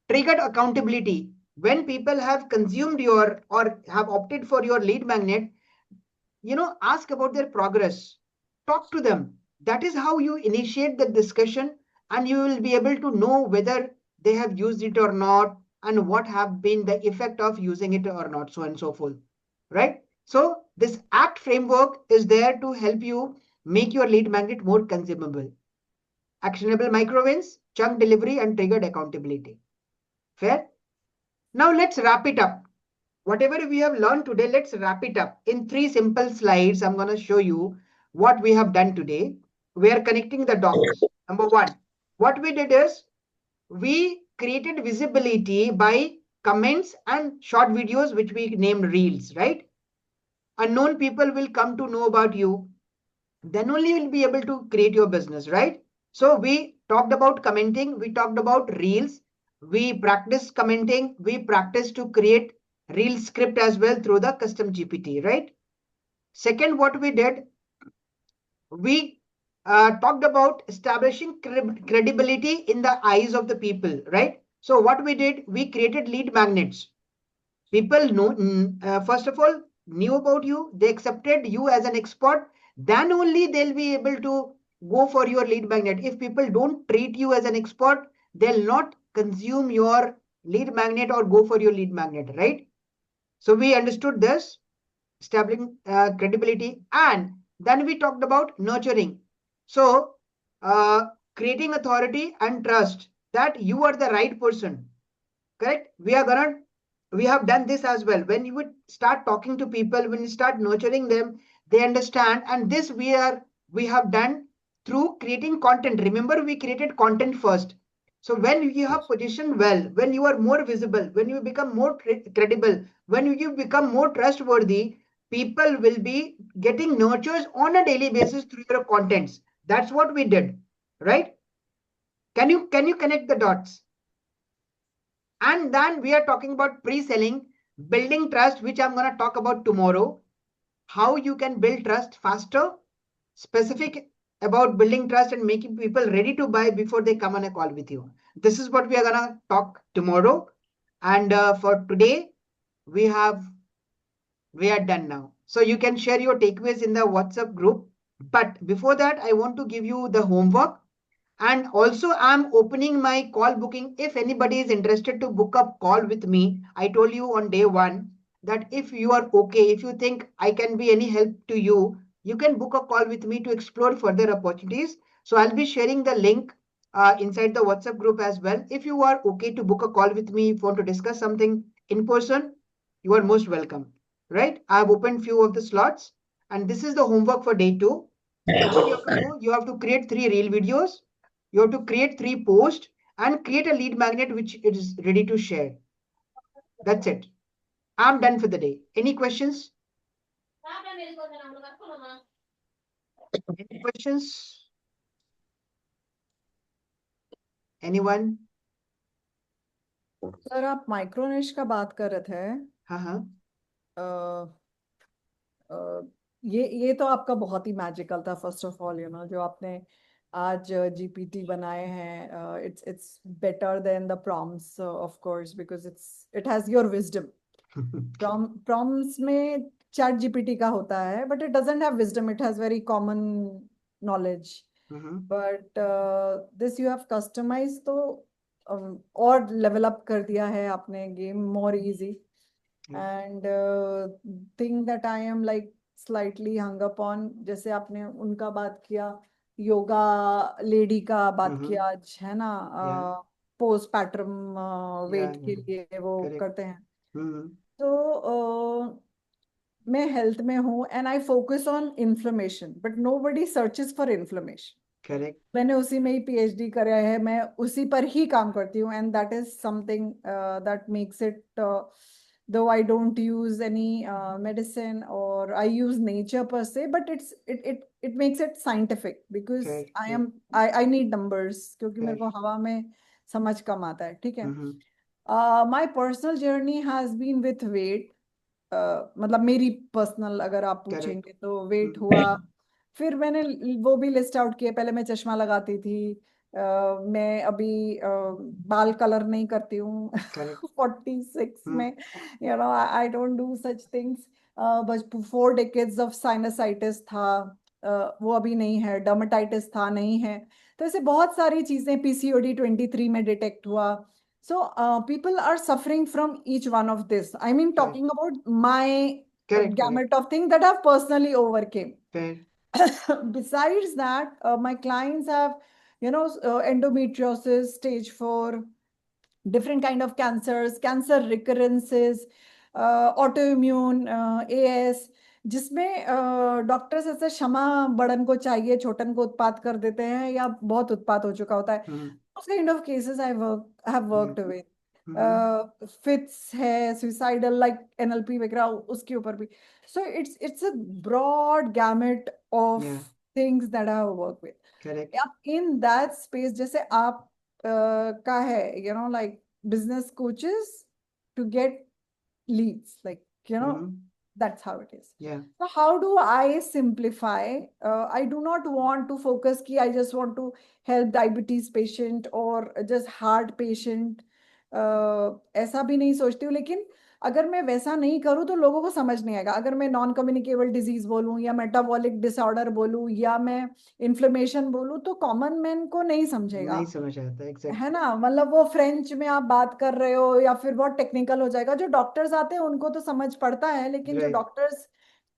triggered accountability. When people have consumed your or have opted for your lead magnet, ask about their progress. Talk to them. That is how you initiate the discussion and you will be able to know whether they have used it or not and what have been the effect of using it or not, so on and so forth, right? So this ACT framework is there to help you make your lead magnet more consumable. Actionable micro wins, chunk delivery, and triggered accountability. Fair? Now let's wrap it up. Whatever we have learned today, let's wrap it up. In 3 simple slides, I'm going to show you what we have done today. We are connecting the dots. Number 1, what we did is we created visibility by comments and short videos, which we named reels, right? Unknown people will come to know about you. Then only you'll be able to create your business, right? So we talked about commenting, we talked about reels, we practiced commenting, we practiced to create reel script as well through the custom GPT, right? Second, what we did, we talked about establishing credibility in the eyes of the people, right? So what we did, we created lead magnets. People know, first of all, knew about you, they accepted you as an expert, then only they'll be able to go for your lead magnet. If people don't treat you as an expert, they'll not consume your lead magnet or go for your lead magnet, right? So we understood this, establishing credibility, and then we talked about nurturing. So creating authority and trust that you are the right person, correct? We have done this as well. When you would start talking to people, when you start nurturing them, they understand. And this we have done through creating content. Remember, we created content first. So when you have positioned well, when you are more visible, when you become more credible, when you become more trustworthy, people will be getting nurtures on a daily basis through your contents. That's what we did, right? Can you connect the dots? And then we are talking about pre-selling, building trust, which I'm going to talk about tomorrow. How you can build trust faster, specific about building trust and making people ready to buy before they come on a call with you. This is what we are going to talk tomorrow. And for today, we are done now. So you can share your takeaways in the WhatsApp group. But before that, I want to give you the homework. And also, I'm opening my call booking. If anybody is interested to book a call with me, I told you on day 1 that if you are okay, if you think I can be any help to you, you can book a call with me to explore further opportunities. So I'll be sharing the link inside the WhatsApp group as well. If you are okay to book a call with me, if you want to discuss something in person, you are most welcome, right? I've opened few of the slots, and this is the homework for day 2. So what you have to do, you have to create 3 reel videos. You have to create 3 posts and create a lead magnet which is ready to share. That's it. I'm done for the day. Any questions? Any questions? Anyone? Sir आप micro niche का बात कर रहे थे. हाँ. ये तो आपका बहुत ही मैजिकल था. फर्स्ट ऑफ ऑल जो आपने आज जीपीटी बनाए हैं, it's better than the prompts, of course, because it has your wisdom. Prompts में chat GPT का होता है, but it doesn't have wisdom. It has very common knowledge. But this you have customized, तो और level up कर दिया है आपने, game more easy. And thing that I am like slightly hung up on, जैसे आपने उनका बात किया, योगा लेडी का बात किया आज, है ना? पोज पैटर्न वेट के लिए वो करते हैं. तो मैं हेल्थ में हूँ and I focus on inflammation, but nobody searches for inflammation. Correct. मैंने उसी में ही PhD करा है, मैं उसी पर ही काम करती हूँ, and that is something that makes it, though I don't use any medicine or I use nature per se, but it makes it scientific because I need numbers, क्योंकि मेरे को हवा में समझ कम आता है. ठीक है. My personal journey has been with weight. मतलब मेरी पर्सनल अगर आप पूछेंगे तो वेट हुआ, फिर मैंने वो भी लिस्ट आउट किए. पहले मैं चश्मा लगाती थी, मैं अभी बाल कलर नहीं करती हूँ 46 में, I don't do such things. बस 4 decades ऑफ साइनसाइटिस था, वो अभी नहीं है. डर्मेटाइटिस था, नहीं है. तो ऐसे बहुत सारी चीजें. PCOD 23 में डिटेक्ट हुआ. So people are suffering from each one of this. I mean, talking about my gamut of things that I've personally overcame. Besides that, my clients have, endometriosis, stage 4, different kind of cancers, cancer recurrences, autoimmune, AS, जिसमें doctors ऐसे क्षमा बड़न को चाहिए छोटन को उत्पात कर देते हैं या बहुत उत्पात हो चुका होता है. Those kind of cases I have worked with. Fits है, suicidal like NLP वगैरह उसके ऊपर भी. So it's a broad gamut of things that I have worked with. Correct. In that space, जैसे आप का है, you know, like business coaches to get leads, like, you know, that's how it is. Yeah. So how do I simplify? I do not want to focus ki I just want to help diabetes patient or just heart patient. ऐसा भी नहीं सोचती हूँ, लेकिन अगर मैं वैसा नहीं करूँ तो लोगों को समझ नहीं आएगा. अगर मैं नॉन कम्युनिकेबल डिजीज बोलूँ या मेटाबॉलिक डिसऑर्डर बोलूँ या मैं इन्फ्लेमेशन बोलूँ तो कॉमन मैन को नहीं समझेगा. नहीं समझ आता. Exactly. है ना, मतलब वो फ्रेंच में आप बात कर रहे हो या फिर बहुत टेक्निकल हो जाएगा. जो डॉक्टर्स आते हैं उनको तो समझ पड़ता है, लेकिन जो Right. डॉक्टर्स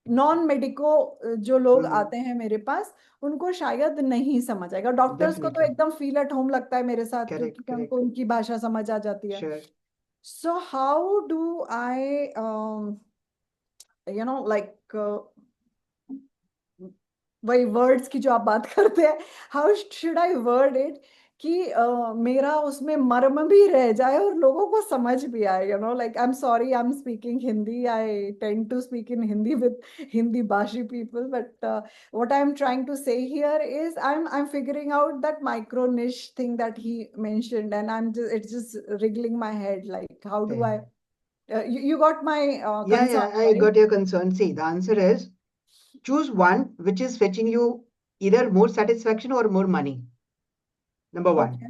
नॉन मेडिको जो लोग आते हैं मेरे पास, उनको शायद नहीं समझ आएगा. डॉक्टर्स को तो Definitely. एकदम फील एट होम लगता है मेरे साथ, Correct. क्योंकि Correct. उनको उनकी भाषा समझ आ जाती है. Sure. So how do I, you know, like वही वर्ड्स की जो आप बात करते हैं, how should I word it कि मेरा उसमें मर्म भी रह जाए और लोगों को समझ भी आए. You know, like I am sorry, I am speaking Hindi, I tend to speak in Hindi with Hindi भाषी people, but what I'm trying to say here is I'm figuring out that micro niche thing that he mentioned, and it's just wriggling my head, like how do I you got my concern, I right? got your concern. See, the answer is choose one which is fetching you either more satisfaction or more money. Number one. Okay.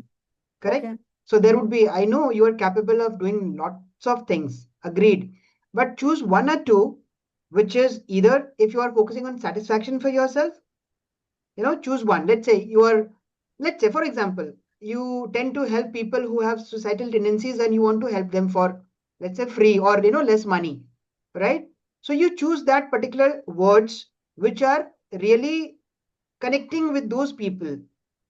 Correct? Okay. So there would be, I know you are capable of doing lots of things. Agreed. But choose one or two, which is either if you are focusing on satisfaction for yourself, you know, choose one. Let's say, for example, you tend to help people who have suicidal tendencies and you want to help them for, let's say, free or, you know, less money, right? So you choose that particular words which are really connecting with those people.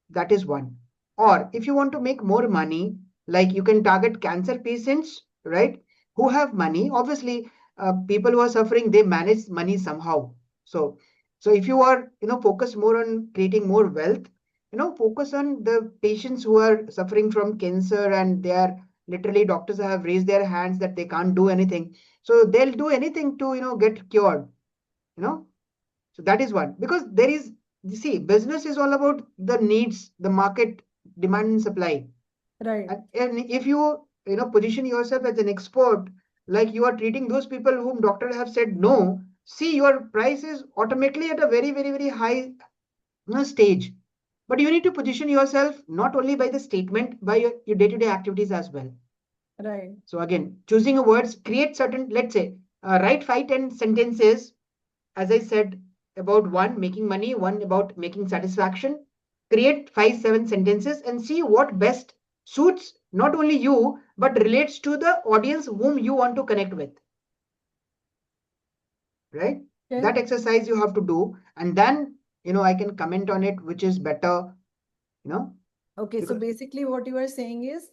That is one. Or if you want to make more money, like you can target cancer patients, right? Who have money. Obviously, people who are suffering, they manage money somehow. So if you are, you know, focused more on creating more wealth, you know, focus on the patients who are suffering from cancer and they are literally, doctors have raised their hands that they can't do anything. So they'll do anything to, you know, get cured, you know. So that is one. Because there is, you see, business is all about the needs, the market, demand and supply. Right. And if you, you know, position yourself as an expert, like you are treating those people whom doctors have said no, see, your price is automatically at a very, very, very high, you know, stage. But you need to position yourself not only by the statement, by your day-to-day activities as well. Right. So again, choosing a words, create certain, let's say, write 5-10 sentences, as I said, about one, making money, one about making satisfaction. Create 5-7 sentences and see what best suits not only you, but relates to the audience whom you want to connect with. Right? Okay. That exercise you have to do. And then, you know, I can comment on it, which is better, you know. Okay, so Because- basically what you are saying is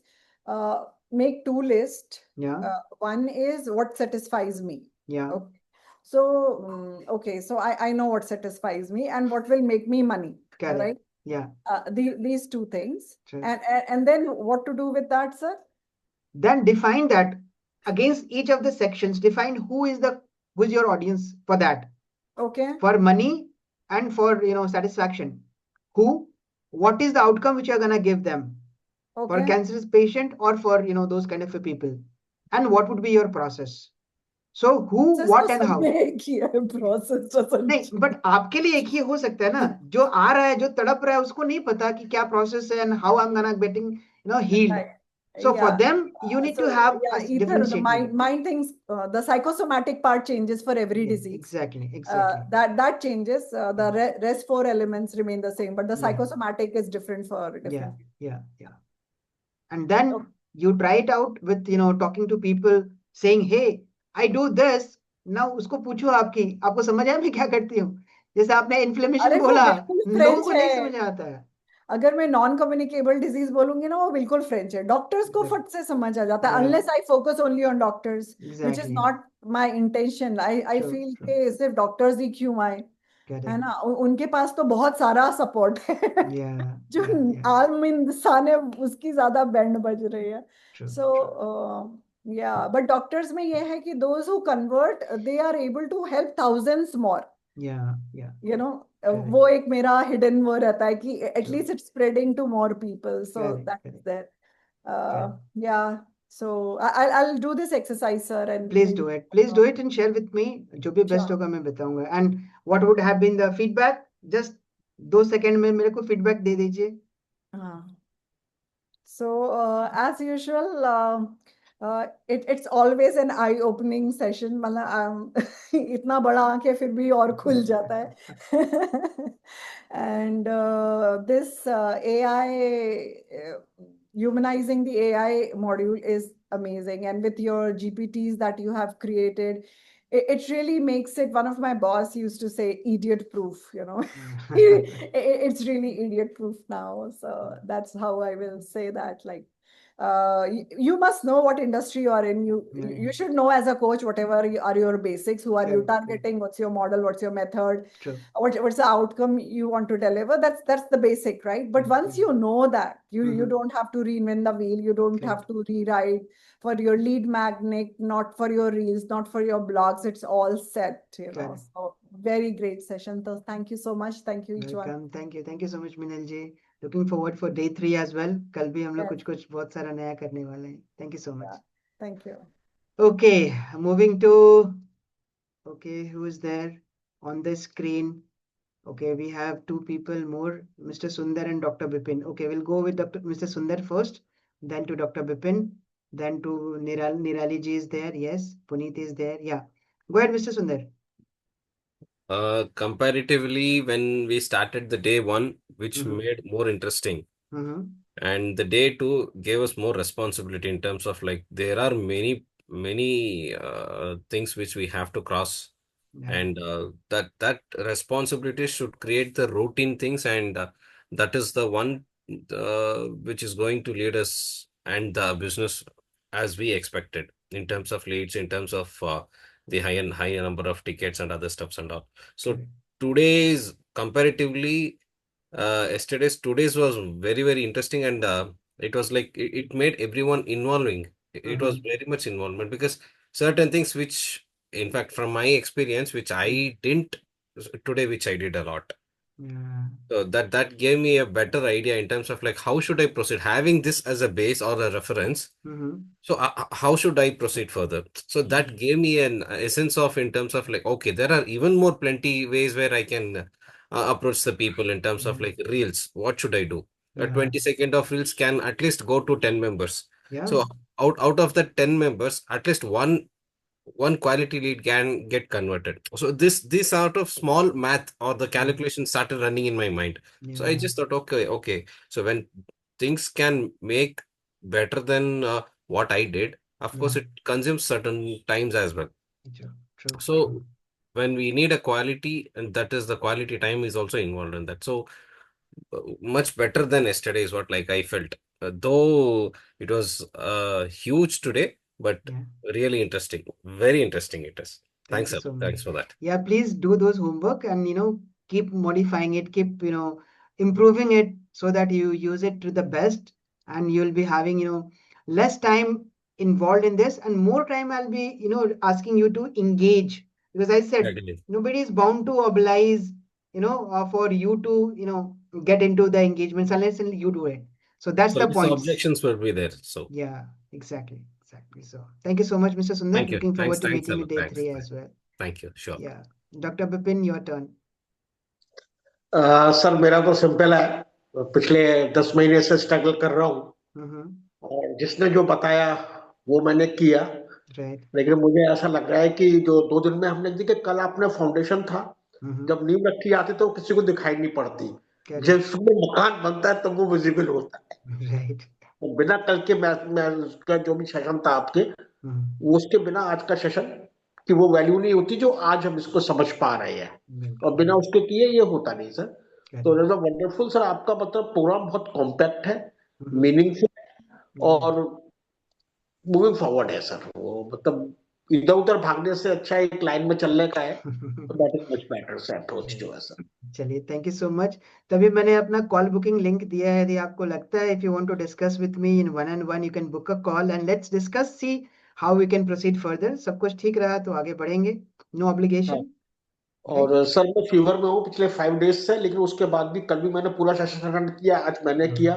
make two lists. Yeah. One is what satisfies me. Yeah. Okay. So, okay, so I know what satisfies me and what will make me money. Correct. Right? Yeah. These two things. Sure. And then what to do with that, sir? Then define that against each of the sections. Define who is your audience for that. Okay. For money and for, you know, satisfaction. Who? What is the outcome which you are gonna give them? For Okay. cancerous patient or for, you know, those kind of people. And what would be your process? So who, Sir, what so and how? सब में एक ही है, process doesn't नहीं, change. But आपके लिए एक ही हो सकता है ना. जो आ रहा है, जो तड़प रहा है, उसको नहीं पता कि क्या प्रोसेस है and how I'm gonna getting, you know, healed. Right. So for Yeah. them, you need to have a either different the statement. mind thinks the psychosomatic part changes for every Yeah, disease. exactly. That changes. The rest four elements remain the same, but the Yeah. psychosomatic is different for different. Yeah. And then Okay. you try it out with, you know, talking to people, saying, hey, I do this. Now उसको पूछो आपको समझ आया मैं क्या करती हूँ. जैसे आपने इन्फ्लेमेशन अरे वो बोला, बिल्कुल लोगों French को नहीं है. समझ आता है. अगर मैं नॉन कम्युनिकेबल डिजीज बोलूंगी ना, वो बिल्कुल फ्रेंच है। डॉक्टर्स को फट से समझ आ जाता है, Yeah, unless I focus only on doctors, which is exactly. Not my intention. I True, feel true. कि सिर्फ डॉक्टर्स ही क्यों आए, है Correct. ना, उनके पास तो बहुत सारा सपोर्ट है। Yeah, जो yeah. आम इंसान है उसकी ज्यादा बैंड बज रही है। True, true. सो या बट डॉक्टर्स में ये है कि those who convert, they are able to help thousands more, Yeah, yeah. You know. Correct. वो एक मेरा हिडन वो रहता है कि True. At least it's spreading to more people, so Correct, that is correct, there. correct. या सो I'll do this exercise, sir, and Please maybe do it. Please do it and share with me. जो भी best sure. होगा मैं बताऊंगा. And what would have been the feedback? Just 2 second में मेरे को feedback दे दीजिए. हाँ. So, as usual, it's always an eye-opening session. मतलब इतना बड़ा आंखें फिर भी और खुल जाता है. And this AI, humanizing the AI module is amazing. And with your GPTs that you have created, it really makes it, one of my boss used to say, idiot proof, you know. It's really idiot proof now. So that's how I will say that. Like, you must know what industry you are in. You should know as a coach whatever are your basics. Who are you Correct, correct. targeting? What's your model? What's your method? True. What's the outcome you want to deliver? That's the basic, right? But once you know that, you don't have to reinvent the wheel. You don't have to rewrite for your lead magnet, not for your reels, not for your blogs. It's all set, you know. Correct. So very great session. So thank you so much. Thank you each one. Welcome. Thank you so much, Minal ji. Looking forward for day 3 as well. कल भी हम लोग Yes. कुछ बहुत सारा नया करने वाले हैं. Thank you so much. Yeah. Thank you. Okay, moving to, okay, who is there on the screen? Okay, we have 2 people more, Mr. Sundar and Dr. Bipin. Okay, we'll go with Mr. Sundar first, then to Dr. Bipin, then to Nirali ji is there. Yes, Puneet is there. Yeah, go ahead, Mr. Sundar. Comparatively, when we started the day 1, which made more interesting, and the day 2 gave us more responsibility in terms of like there are many things which we have to cross, and that responsibility should create the routine things, and that is the one which is going to lead us and the business as we expected in terms of leads, in terms of the higher number of tickets and other stuffs and all. So today's comparatively, today's was very interesting, and it was like it made everyone involving. It was very much involvement, because certain things which, in fact, from my experience, which I didn't today, which I did a lot. So that gave me a better idea in terms of like how should I proceed, having this as a base or a reference. So how should I proceed further? So that gave me an essence of, in terms of like, okay, there are even more plenty ways where I can approach the people in terms of like reels. What should I do? A 20-second of reels can at least go to 10 members. So out of the 10 members, at least one quality lead can get converted. So this sort of small math or the calculation started running in my mind. So I just thought, okay. So when things can make better than what I did, of course, it consumes certain times as well. So when we need a quality, and that is the quality time is also involved in that. So much better than yesterday is what like I felt. Though it was huge today, but really interesting. Very interesting it is. Thanks, Thank you so much. thanks for that. Yeah, please do those homework and keep modifying it, keep improving it so that you use it to the best, and you'll be having less time involved in this and more time I'll be asking you to engage, because I said nobody is bound to oblige for you to get into the engagements unless you do it. So that's the point. Objections will be there. So yeah, exactly. So thank you so much, Mr. Sundar. Thank you. Looking forward to Thanks, meeting you day thanks, 3 as well. Thank you. Sure. Yeah. Dr. Bipin, your turn. Sir मेरा तो simple है, पिछले 10 महीने से struggle कर रहा हूँ, और जिसने जो बताया वो मैंने किया, लेकिन मुझे ऐसा लग रहा है कि जो 2 दिन में हमने देखा, कल आपने फाउंडेशन था, जब नींव रखी आती तो किसी को दिखाई नहीं पड़ती, जब सुबह मकान बनता है तब वो विजिबल होता है। तो बिना कल के मैं उसका जो भी सेशन था आपके, वो उसके बिना आज का सेशन कि वो वैल्यू नहीं होती जो आज हम इसको समझ पा रहे हैं, और बिना उसके किए ये होता नहीं सर। तो it is a wonderful sir, आपका मतलब प्रोग्राम बहुत कॉम्पैक्ट है, मीनिंगफुल और मूविंग फॉरवर्ड है सर। वो मतलब इधर उधर भागने से अच्छा एक लाइन में चलने का है, तो that is much better sir approach जो है सर। चलिए, थैंक यू सो मच। तभी मैंने अपना कॉल बुकिंग लिंक दिया है, यदि आपको लगता है if you want to discuss with me in one and one, you can book a call and let's discuss, see how we can proceed further. सब कुछ ठीक रहा तो आगे बढ़ेंगे, नो ऑब्लिगेशन। और सर मैं फीवर में हूँ पिछले 5 डेज से, लेकिन उसके बाद भी कल भी मैंने पूरा सेशन अटेंड किया, आज मैंने किया।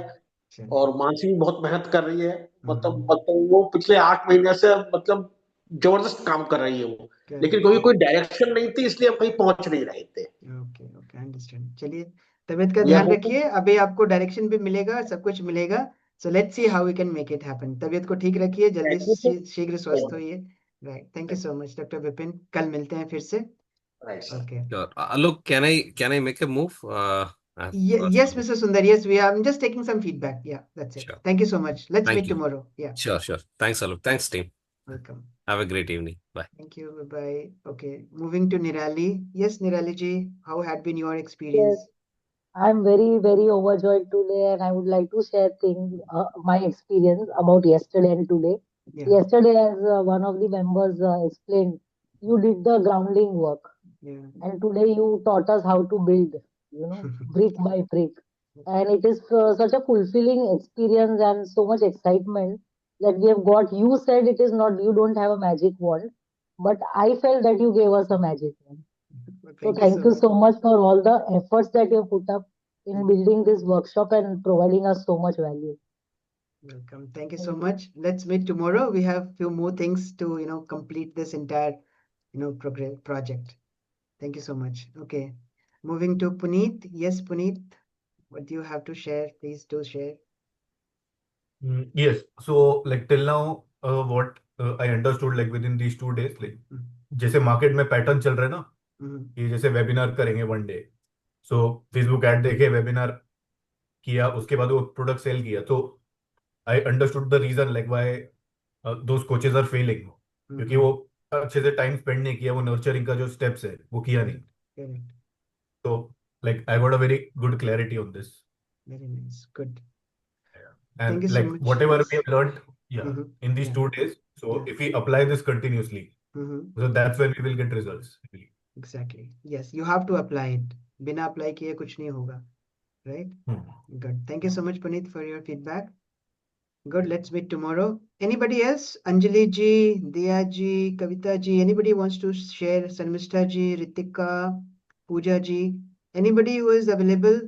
और मानसी भी बहुत मेहनत कर रही है, मतलब वो पिछले 8 महीने से मतलब जबरदस्त काम कर रही है वो, लेकिन कोई डायरेक्शन नहीं थी, इसलिए हम कहीं पहुंच नहीं रहे थे। Okay okay, understand. चलिए, तबीयत का We are ध्यान hoping- रखिए, अभी आपको डायरेक्शन भी मिलेगा, सब कुछ मिलेगा। So let's see how we can make it happen. तबीयत को ठीक रखिए, जल्दी Thank you, sir. शीघ्र स्वस्थ होइए। Right, thank you so much doctor Vipin, कल मिलते हैं फिर से। Right, sir. Okay, Sure. Alok, can I make a move? I've got yes, some. Mr. Sundar, yes, I'm just taking some feedback. Yeah, that's it. Sure. Thank you so much. Let's Thank meet you. tomorrow. Yeah, Sure. Thanks, Alok. Thanks, team. welcome. Have a great evening. Bye. Thank you. Bye bye. Okay, moving to Nirali. Yes, Nirali ji, how had been your Yes, experience? I'm very, very overjoyed today, and I would like to share my experience about yesterday and today. Yeah, Yesterday, as one of the members explained, you did the grounding work, yeah. and today you taught us how to build, brick by brick. And it is such a fulfilling experience and so much excitement that we have got. You said it is not, you don't have a magic wand, but I felt that you gave us a magic wand. Well, So thank you thank so you much. so much for all the efforts that you put up in building this workshop and providing us so much value. Welcome. Thank you so Thank you. much. Let's meet tomorrow. We have few more things to, complete this entire, project. Thank you so much. Okay. Moving to Puneet. Yes, Puneet, what do you have to share? Please do share. Yes. So like till now, what I understood like within these 2 days, like जैसे market में pattern चल रहा है ना कि जैसे webinar करेंगे 1 day, so Facebook ad देखे, वेबिनार किया, उसके बाद वो प्रोडक्ट सेल किया, तो I understood the reason like why those coaches are failing, क्योंकि वो अच्छे से टाइम स्पेंड नहीं किया, वो नर्चरिंग का जो स्टेप्स है वो किया नहीं। Correct. तो like I got a very good clarity on this. Very nice. Good. And Thank you so like much. whatever Yes. we have learned, in these Yeah. 2 days, so Yeah. if we apply this continuously, so that's when we will get results. Exactly. Yes, you have to apply it. बिना apply किए कुछ नहीं होगा. Right? Good. Thank you so much, Puneet, for your feedback. Good. Let's meet tomorrow. Anybody else? Anjali ji, Diya ji, Kavita ji. Anybody wants to share? Sarmishta ji, Ritika, Pooja ji. Anybody who is available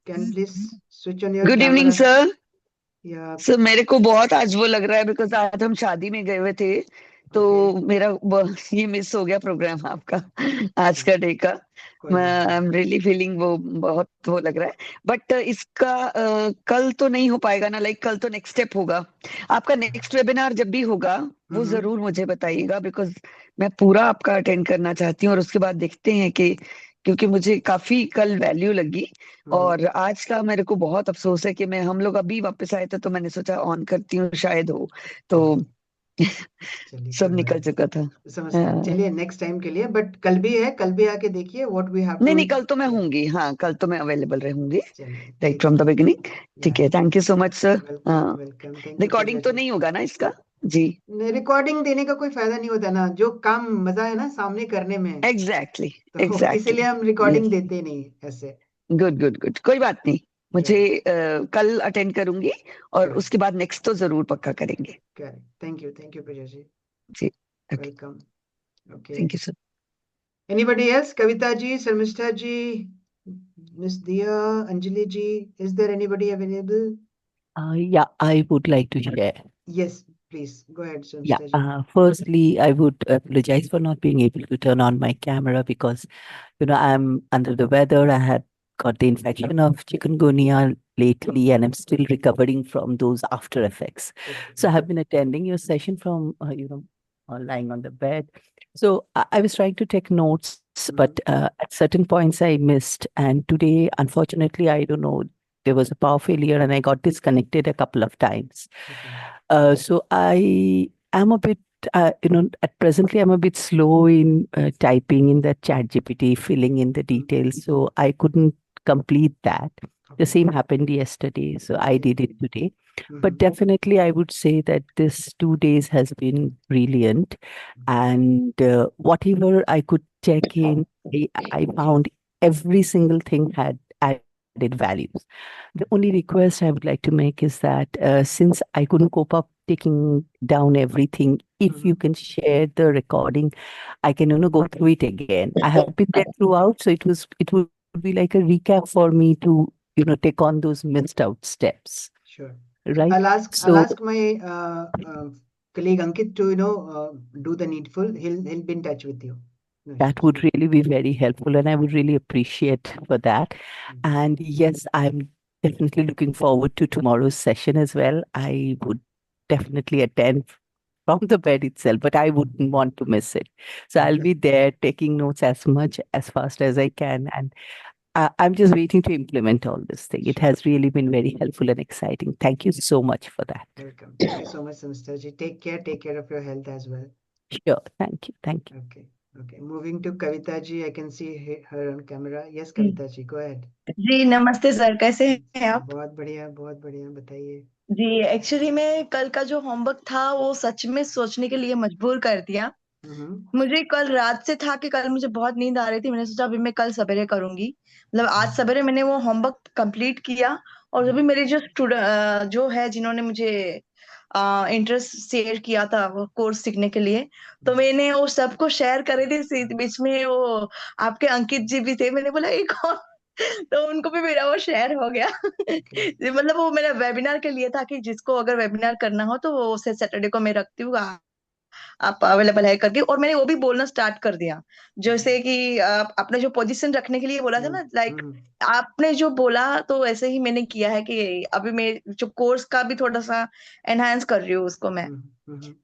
can please switch on your good camera. Evening sir. Yeah. Sir मेरे को बहुत आज वो लग रहा है because आज हम शादी में गए हुए थे, तो मेरा ये मिस हो गया प्रोग्राम आपका आज का डे का। आई एम रियली फीलिंग वो बहुत वो लग रहा है, बट इसका कल तो नहीं हो पाएगा ना, लाइक कल तो नेक्स्ट स्टेप होगा आपका। नेक्स्ट वेबिनार जब भी होगा वो जरूर मुझे बताइएगा, बिकॉज मैं पूरा आपका अटेंड करना चाहती हूँ, और उसके बाद देखते हैं कि क्योंकि मुझे काफी कल वैल्यू लगी, और आज का मेरे को बहुत अफसोस है कि मैं हम लोग अभी वापस आए थे, तो मैंने सोचा ऑन करती हूँ शायद हो, तो सब निकल चुका था। समझता। चलिए नेक्स्ट टाइम के लिए, बट कल भी है, कल भी आके देखिए व्हाट वी हैव टू। नहीं, कल तो मैं होंगी, हाँ कल तो मैं अवेलेबल रहूंगी चलिए राइट फ्रॉम द बिगिनिंग। ठीक है, thank you so much sir. Welcome. Thank you. Recording तो नहीं होगा ना इसका जी? रिकॉर्डिंग देने का कोई फायदा नहीं होता ना, जो काम मजा है ना सामने करने में। एग्जैक्टली तो इसीलिए हम रिकॉर्डिंग देते नहीं ऐसे। गुड गुड गुड, कोई बात नहीं, मुझे कल अटेंड करूंगी और उसके बाद नेक्स्ट तो जरूर पक्का करेंगे। Thank you Pooja ji. जी welcome. Okay, thank you sir. Anybody else? Kavita ji, Sharmishtha ji, miss Diya, Anjali ji, is there anybody available? Yeah, I would like to share. Yes, please go ahead, Yeah, Shर्मिष्ठा ji. firstly, I would apologize for not being able to turn on my camera because, I'm under the weather. I had got the infection of chikungunya lately, and I'm still recovering from those after effects. So I have been attending your session from, lying on the bed. So I was trying to take notes, but at certain points I missed. And today, unfortunately, I don't know, there was a power failure and I got disconnected a couple of times. So I am a bit, at presently I'm a bit slow in typing in the chat GPT, filling in the details. So I couldn't complete that. The same happened yesterday, so I did it today. But definitely, I would say that this 2 days has been brilliant. And whatever I could check in, I found every single thing had added values. The only request I would like to make is that since I couldn't cope up taking down everything, if you can share the recording, I can go through it again. I have been there throughout, so it would be like a recap for me to take on those missed out steps. Sure. Right. I'll ask So my colleague Ankit to do the needful. He'll be in touch with you. that would really be very helpful, and I would really appreciate for that. And yes, I'm definitely looking forward to tomorrow's session as well. I would definitely attend from the bed itself, but I wouldn't want to miss it. So I'll be there taking notes as fast as I can, and I'm just waiting to implement all this thing. It has really been very helpful and exciting. Thank you so much for that. Welcome. Thank you so much, Samstaji. Take care of your health as well. Sure. Thank you. Okay. Moving to Kavita ji, I can see her on camera. Yes, Kavita ji, go ahead. जी नमस्ते sir, कैसे हैं आप? बहुत बढ़िया, बताइए। जी actually मैं कल का जो होमवर्क था वो सच में सोचने के लिए मजबूर कर दिया। मुझे कल रात से था कि कल मुझे बहुत नींद आ रही थी। मैंने सोचा अभी मैं कल सवेरे करूंगी, मतलब आज सवेरे मैंने वो होमवर्क कंप्लीट किया। और अभी मेरे जो स्टूडेंट जो है जिन्होंने मुझे इंटरेस्ट शेयर किया था वो कोर्स सीखने के लिए, तो मैंने वो सबको शेयर कर रही थी। बीच में वो आपके अंकित जी भी थे, मैंने बोला ये कौन तो उनको भी मेरा वो शेयर हो गया। मतलब वो मेरा वेबिनार के लिए था कि जिसको अगर वेबिनार करना हो तो वो सैटरडे को मैं रखती हूँ, आप अवेलेबल है करके। और मैंने वो भी बोलना स्टार्ट कर दिया, जैसे कि आपने जो पोजीशन रखने के लिए बोला था ना, लाइक आपने जो बोला तो वैसे ही मैंने किया है कि अभी मैं जो कोर्स का भी थोड़ा सा एनहांस कर रही हूँ उसको मैं।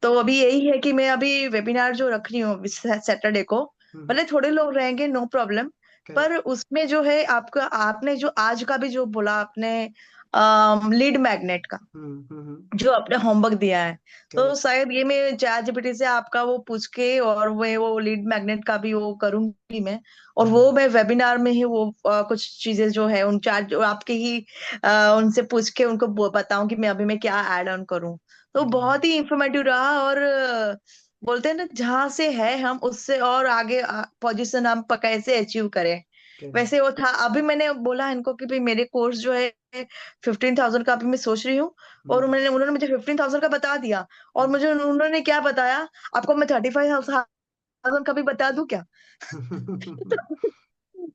तो अभी यही है कि मैं अभी वेबिनार जो रख रही हूँ सैटरडे को, भले थोड़े लोग रहेंगे नो प्रॉब्लम, पर उसमें जो है आपका आपने जो आज का भी जो बोला आपने लीड मैग्नेट का जो आपने होमवर्क दिया है, तो शायद ये मैं चैट जीपीटी से आपका वो पूछ के और वो लीड मैग्नेट का भी वो करूंगी मैं। और वो मैं वेबिनार में ही वो कुछ चीजें जो है उन चैट जो आपके ही उनसे पूछ के उनको बताऊं कि मैं अभी मैं क्या ऐड ऑन करूं। तो बहुत ही इंफॉर्मेटिव रहा। और बोलते हैं ना जहां से है हम उससे और आगे पोजीशन हम कैसे अचीव करें, वैसे वो था। अभी मैंने बोला इनको कि भाई मेरे कोर्स जो है 15,000 का अभी मैं सोच रही हूँ, और उन्होंने मुझे 15,000 का बता दिया। और मुझे उन्होंने क्या बताया, आपको मैं 35,000 का भी बता दूं क्या?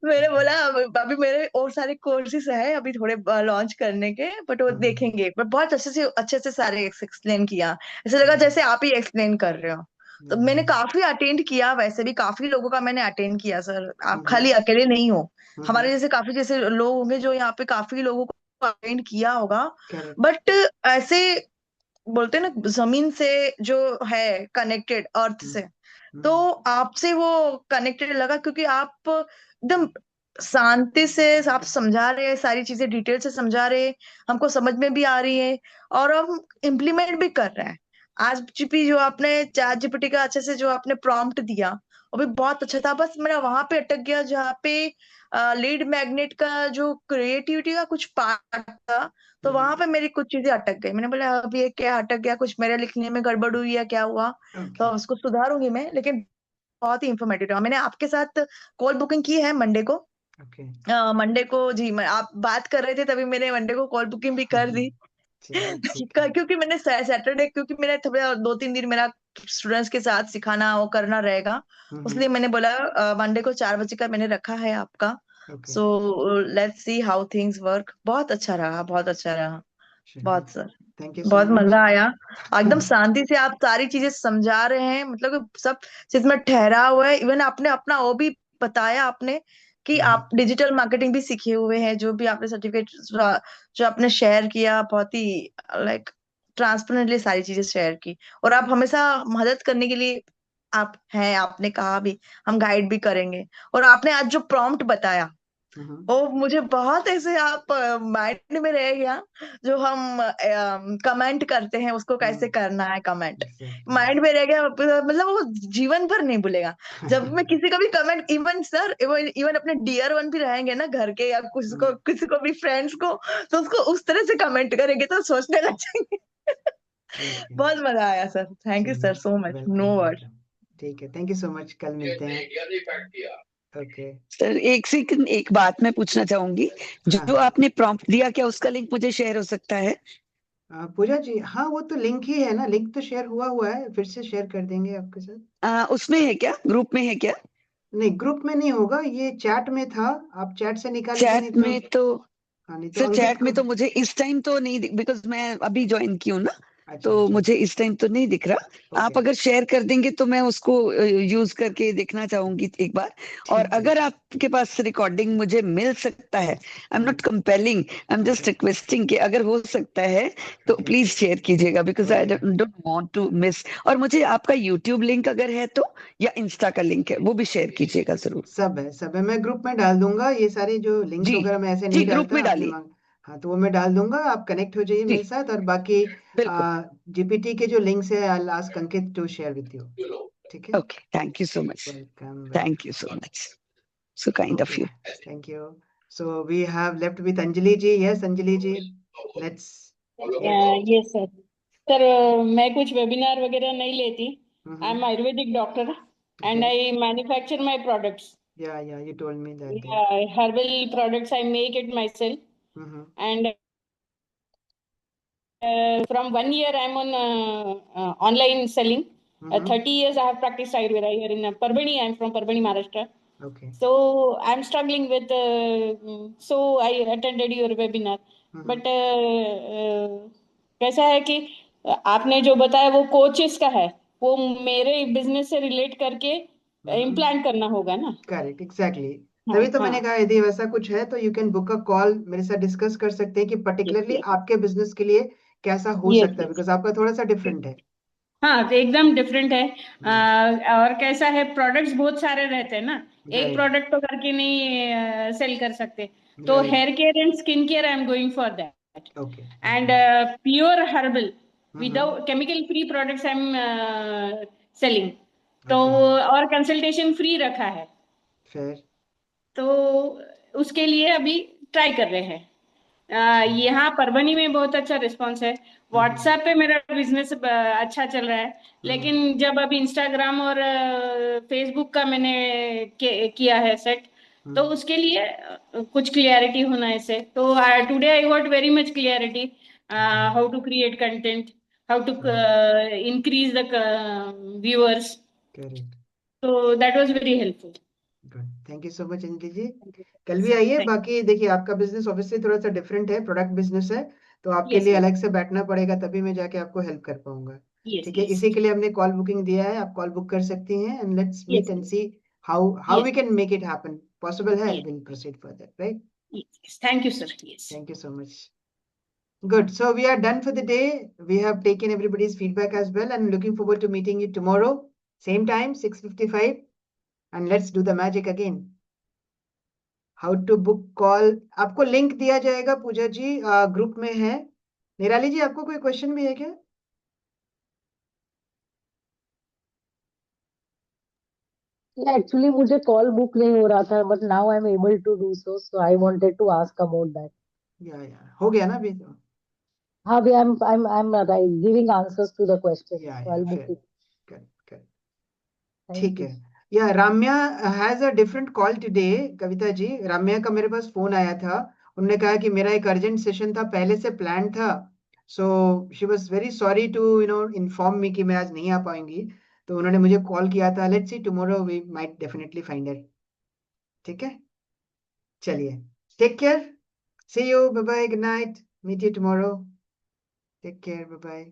मैंने बोला अभी मेरे और सारे कोर्सेज है अभी थोड़े लॉन्च करने के, बट वो देखेंगे। पर बहुत अच्छे से सारे एक्सप्लेन किया, ऐसा लगा जैसे आप ही एक्सप्लेन कर रहे हो। तो मैंने काफी अटेंड किया, वैसे भी काफी लोगों का मैंने अटेंड किया सर, आप खाली अकेले नहीं हो। हमारे जैसे काफी जैसे लोग होंगे जो यहाँ पे काफी लोगों को अटेंड किया होगा। बट ऐसे बोलते हैं ना जमीन से जो है कनेक्टेड अर्थ से, तो आपसे वो कनेक्टेड लगा क्योंकि आप एकदम शांति से आप समझा रहे हैं, सारी चीजें डिटेल से समझा रहे हैं, हमको समझ में भी आ रही है और हम इम्प्लीमेंट भी कर रहे हैं। आज जीपी जो आपने चैट जीपीटी का अच्छे से जो आपने प्रॉम्प्ट दिया वो भी बहुत अच्छा था। बस मेरा वहां पे अटक गया जहाँ पे लीड मैग्नेट का जो क्रिएटिविटी का कुछ पार्ट था, तो वहां पे मेरी कुछ चीजें अटक गई। मैंने बोला अभी ये क्या अटक गया, कुछ मेरे लिखने में गड़बड़ हुई या क्या हुआ, तो उसको सुधारूंगी मैं। लेकिन बहुत ही इंफॉर्मेटिव रहा। मैंने आपके साथ कॉल बुकिंग की है मंडे को। मंडे को जी आप बात कर रहे थे तभी मैंने मंडे को कॉल बुकिंग भी कर दी। क्योंकि मैंने सैटरडे क्योंकि मेरा थोड़ा 2-3 दिन मेरा स्टूडेंट्स के साथ सिखाना वो करना रहेगा, इसलिए मैंने बोला मंडे को 4 बजे का मैंने रखा है आपका। सो let's see how things work. बहुत अच्छा रहा, बहुत अच्छा रहा, बहुत सर, बहुत मजा आया। एकदम शांति से आप सारी चीजें समझा रहे हैं, मतलब सब चीज में ठहरा हुआ है। इवन आपने अपना वो भी बताया आपने कि आप डिजिटल मार्केटिंग भी सीखे हुए हैं, जो भी आपने सर्टिफिकेट जो आपने शेयर किया, बहुत ही लाइक ट्रांसपेरेंटली सारी चीजें शेयर की। और आप हमेशा मदद करने के लिए आप हैं, आपने कहा भी हम गाइड भी करेंगे। और आपने आज जो प्रॉम्प्ट बताया और मुझे बहुत ऐसे आप माइंड में रह गया, जो हम कमेंट करते हैं उसको कैसे करना है, कमेंट माइंड में रह गया, मतलब वो जीवन भर नहीं भूलेगा। जब मैं किसी का भी कमेंट, इवन सर, इवन अपने डियर वन भी रहेंगे ना घर के, या किसी को भी फ्रेंड्स को, तो उसको उस तरह से कमेंट करेंगे तो सोचने लग जाएंगे। बहुत मजा आया sir, thank you sir so much, no word. ठीक है, थैंक यू सो मच, कल मिलते हैं। ओके सर एक सेकंड, एक बात मैं पूछना चाहूंगी, जो आपने प्रॉम्प्ट दिया, क्या उसका लिंक मुझे शेयर हो सकता है? पूजा जी, हाँ वो तो लिंक ही है ना, लिंक तो शेयर हुआ है, फिर से शेयर कर देंगे आपके साथ। उसमें है क्या, ग्रुप में है क्या? नहीं, ग्रुप में नहीं होगा, ये चैट में था, आप चैट से निकाल के, नहीं चैट में तो हाँ, नहीं तो सर अंकित चैट में को। तो मुझे इस टाइम तो नहीं, बिकॉज मैं अभी ज्वाइन की हूँ ना, अच्छा, तो अच्छा, मुझे इस टाइम तो नहीं दिख रहा। आप ओके, अगर शेयर कर देंगे तो मैं उसको यूज करके देखना चाहूंगी एक बार। और ठीक है। अगर आपके पास रिकॉर्डिंग मुझे मिल सकता है, I am not compelling, I am just requesting कि अगर हो सकता है तो ओके, प्लीज शेयर कीजिएगा, because I okay, don't want to miss. और मुझे आपका यूट्यूब लिंक अगर है तो, या इंस्टा का लिंक है, वो भी शेयर कीजिएगा जरूर। सब है, मैं ग्रुप में डाल दूंगा, ये सारे जो लिंक्स जी वगैरह मैं ऐसे जी, नहीं ग्रुप डालता, में आपने डालिए। मांग। हाँ, तो वो मैं डाल दूंगा, आप कनेक्ट हो जाइए जी मेरे साथ, और बाकी बिल्कुल। जीपीटी के जो लिंक्स है, I will ask Ankit to share with you. ठीक है, okay, thank you so much, welcome thank you so much, so kind of okay, you. Thank you. So we have left with Anjali ji. Yes Anjali ji, let's. Yes sir. Sir मैं कुछ webinar वगैरह नहीं लेती। I am Ayurvedic doctor and I manufacture my products. Yeah you told me that day. Herbal products I make it myself. And from 1 year I'm on online selling. 30 years I have practiced Ayurveda here in Parbhani. I'm from Parbhani, Maharashtra. Okay. So I'm struggling with, so I attended your webinar. But कैसा है कि आपने जो बताया वो coaches का है, वो मेरे बिजनेस से रिलेट करके इम्प्लांट करना होगा ना? Correct, exactly. हाँ तभी तो मैंने हाँ, कहा यदि वैसा कुछ है तो you can book a call, मेरे साथ डिस्कस कर सकते हैं कि यस पर्टिकुलरली यस आपके बिजनेस के लिए कैसा हो यस सकता है, यस। बिकॉज आपका थोड़ा सा डिफरेंट है। हाँ तो एकदम डिफरेंट है। और कैसा है, प्रोडक्ट्स बहुत सारे रहते हैं ना, एक राइट, प्रोडक्ट तो करके नहीं सेल कर सकते। तो right, hair care and skin care I am going for that. Okay, and pure herbal without chemical free products I am selling. तो ओके, और कंसल्टेशन फ्री रखा है, फिर तो उसके लिए अभी ट्राई कर रहे हैं। यहाँ परभनी में बहुत अच्छा रिस्पांस है। व्हाट्सएप पे मेरा बिजनेस अच्छा चल रहा है, लेकिन जब अभी इंस्टाग्राम और फेसबुक का मैंने किया है सेट, तो उसके लिए कुछ क्लियरिटी होना है इसे। तो today I got very much clarity how to create content, how to increase the viewers. Correct, तो that was very helpful. Good, thank you so much Anjali ji. कल भी आइए। बाकी देखिए, आपका बिजनेस ऑब्वियसली थोड़ा सा डिफरेंट है, प्रोडक्ट बिजनेस है, तो आपके यस लिए यस अलग से बैठना पड़ेगा, तभी मैं जाके आपको हेल्प कर पाऊंगा। यस ठीक है, यस इसी के लिए हमने कॉल बुकिंग दिया है, आप कॉल बुक कर सकती हैं, and let's meet yes and yes see how we yes can make it happen. Possible है, yes will proceed further, right? Yes. Thank you sir. Yes. Thank you so much. Good. So we are done for the day. We have taken everybody's feedback as well, and looking forward to meeting you tomorrow, same time, 6:55, and let's do the magic again. How to book call? आपको link दिया जाएगा पूजा जी, group में है। निराली जी, आपको कोई question भी है क्या? एक्चुअली मुझे कॉल बुक नहीं हो रहा था, but now I am able to do so, so I wanted to ask about that. या हो गया ना अभी तो। हाँ, भी I am giving answers to the question, so I will book फिर इट। करेक्ट। थैंक ठीक यू। है। Yeah Ramya has a different call today. Kavita ji, Ramya का मेरे पास फोन आया था, उन्होंने कहा कि मेरा एक अर्जेंट सेशन था, पहले से प्लान था, so she was very sorry to inform me कि मैं आज नहीं आ पाऊंगी, तो उन्होंने मुझे कॉल किया था। Let's see tomorrow we might definitely find it. ठीक है, चलिए, take care, see you, bye bye, good night, meet you tomorrow, take care, bye bye.